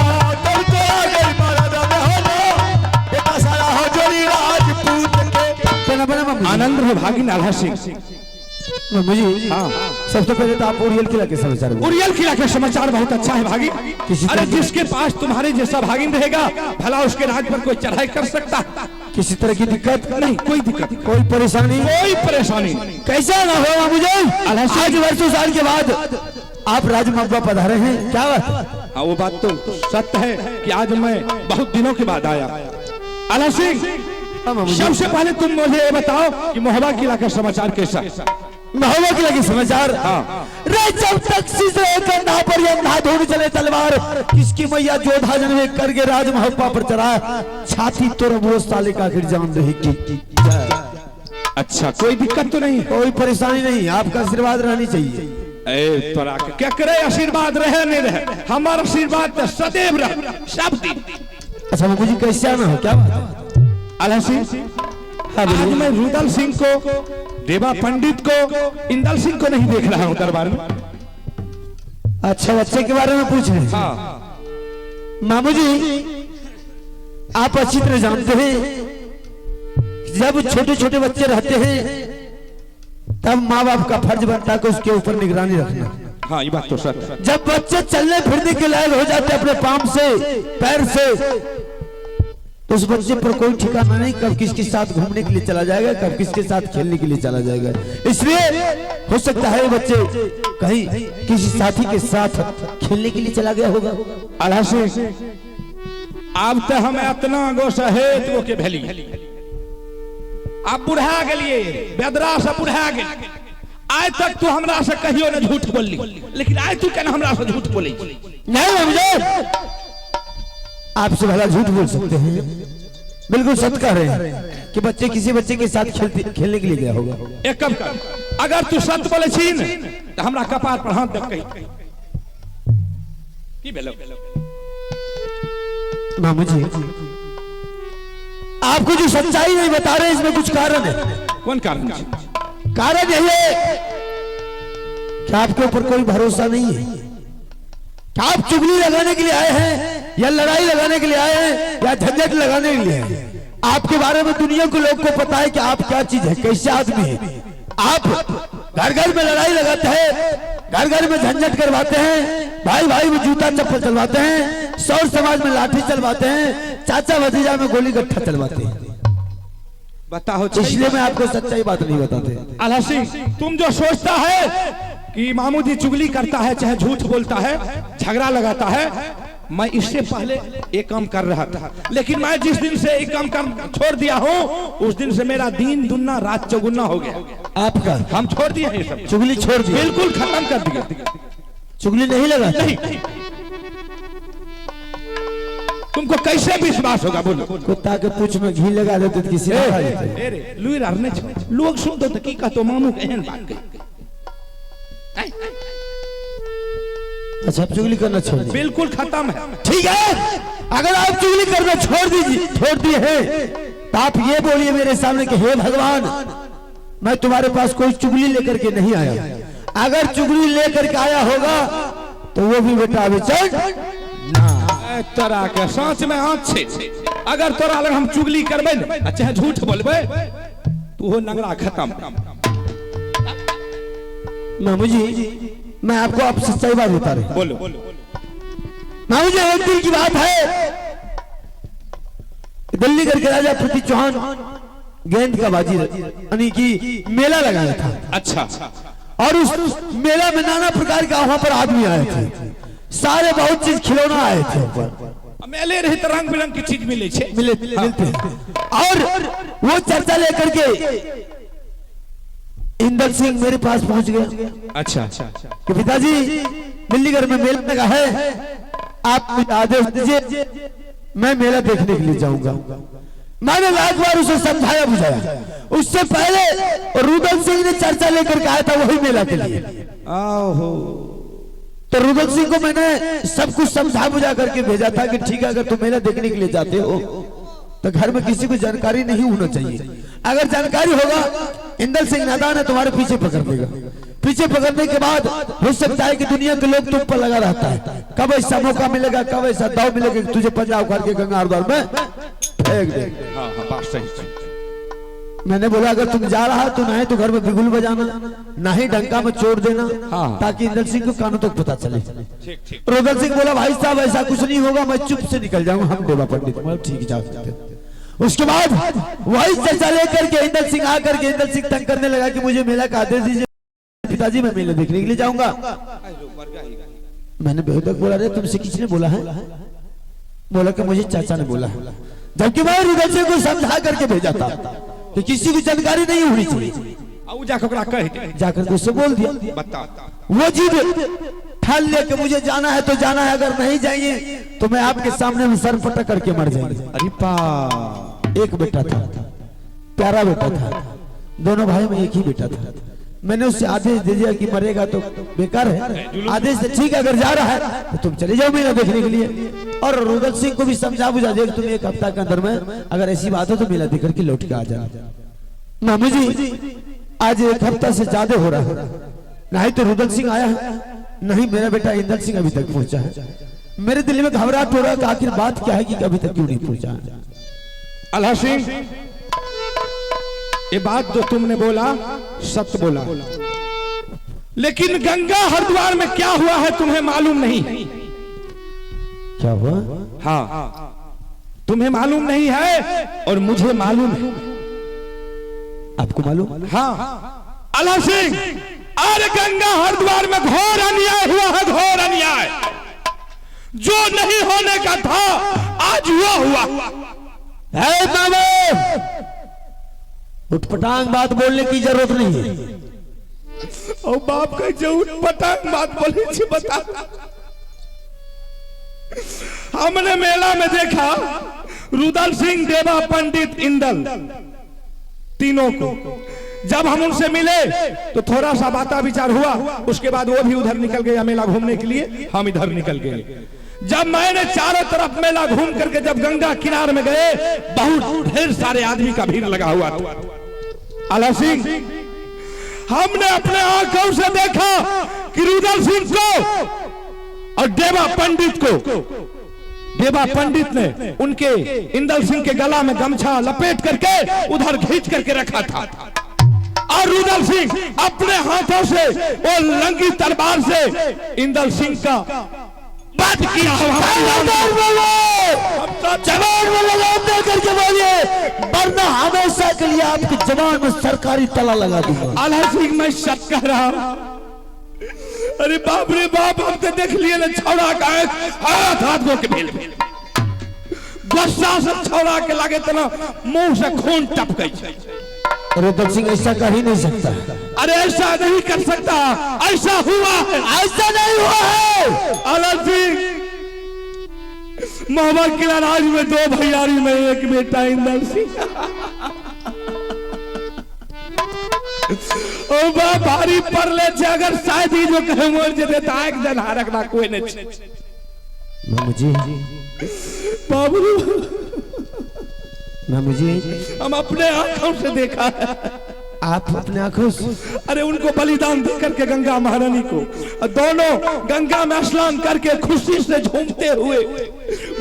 S2: तब तेरा गई मदद में हो बेटा सारा हो जोड़ी राजपूत के। आनंद है भागिन आल्हा सिंह।
S5: मुझे
S2: हाँ,
S5: सबसे पहले तो आप उड़ियल किला के समाचार बोलो।
S2: उड़ियल किला के समाचार बहुत अच्छा है भागी। अरे जिसके पास तुम्हारे जैसा भागिन रहेगा भला उसके राज पर कोई चढ़ाई कर सकता,
S5: किसी तरह की दिक्कत
S2: नहीं, कोई दिक्कत,
S5: कोई परेशानी
S2: नहीं।
S5: कैसा ना हो मुझे आज वर्षों साल के बाद आप राजमब्बा पधारे हैं, क्या बात?
S2: हाँ वो बात तो सत्य है कि आज मैं बहुत दिनों के बाद आया। आल्हा सिंह, सबसे पहले तुम मुझे ये बताओ कि मोहबा किला का समाचार कैसा?
S5: मोहबा किला के समाचार,
S2: हाँ।
S5: रे जब तक सीधे कंधा पर अंधा धोने चले तलवार, किसकी मैया जोधा जन्मे करके राज मोहब्बा पर चढ़ा, छाती तोड़ वो साले का आखिर जान रहेगी।
S2: अच्छा, कोई दिक्कत तो नहीं,
S5: कोई परेशानी नहीं, आपका आशीर्वाद रहनी चाहिए।
S2: ए तोरा क्या करे आशीर्वाद रहे नहीं रहे, हमारा आशीर्वाद तो सदैव रहे सब दिन।
S5: अच्छा मुझे कैसे आना हो, क्या बात?
S2: आल्हा सिंह, आज मैं रुदल सिंह को, देवा पंडित को, इंदल सिंह को नहीं देख रहा हूं दरबार में।
S5: अच्छा बच्चे के बारे में पूछ रहे हैं?
S2: हाँ।
S5: मामू जी आप अच्छी तरह जानते हैं जब छोटे छोटे बच्चे रहते हैं तब माँ बाप का फर्ज बनता है कि उसके ऊपर निगरानी रखना।
S2: हाँ ये बात तो सच है।
S5: जब बच्चे चलने फिरने के लायक हो जाते अपने पांव से पैर से, तो उस बच्चे पर कोई ठिकाना नहीं कब किसके साथ घूमने के लिए चला जाएगा, कब किसके साथ खेलने के लिए चला जाएगा। इसलिए हो सकता है बच्चे कहीं किसी साथी के साथ खेलने के लिए चला गया होगा।
S2: आल्हा सिंह, अब तो हम इतना गोसा है तो के भेली आप बुढ़ा गलिए, बेदरा से बुढ़ा गए, आज तक तू हमरा से कहियो न झूठ बोली, लेकिन आज तू कहना हमरा से झूठ बोली।
S5: नहीं समझे, आपसे भला झूठ बोल सकते हैं,
S3: बिल्कुल सच कह रहे हैं कि बच्चे किसी बच्चे के साथ खेलने के लिए गया होगा।
S2: एक कम कर, अगर तू सत्य बोले छीन तो हमरा कपार पर हाथ दे कही की भेलो।
S3: मामू जी आपको जो सच्चाई नहीं बता रहे इसमें कुछ कारण है।
S2: कौन कारण?
S3: कारण यही है कि आपके ऊपर कोई भरोसा नहीं है। क्या आप चुगली लगाने के लिए आए हैं या लड़ाई लगाने के लिए आए हैं या झंझट लगाने के लिए आए हैं? आपके बारे में दुनिया को लोग को पता है कि आप क्या चीज है, कैसे आदमी है। आप घर घर में लड़ाई लगाते हैं, घर घर में झंझट करवाते हैं, भाई भाई में जूता चप्पल चलवाते हैं, सौर समाज में लाठी चलवाते हैं, चाचा भतीजा में गोली गट्ठा चलवाते हैं।
S2: बताओ,
S3: इसलिए मैं आपको सच्चाई बात नहीं बताते।
S2: आला सिंह, तुम जो सोचता है कि मामू जी चुगली करता है, चाहे झूठ बोलता है, झगड़ा लगाता है, मैं इससे पहले एक काम कर रहा था, लेकिन मैं जिस दिन से एक काम कर छोड़ दिया हूँ उस दिन से मेरा दिन दुगना रात चौगुना हो गया।
S3: आपका
S2: हम छोड़ दिए हैं सब,
S3: चुगली छोड़ दी,
S2: बिल्कुल खत्म कर दिया।
S3: चुगली नहीं लगा?
S2: नहीं। तुमको कैसे विश्वास होगा बोलो?
S3: कुत्ता के पूंछ में घी लगा देते तो किसी
S2: लोग सुन दो की कहतो मामू एहन बात कही।
S3: अच्छा आप चुगली करना छोड़ दिए?
S2: बिल्कुल खत्म है।
S3: ठीक है, अगर आप चुगली करना छोड़ दिए हैं तो आप ये बोलिए मेरे सामने कि हे भगवान मैं तुम्हारे पास कोई चुगली लेकर के नहीं आया। अगर चुगली लेकर के आया होगा तो वो भी बेटा बेचैन ना।
S2: तोरा के सांच में आंच छे, अगर तोरा लग हम चुगली करबे न चाहे झूठ बोलबे तू हो नंगरा खत्म।
S3: मामू जी मैं आपको आप सच्चाई बात बता रहा हूं।
S2: बोलो।
S3: मामू जी एक दिन की बात है, दिल्ली करके राजा पृथ्वी चौहान गेंद का बाजी यानी कि मेला लगाया था।
S2: अच्छा।
S3: और उस मेला में नाना प्रकार का वहां पर आदमी आए थे, सारे बहुत चीज खिलौना आए थे ऊपर।
S2: मेले रहे तो रंग बिरंग की चीज मिलते
S3: हैं। और वो चर्चा लेकर के इंदर सिंह मेरे पास पहुंच गया।
S2: अच्छा।
S3: कि पिताजी दिल्लीगढ़ में मेला लगा है, आप मुझे आदेश दीजिए मैं मेला देखने के लिए जाऊंगा। मैंने लाख बार उसे समझाया बुझाया। उससे पहले रुदल सिंह ने चर्चा लेकर के आया था वही मेला के लिए। तो रुदल सिंह को मैंने सब कुछ समझा बुझा करके भेजा था कि ठीक है अगर तुम मेला देखने के लिए जाते हो तो घर में किसी को जानकारी नहीं होना चाहिए। अगर जानकारी होगा इंदर सिंह नादान है तुम्हारे पीछे पकड़ देगा। पीछे पकड़ने के बाद हो सकता है कि दुनिया के लोग तुम पर लगा रहता है, कब ऐसा मौका मिलेगा, कब ऐसा दाव मिलेगा कि तुझे पंजाब उखाड़ के गंगा हरद्वार में फेंक दे। मैंने बोला अगर तुम जा रहा तो ना ही तो घर में बिगुल बजाना, ना ही डंका में चोट देना, ताकि इंदर सिंह को कानों तक पता चले। रुदल सिंह बोला भाई साहब ऐसा कुछ नहीं होगा, मैं चुप से निकल जाऊंगा, हम देवा पंडित। ठीक जाओ। उसके बाद वही चर्चा लेकर के इंदर सिंह आकर के इंदर सिंह तंग करने लगा कि मुझे मेला का आदेश दीजिए पिताजी, मैं मेला देखने के लिए जाऊंगा। मैंने बेहद बोला रे तुमसे किसने बोला है? बोला कि मुझे चाचा ने बोला है। जबकि मैं रुदल सिंह को समझा करके भेजा था कि किसी की जानकारी नहीं होनी चाहिए। जाकर उससे बोल दिया। वो जिद ठान लिया कि मुझे जाना है तो जाना है, अगर नहीं जाएंगे तो मैं आपके सामने में सर पटक करके मर जाएंगे। अरे पा एक बेटा था, प्यारा बेटा था, दोनों भाई में एक ही बेटा था। मैंने उससे आदेश दे दिया कि मरेगा तो बेकार है। आदेश से ठीक है अगर जा रहा है तो तुम चले जाओ मेला देखने के लिए। और रुदल सिंह को भी समझा बुझा दिया कि तुम एक हफ्ता के अंदर में अगर ऐसी बात हो तो मेला देख करके लौट के आ जाना। मामू जी आज एक हफ्ता से ज्यादा हो रहा है, नहीं तो रुदल सिंह आया है, नहीं मेरा बेटा इंदर सिंह अभी तक पहुंचा है। मेरे दिल में घबराहट हो रहा है कि आखिर बात क्या है कि अभी तक क्यों नहीं पहुंचा।
S2: अल्लाह सिंह ये बात जो तुमने बोला सत्य बोला, लेकिन गंगा हरिद्वार में क्या हुआ है तुम्हें मालूम नहीं।
S3: क्या हुआ?
S2: हाँ तुम्हें मालूम नहीं है और मुझे मालूम है।
S3: आपको मालूम?
S2: हाँ अल्लाह सिंह, अरे गंगा हरिद्वार में घोर अन्याय हुआ है, घोर अन्याय। जो नहीं होने का था आज हुआ।
S3: उठपटांग बात बोलने की जरूरत नहीं है।
S2: और बाप का जो उठपटांग बात बोले छी बता। हमने मेला में देखा रुदल सिंह, देवा, पंडित, इंदल, तीनों को जब हम उनसे मिले तो थोड़ा सा बाता विचार हुआ। उसके बाद वो भी उधर निकल गया मेला घूमने के लिए, हम इधर निकल गए। जब मैंने चारों तरफ मेला घूम करके जब गंगा किनारे में गए, बहुत ढेर सारे आदमी का भीड़ लगा हुआ था। आला सिंह, हमने अपने आंखों से देखा कि रुदल सिंह को और देवा पंडित को, देवा पंडित ने उनके इंदल सिंह के गला में गमछा लपेट करके उधर खींच करके रखा था और रुदल सिंह अपने हाथों से वो लंगी तलवार से इंदल सिंह का वध किया।
S3: जवान में लगाम दे करके बोलिए, वरना हमेशा के लिए आपकी जवान में सरकारी ताला लगा दूंगा।
S2: आला सिंह, मैं सच कह रहा हूं। अरे बाप रे बाप, हम तो देख लिए ना छौड़ा का हाथ हाथ को के भेल गुस्सा से छौड़ा के लगे तना मुंह से खून टप गई।
S3: रुदल सिंह ऐसा कर ही नहीं सकता।
S2: अरे ऐसा नहीं कर सकता, ऐसा हुआ है।
S3: ऐसा नहीं हुआ है।
S2: आला सिंह, मोहम्मद किला राज में 2 भैयारी में 1 बेटा इंदल सिंह। ओ बा भारी पर ले छे, अगर शायद ही जो कहे मोर जे देता एक दिन हारक ना कोई नहीं।
S3: मुझे
S2: बाबू,
S3: मुझे
S2: हम अपने आंखों से देखा है।
S3: आप अपने आंखों से?
S2: अरे उनको बलिदान दे करके गंगा महारानी को, दोनों गंगा में स्नान करके खुशी से झूमते हुए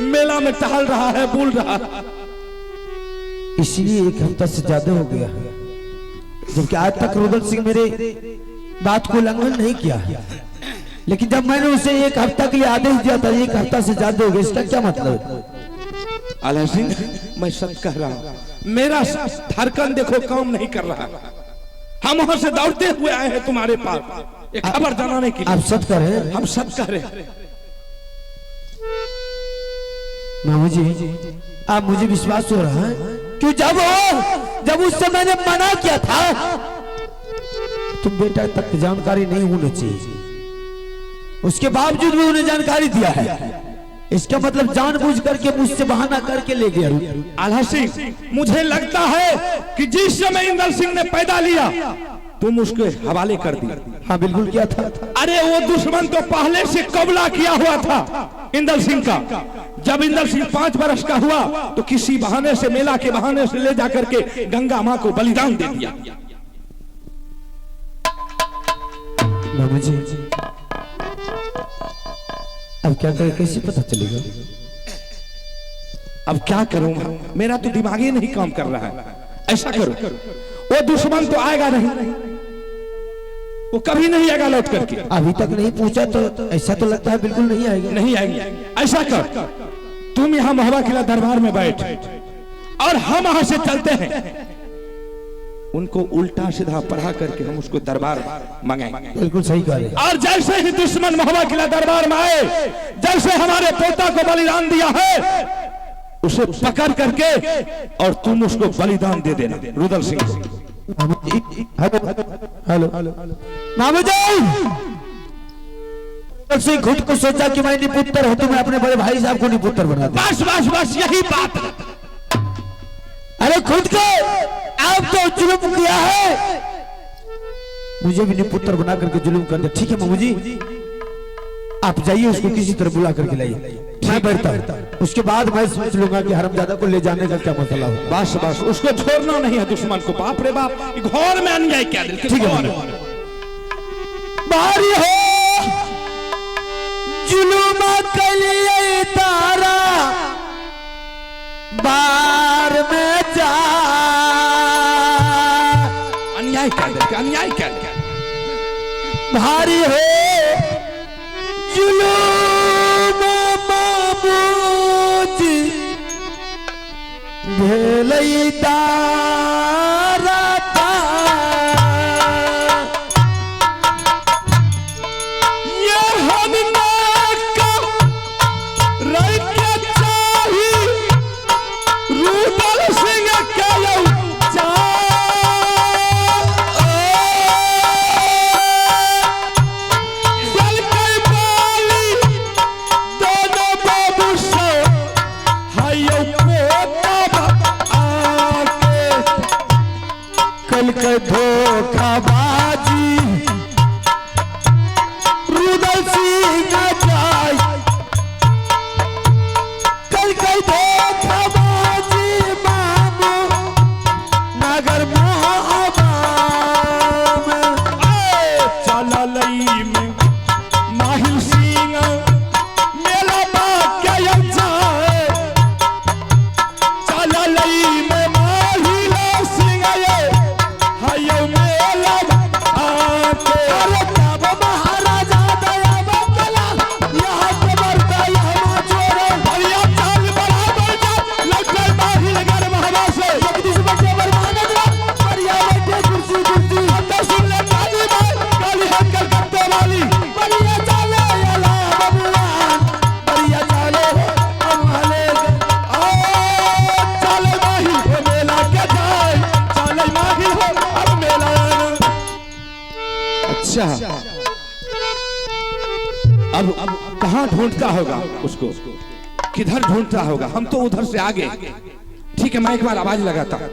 S2: मेला में टहल रहा है, बोल रहा है।
S3: इसलिए 1 हफ्ता से ज्यादा हो गया, जबकि आज तक रुदल सिंह मेरे बात को उल्लंघन नहीं किया। लेकिन जब मैंने उसे 1 हफ्ता के लिए आदेश दिया था, 1 हफ्ता से ज्यादा हो गया, इसका क्या मतलब?
S2: आला सिंह, मैं सच कह रहा हूं, मेरा धड़कन देखो काम नहीं कर रहा। हम वहां से दौड़ते हुए आए हैं तुम्हारे पास एक खबर जनाने के लिए।
S3: आप सच कह रहे हैं?
S2: हम सच कह रहे हैं।
S3: मामू जी, आप मुझे विश्वास हो रहा है? क्यों जब उससे मैंने मना किया था, तुम बेटा तक जानकारी नहीं होनी चाहिए, उसके बावजूद भी उन्हें जानकारी दिया है। इसका मतलब जानबूझ करके मुझसे बहाना करके ले गया।
S2: आला सिंह, मुझे लगता है कि जिस समय इंदल सिंह ने पैदा लिया तुम उसके हवाले कर दी।
S3: हाँ बिल्कुल किया था।
S2: अरे वो दुश्मन तो पहले से कबला किया हुआ था इंदल सिंह का। जब इंदल सिंह 5 वर्ष का हुआ तो किसी बहाने से, मेला के बहाने से ले जाकर के गंगा मां को बलिदान दे दिया।
S3: मामा जी, अब क्या करें, कैसे पता चलेगा?
S2: अब क्या करूं, मेरा तो दिमाग ही नहीं काम कर रहा है। ऐसा करो, वो दुश्मन तो आएगा नहीं, वो कभी नहीं आएगा लौट करके।
S3: अभी तक नहीं पूछा तो ऐसा तो लगता है बिल्कुल नहीं आएगा।
S2: नहीं आएगा। ऐसा कर, तुम यहाँ महवा किला दरबार में बैठ और हम वहां से चलते हैं, उनको उल्टा सीधा पढ़ा करके हम उसको दरबार मंगाएंगे।
S3: बिल्कुल सही कह रहे हैं।
S2: और जैसे ही दुश्मन महवा किला दरबार में आए, जैसे हमारे पोता को बलिदान दिया है, उसे पकड़ करके और तुम उसको बलिदान दे देना रुदल सिंह को।
S3: हेलो मामू जी, रुदल सिंह खुद को सोचा कि मैं निपुत्र हूं, तो मैं अपने बड़े भाई साहब को निपुत्र बना दूं।
S2: बस बस बस यही बात है।
S3: अरे खुद को आप तो जुल्म किया है, मुझे भी निपुत्र बना करके जुल्म कर दिया। ठीक है मामू जी, आप जाइए, उसको किसी तरह बुला करके लाइए, मैं बैठता हूं। उसके बाद मैं सोच लूंगा कि हरामजादा को ले जाने का क्या मसला हो।
S2: बस बस उसको छोड़ना नहीं है दुश्मन को। बाप रे बाप, घर में अन्याय क्या दिल।
S3: ठीक है, बारी हो जुल्म के लिए तारा बार में जा,
S2: अन्याय क्या दिल, अन्याय क्या दिल।
S3: भारी हो जुलूम मामूज भेलई दारा
S2: ये हमने का रैके चाही रुदल सिंह के लौ जा। अब कहाँ ढूंढता होगा उसको, किधर ढूंढता होगा। हम तो उधर से आगे। ठीक है, मैं एक बार आवाज लगाता हूं।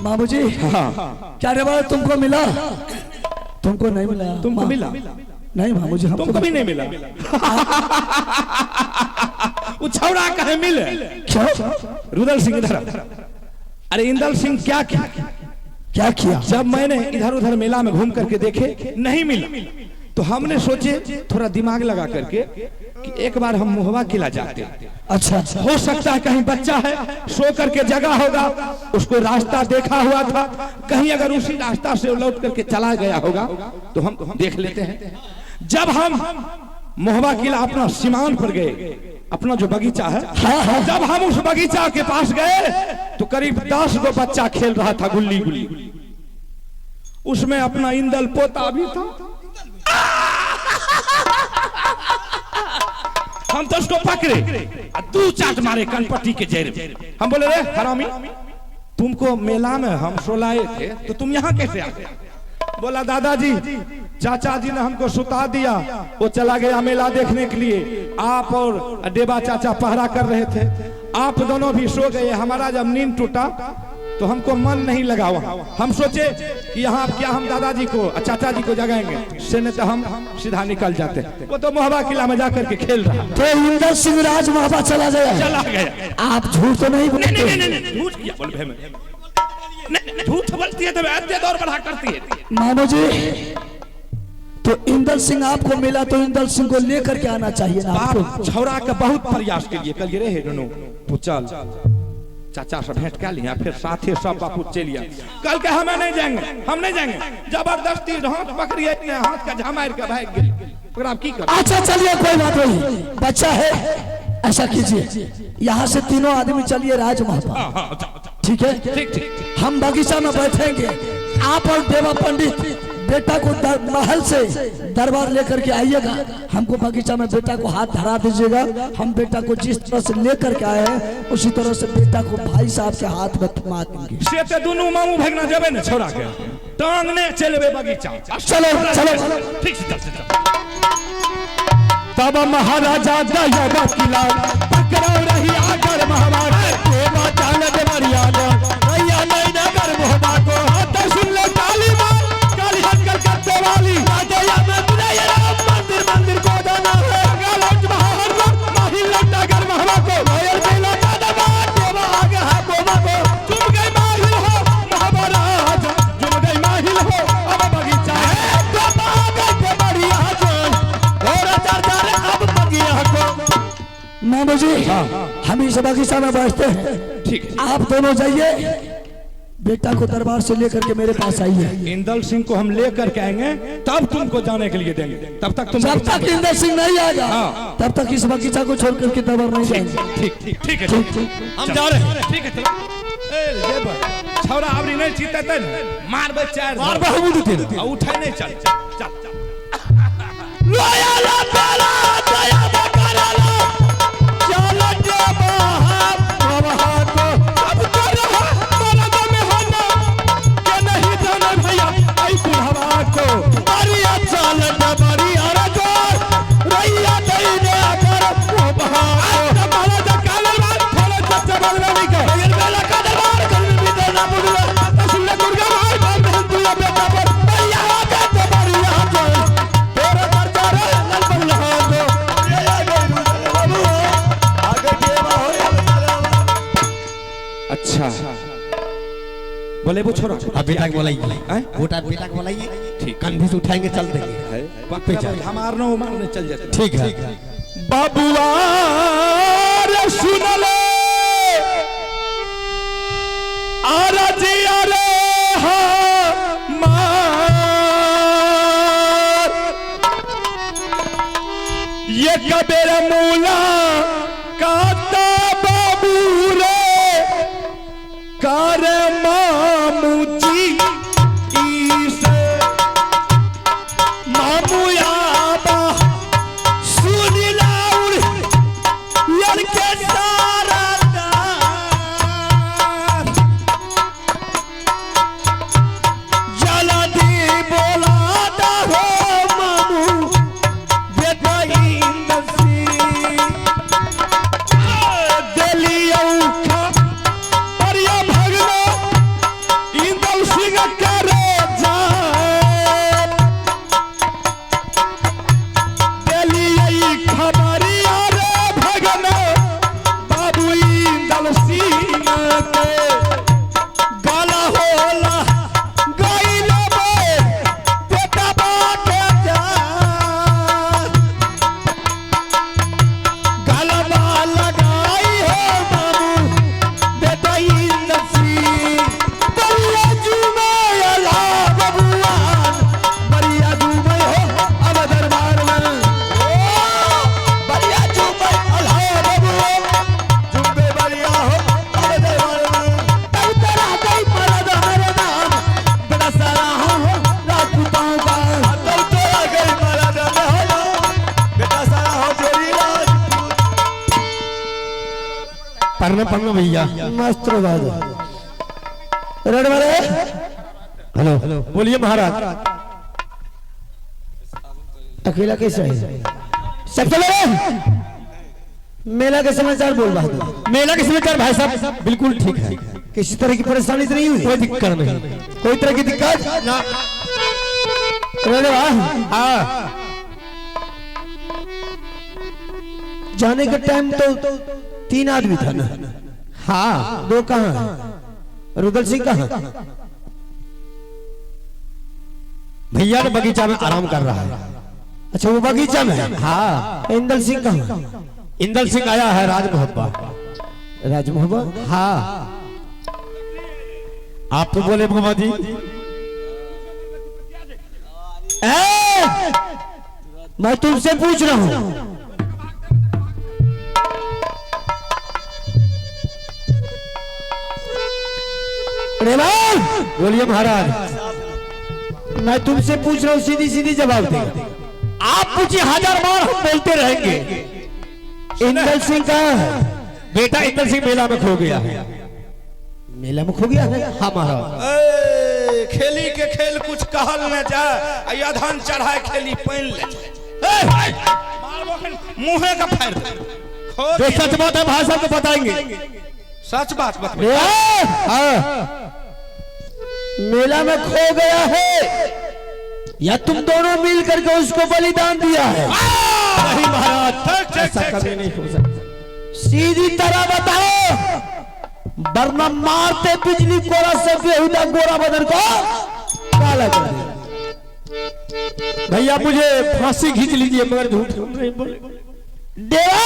S5: बाबूजी
S2: हाँ,
S5: क्या रे तुमको मिला? तुमको नहीं मिला?
S2: तुमको मिला?
S5: नहीं बाबूजी, हमको
S2: तुमको भी नहीं मिला। वो छौड़ा कहे मिले।
S5: क्यों?
S2: रुदल सिंह इधर। अरे इंदल सिंह क्या किया?
S5: क्या किया?
S2: जब मैंने इधर उधर मेला में घूम करके देखे नहीं मिला, तो हमने सोचे थोड़ा दिमाग लगा करके कि एक बार हम मोहबा किला जाते हैं।
S5: अच्छा,
S2: हो सकता है कहीं बच्चा है, सो करके जगा होगा, उसको रास्ता देखा हुआ था, कहीं अगर उसी रास्ता से लौट करके चला गया होगा तो हम देख लेते हैं। जब हम मोहबा किला अपना सीमान पर गए, अपना जो बगीचा है, जब हम उस बगीचा के पास गए तो करीब 10 गो बच्चा खेल रहा था गुल्ली गुल्ली। उसमें अपना इंदल पोता भी था। हम तो उसको पकड़े, 2 चाट मारे कनपट्टी के जेर में। हम बोले रे हरामी, तुमको मेला में हम सोलाए थे तो तुम यहाँ कैसे आ गए? बोला दादाजी, चाचा जी ने हमको सुता दिया, वो चला गया मेला देखने के लिए। आप और देवा चाचा पहरा कर रहे थे, आप दोनों भी सो गए। हमारा जब नींद टूटा तो हमको मन नहीं लगा वहाँ। हम सोचे कि यहाँ क्या हम दादाजी को चाचा जी को जगाएंगे, इससे नहीं तो हम सीधा निकल जाते। वो तो मोहबा किला में जाकर के खेल रहा।
S5: तो इंदल सिंह राज मोहबा चला
S2: गया।
S5: आप झूठ तो नहीं बोलते?
S2: नहीं, झूठ किया बोल में। नहीं, झूठ बोलती है तो ऐसे दौर बढ़ा करती है।
S5: मामू जी, तो इंदल सिंह आपको मिला तो इंदल सिंह को लेकर के आना चाहिए ना आपको।
S2: छौड़ा का बहुत प्रयास के लिए कल गिरे है दोनों, तू चल चाचा से भेंट कर लिया, फिर साथे सब बापू चलिया। कल के हमें नहीं जाएंगे, हम नहीं जाएंगे। जबरदस्ती हाथ पकड़िए, हाथ का झमार के भाग गए। फिर आप की कर?
S5: अच्छा चलिए, कोई बात नहीं, बच्चा है, ऐसा कीजिए, यहाँ से तीनों आदमी चलिए राज मोहबा। ठीक है,
S2: ठीक।
S5: हम बगीचा में बैठेंगे, आप और देवा पंडित बेटा को महल से दरबार लेकर के आइएगा। हमको बगीचा में बेटा को हाथ धरा दीजिएगा। हम बेटा को जिस तरह से लेकर के आए हैं उसी तरह से बेटा को भाई साहब के हाथ में थमा देंगे।
S2: से ते दोनों मामू भगना जबे न छोड़ा के टांगने चलबे बगीचा।
S5: चलो।
S2: ठीक से चल।
S3: तब महाराजा दया किला पकड़ो रही आकर महाराज देवा चाल देवरियाना भैया नहीं नगर मोहबा को हाथ सुन लो काली मां काली हाथ कर करते वाली दया में बुलाया मंदिर को दाना है गालज बाहर माहिल नगर मोहबा को रोयल मेला का दरबार देवा आगे है बोमा को तुम गई माहिल हो महाराज तुम गई माहिल हो अब बगीचा है तो आगे देवरिया जो और चार अब बगिया को।
S5: मामू जी, हम इस बगीचा में बैठते हैं।
S2: ठीक है,
S5: आप दोनों जाइए, बेटा को दरबार से लेकर के मेरे पास आइए।
S2: इंदल सिंह को हम लेकर के आएंगे, तब तुमको जाने के लिए देंगे। तब तक तुम
S5: जब तक इंदल सिंह नहीं आएगा तब तक इस बगीचा को छोड़ करके दरबार नहीं जाएंगे।
S2: ठीक है, हम जा रहे हैं। ठीक है, चलो। छौरा आवरी नहीं जीते थे मार बे चार मार बे हम उठे उठे नहीं। चल
S3: लोया ला ताला दया बकराला चल के बाहर बाहर को अब तो रहा मरद में होना के नहीं जाने भैया आई बुढ़वा को मारिया चल डबरिया रे जोर रैया दई दे कर वो बाहर को महाराज कालवान थोड़ा चच्चा बगलनी का ये मेला का दरबार कर भी देना बुढ़वा सुन ले दुर्गा माई बात है दुआ बेटा पर भैया आगे डबरिया जोर
S2: अच्छा बोले वो छोरा
S6: बेटा को बुलाइए, बेटा को बुलाइए।
S2: ठीक,
S6: कंधे से उठाएंगे, चल देंगे।
S2: हमार न मारने चल जाते।
S6: ठीक है।
S3: बाबुआ रे सुन ले आरा जी अरे ये कबीर मूला काता बाबू रे कर मामू जी इसे
S6: पढ़ना भैया।
S5: मस्त बात रेड वाले
S6: हेलो बोलिए महाराज।
S5: अकेला कैसे है? सब चले मेला के समाचार बोल बहादुर।
S6: मेला के समाचार भाई साहब बिल्कुल ठीक है,
S5: किसी तरह की परेशानी तो नहीं हुई?
S6: कोई दिक्कत नहीं,
S5: कोई तरह की दिक्कत
S6: ना।
S5: अरे वाह,
S6: हाँ
S5: जाने का टाइम तो 3 आदमी था ना?
S6: हाँ
S5: 2 कहाँ? रुदल सिंह कहाँ?
S6: भैया ने बगीचा में आराम कर रहा है।
S5: अच्छा वो बगीचा में।
S6: हाँ
S5: इंदल सिंह कहाँ?
S6: इंदल सिंह आया है राज मोहब्बा।
S5: राज मोहब्बत।
S6: हाँ आप तो बोले बाबा जी।
S5: मैं तुमसे पूछ रहा हूँ, रेवाल
S6: बोलिए महाराज।
S5: मैं तुमसे पूछ रहा हूँ, सीधी सीधी जवाब दे।
S6: आप पूछिए 1000 बार हम बोलते रहेंगे।
S5: इंदल सिंह कहाँ है?
S6: बेटा इंदल सिंह मेला में खो गया है।
S5: मेला में खो गया है?
S6: हाँ महाराज।
S2: खेली के खेल कुछ कहल न जाए, या धान चढ़ाए खेली पैन ले मुँहे का फाड़
S6: जो सच बात है भाई साहब को बताएंगे।
S2: सच बात बता।
S5: मेला में खो गया है या तुम दोनों मिल करके उसको बलिदान दिया है?
S6: नहीं महाराज, ऐसा कभी नहीं हो सकता।
S5: सीधी तरह बताओ, वरना मारते बिजली कोरा से बेहुदा गोरा बदन को काला कर दे।
S6: भैया मुझे फांसी खींच लीजिए, मगर झूठ नहीं बोले।
S5: देवा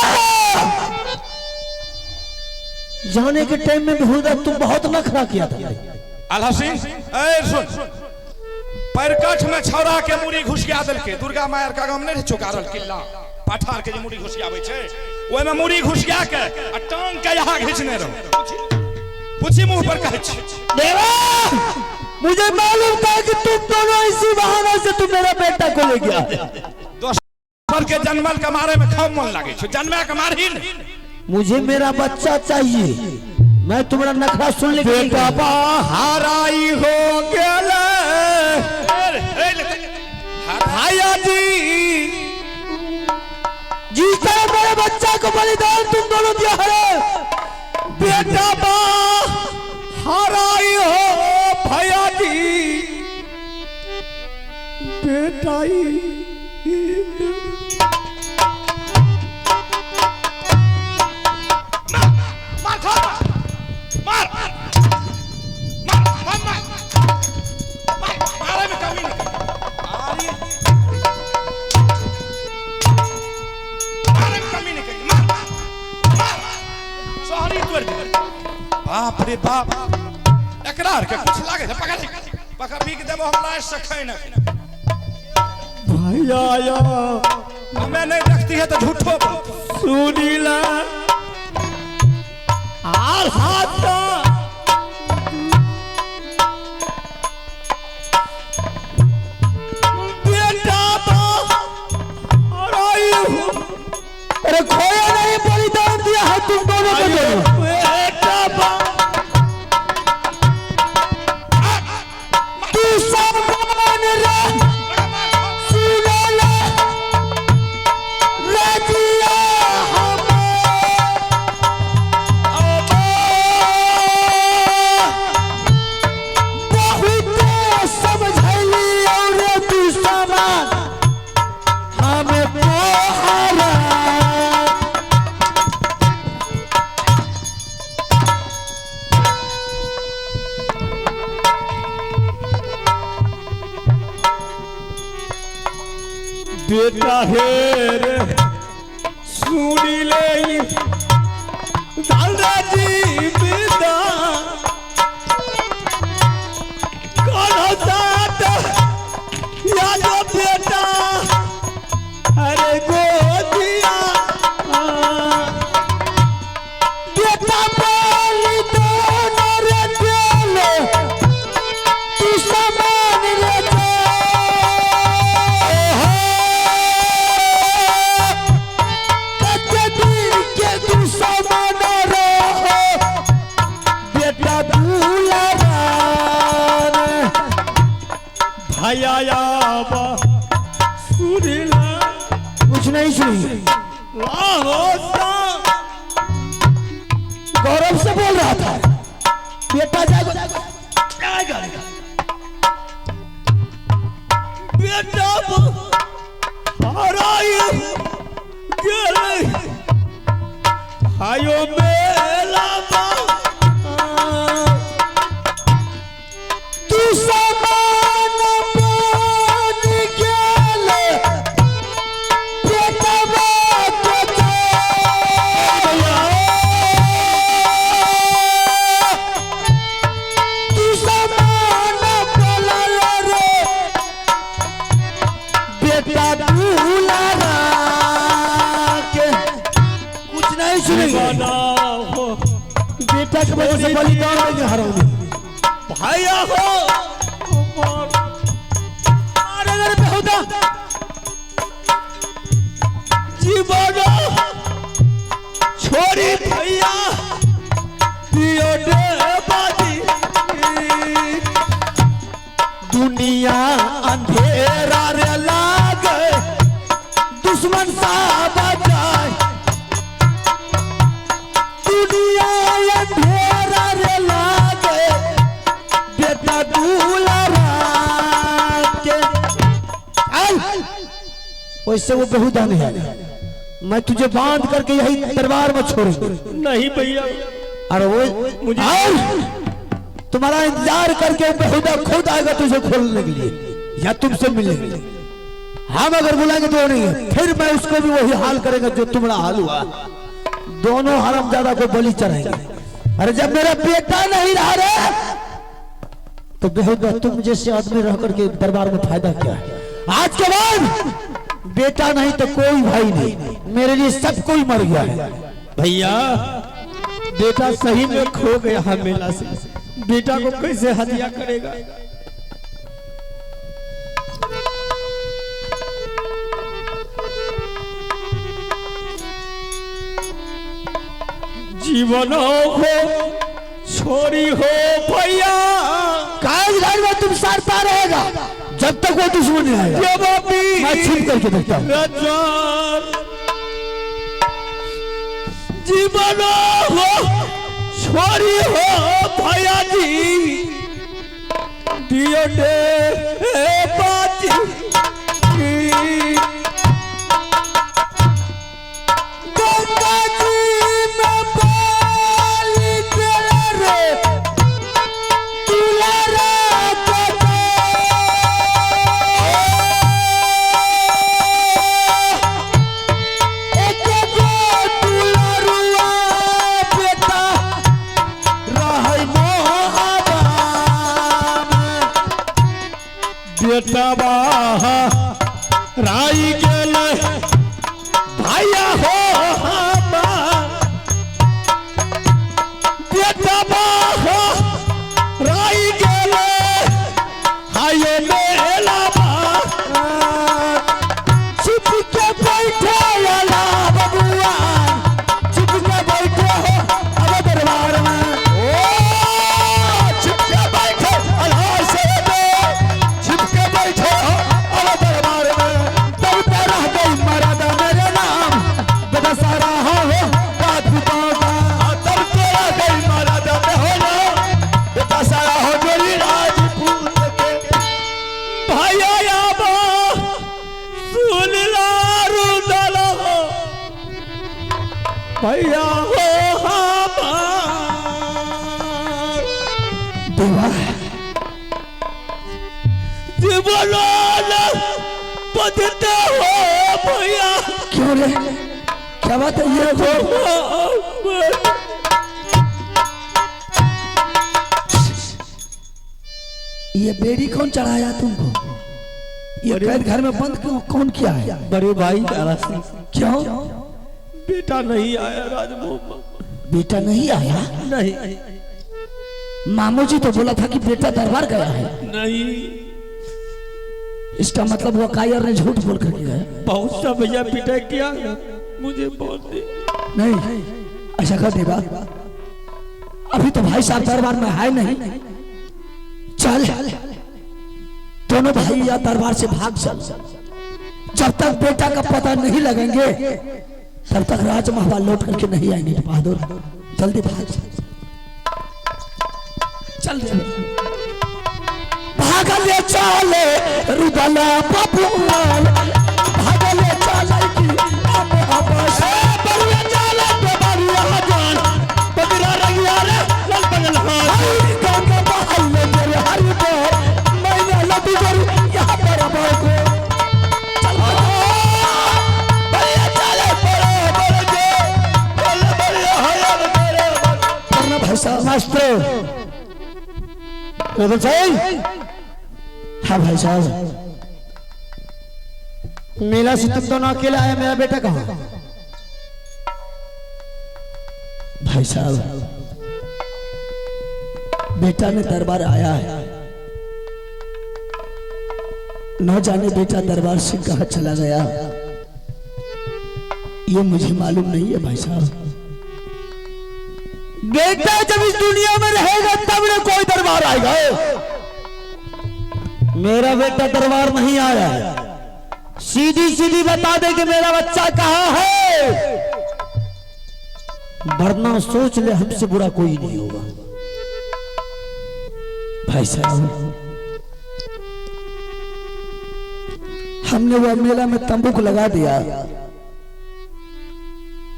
S5: जाने के टाइम में बेहुदा तुम बहुत नखरा किया था।
S2: आल्हा सिंह सुन, पैरकठ में छौरा के मुड़ी घुसिया दल के दुर्गा मायर का गाम नहीं चौकारल किला पाठार के मुड़ी घुसियाबे छे, ओय में मुड़ी घुसिया के आ टांग के यहाँ घिचने रहो। पूछी मुंह पर कहे छी।
S5: देवा मुझे मालूम था कि तुम दोनों इसी बहाने से तुम मेरा बेटा को ले गया।
S2: दोस्त के जन्मल के मारे में खूब मन लागे छे, जन्मे के मार ही नहीं।
S5: मुझे मेरा बच्चा चाहिए। मैं तुम्हारा नखरा सुन ले।
S6: बेटा हराई हो गया भैया जी,
S5: जीता मेरे बच्चा को बलिदान तुम दोनों दिया है।
S6: बेटा हराई हो भैया जी, बेटा
S2: बाप रे बाप, एकरार के कुछ लागे है। पकड़ भी के देबो हम लाश सखे न।
S6: भैया
S2: हमें नहीं रखती है तो झूठो
S6: सुनीला आर हाथ बेटा हराई हो।
S5: अरे खोया नहीं, बलिदान दिया है तुम दोनों को।
S6: बेटा हेर सुनी ले दादाजी बिदा कौन साथ याद बेटा अरे गोदिया बेटा बोली दोनों रे दिलो तू समान रे
S5: के तू समान रे
S3: आवा सुरीला
S2: कुछ नहीं सुनी।
S3: लाहो सा
S2: गौरव से बोल रहा था बेटा जागो।
S3: बेटा हराई गेले आयो मेला
S2: तू समान बन गेले बेटा तू समान बोलल रे बेटा दुलारा के कुछ नहीं सुनेंगे।
S3: हो
S2: बेटा के वजह से बलिदान देंगे हरामी।
S3: भैया हो
S2: अरे अरे बेहुदा
S3: जीवन छोड़ी भैया दियो दे बाजी
S2: दुनिया अंधेरा रे लागे दुश्मन सा बजाए दुनिया अंधेरा रे लागे बेटा दुलारा के वैसे वो बेहुदा नहीं है। मैं तुझे बांध करके यही दरबार में छोड़ूंगा।
S3: नहीं भैया
S2: अरे वो मुझे तुम्हारा इंतजार करके बेहुदा खुद आएगा तुझे खोलने के लिए या तुमसे मिलने के लिए। हम अगर बुलाएंगे तो नहीं है, फिर मैं उसको भी वही हाल करेगा जो तुम्हारा हाल हुआ। दोनों हरामजादा को बलि चढ़ाएंगे। अरे जब मेरा बेटा नहीं रहा रे तो बेहुदा तुम जैसे आदमी रह करके दरबार में फायदा क्या है। आज के बाद बेटा नहीं तो कोई भाई नहीं, मेरे लिए सब कोई मर गया है।
S3: भैया बेटा सही में खो गया है मेला से। बेटा को कैसे हत्या करेगा। जीवन हो छोरी हो भैया
S2: काज में तुम सारता रहेगा जब तक वो दुश्मन नहीं आएगा।
S3: जब अभी
S2: मैं छिप करके देखता हूँ।
S3: रजवान जीवन हो छोरी हो भैया जी दियो दे बाजी
S2: गंगा जी में बाली तेरे रे दुलारा एक गो दुलारुआ बेटा रहै मोहबा
S3: बेटा बाहा राई गेल भैया हो बेटा बाहा राई गेल हाय मेला
S2: छिप के बैठे वाला बबुआ छिप के बैठे हो अब दरबार में।
S3: छिपके बैठे अल्लाह से दे छिपके बैठे हो अब दरबार में
S2: तब तो रह गई मर्द मेरे नाम बेटा सारा हो राजपूतों का।
S3: तब तेरा गई मारा दम हो ना बेटा सारा हो जोरी राजपूत के भैया याबा सुन ला रुदल हो भैया हो हमार
S2: देवा
S3: जीवन बदते हो भैया
S2: क्यों रे क्या बात है ये तो ये बेड़ी कौन चढ़ाया तुमको। ये कैद घर में बंद क्यों कौन किया है।
S3: बड़े भाई
S2: क्यों
S3: बेटा नहीं आया राजभोग
S2: बेटा नहीं आया।
S3: नहीं
S2: मामू जी तो बोला था कि बेटा दरबार गया है।
S3: नहीं
S2: इसका मतलब वो कायर ने झूठ बोल कर गया है।
S3: बहुत सा भैया पिटाई किया मुझे बहुत
S2: नहीं ऐसा कर देगा अभी तो भाई साहब दरबार में है नहीं। चल तो
S5: दोनों भाई या दरबार से भाग चल। जब तक बेटा का पता नहीं लगेंगे तब तक राजमहल लौट करके नहीं आएंगे। बहादुर जल्दी भाग चल भागले चले रुदला बबुआन भागले चले की बरुआ चले बरुआ जान बगरा रंगिया रे लल बगल हाथ गंगा बहाल में मेरे हरि को मैंने लड्डू करू यहाँ पर को चल बढ़िया चले बढ़िया है करना भाई साहब मास्टर हाँ भाई साहब
S3: मेला से तुम दोनों अकेले आए, मेरा बेटा कहाँ?
S5: भाई साहब बेटा ने दरबार आया है, न जाने बेटा दरबार से कहाँ चला गया ये मुझे मालूम नहीं है भाई साहब।
S3: बेटा जब इस दुनिया में रहेगा तब न कोई दरबार आएगा। मेरा बेटा दरबार नहीं आया है, सीधी सीधी बता दे कि मेरा बच्चा कहाँ है, वरना सोच ले हमसे बुरा कोई नहीं होगा।
S5: भाई साहब हमने वह मेला में तंबूक लगा दिया,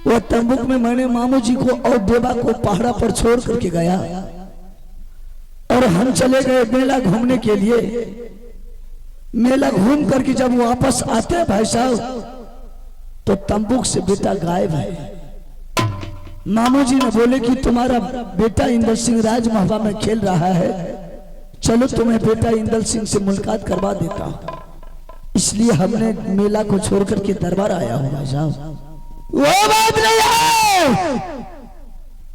S5: वह तंबूक में मैंने मामू जी को और देवा को पहाड़ा पर छोड़ करके गया और हम चले गए मेला घूमने के लिए। मेला घूम करके जब वापस आते हैं भाई साहब तो तंबूक से बेटा गायब है। मामू जी ने बोले कि तुम्हारा बेटा इंदल सिंह राजमहल में खेल रहा है, चलो तुम्हें बेटा इंदल सिंह से मुलाकात करवा देता हूं। इसलिए हमने मेला को छोड़ करके दरबार आया हूं भाई साहब।
S3: वो बात नहीं है,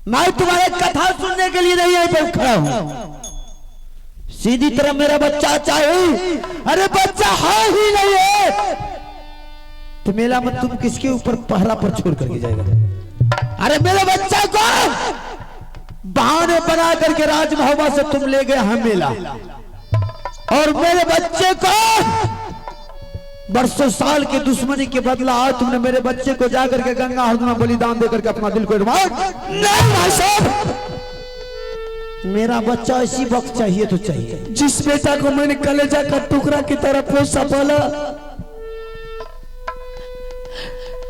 S3: मैं तुम्हारे कथा सुनने के लिए नहीं यहीं पर खड़ा हूं। सीधी तरह मेरा बच्चा चाहिए। अरे बच्चा है ही नहीं है तो मेला में तुम किसके ऊपर पहरा पर छोड़ करके जाएगा? अरे मेरे बच्चा को बहाने बना करके राजमहल से तुम ले गए हैं मेला, और मेरे बच्चे को बरसों साल की दुश्मनी के बदला आज तुमने मेरे बच्चे को जाकर के गंगा हरद में बलिदान देकर के अपना दिल को नहीं भाई साहब, मेरा बच्चा इसी वक्त चाहिए तो चाहिए।
S5: जिस बेटा को मैंने कलेजा का टुकड़ा की तरह पोसा पाला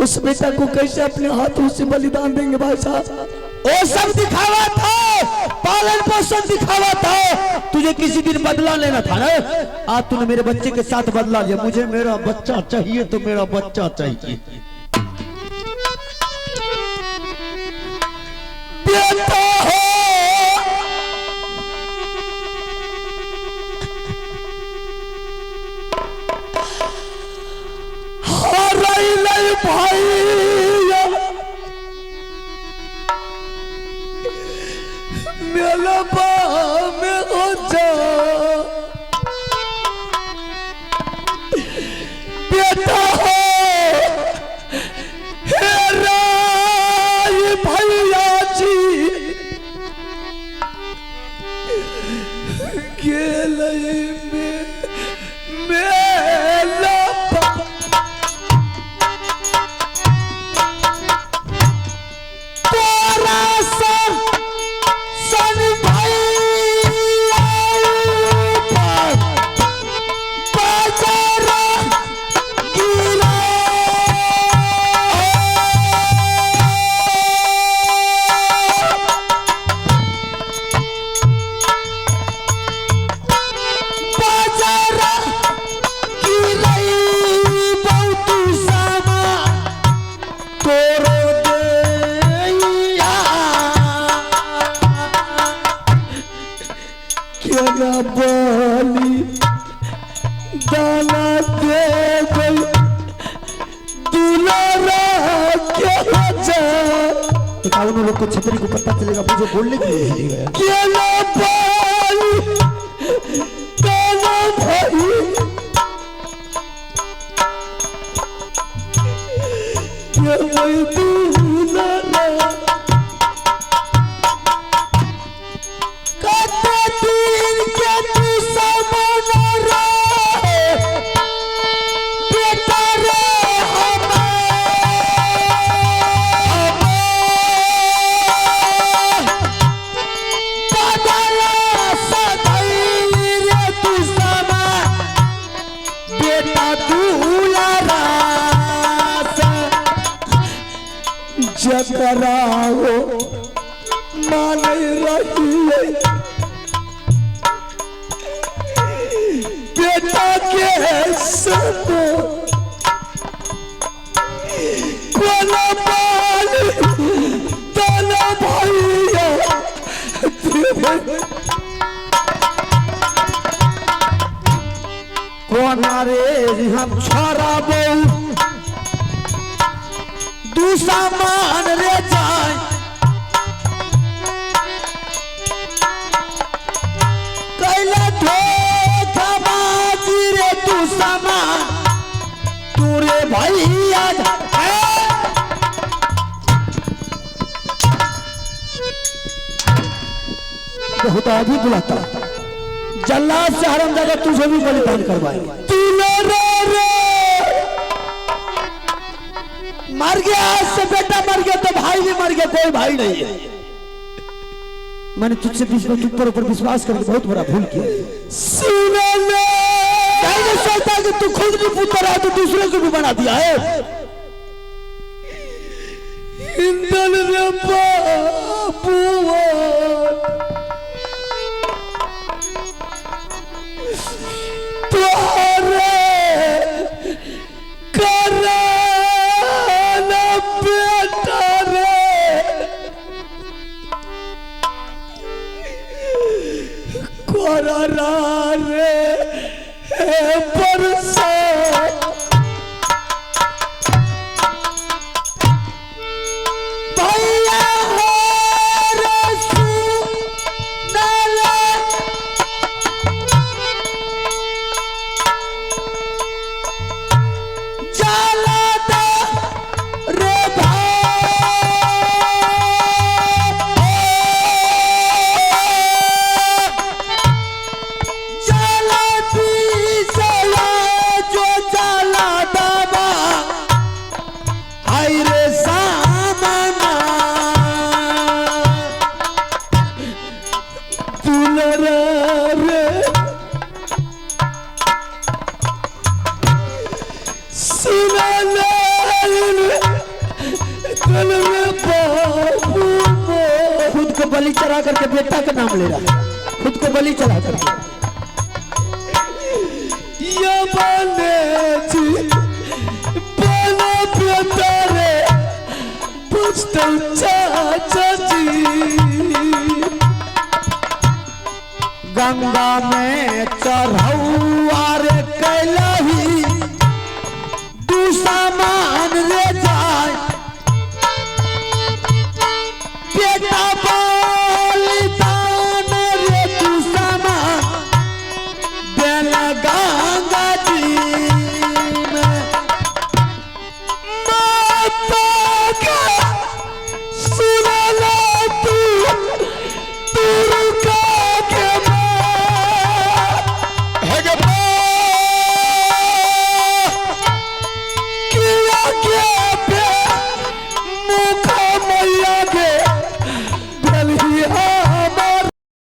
S5: उस बेटा को कैसे अपने हाथों से बलिदान देंगे भाई साहब?
S3: वो सब दिखावा था, पालन पोषण दिखावा था, तुझे किसी दिन बदला लेना था ना। आज तूने मेरे बच्चे के साथ बदला लिया। मुझे मेरा बच्चा चाहिए तो मेरा बच्चा चाहिए।
S5: बेटा हो भाई मेरा में हो जा बेटा हो भैया जी
S3: उन लोग को छतरी को पता चलेगा मुझे बोलने के लिए नहीं गया। दुलारा जकरा हो मान रही बेटा के सब कोना मान तना भैया कोना रे हम छोरा बहु दूसरा मान रे जाए कैला धोखा बाजी रे तू समान तू रे भैया
S5: बहुत आदमी बुलाता जल्लाद से हरम जाकर तुझे भी बलिदान करवाए।
S3: मर गया से बेटा मर गया तो भाई भी मर गया, कोई भाई नहीं है।
S5: मैंने तुझसे ऊपर विश्वास करके बहुत बड़ा भूल किया।
S3: नहीं सोचता कि तू खुद भी पुत्र है तो दूसरे को भी बना दिया है। इंदल रे बाबू
S5: खुद को बलि चढ़ा करके बेटा का नाम ले रहा है, खुद को बलि चढ़ा करके।
S3: ये बने जी बने बेटा रे पूछते चाचा जी
S5: गंगा में चढ़ाऊ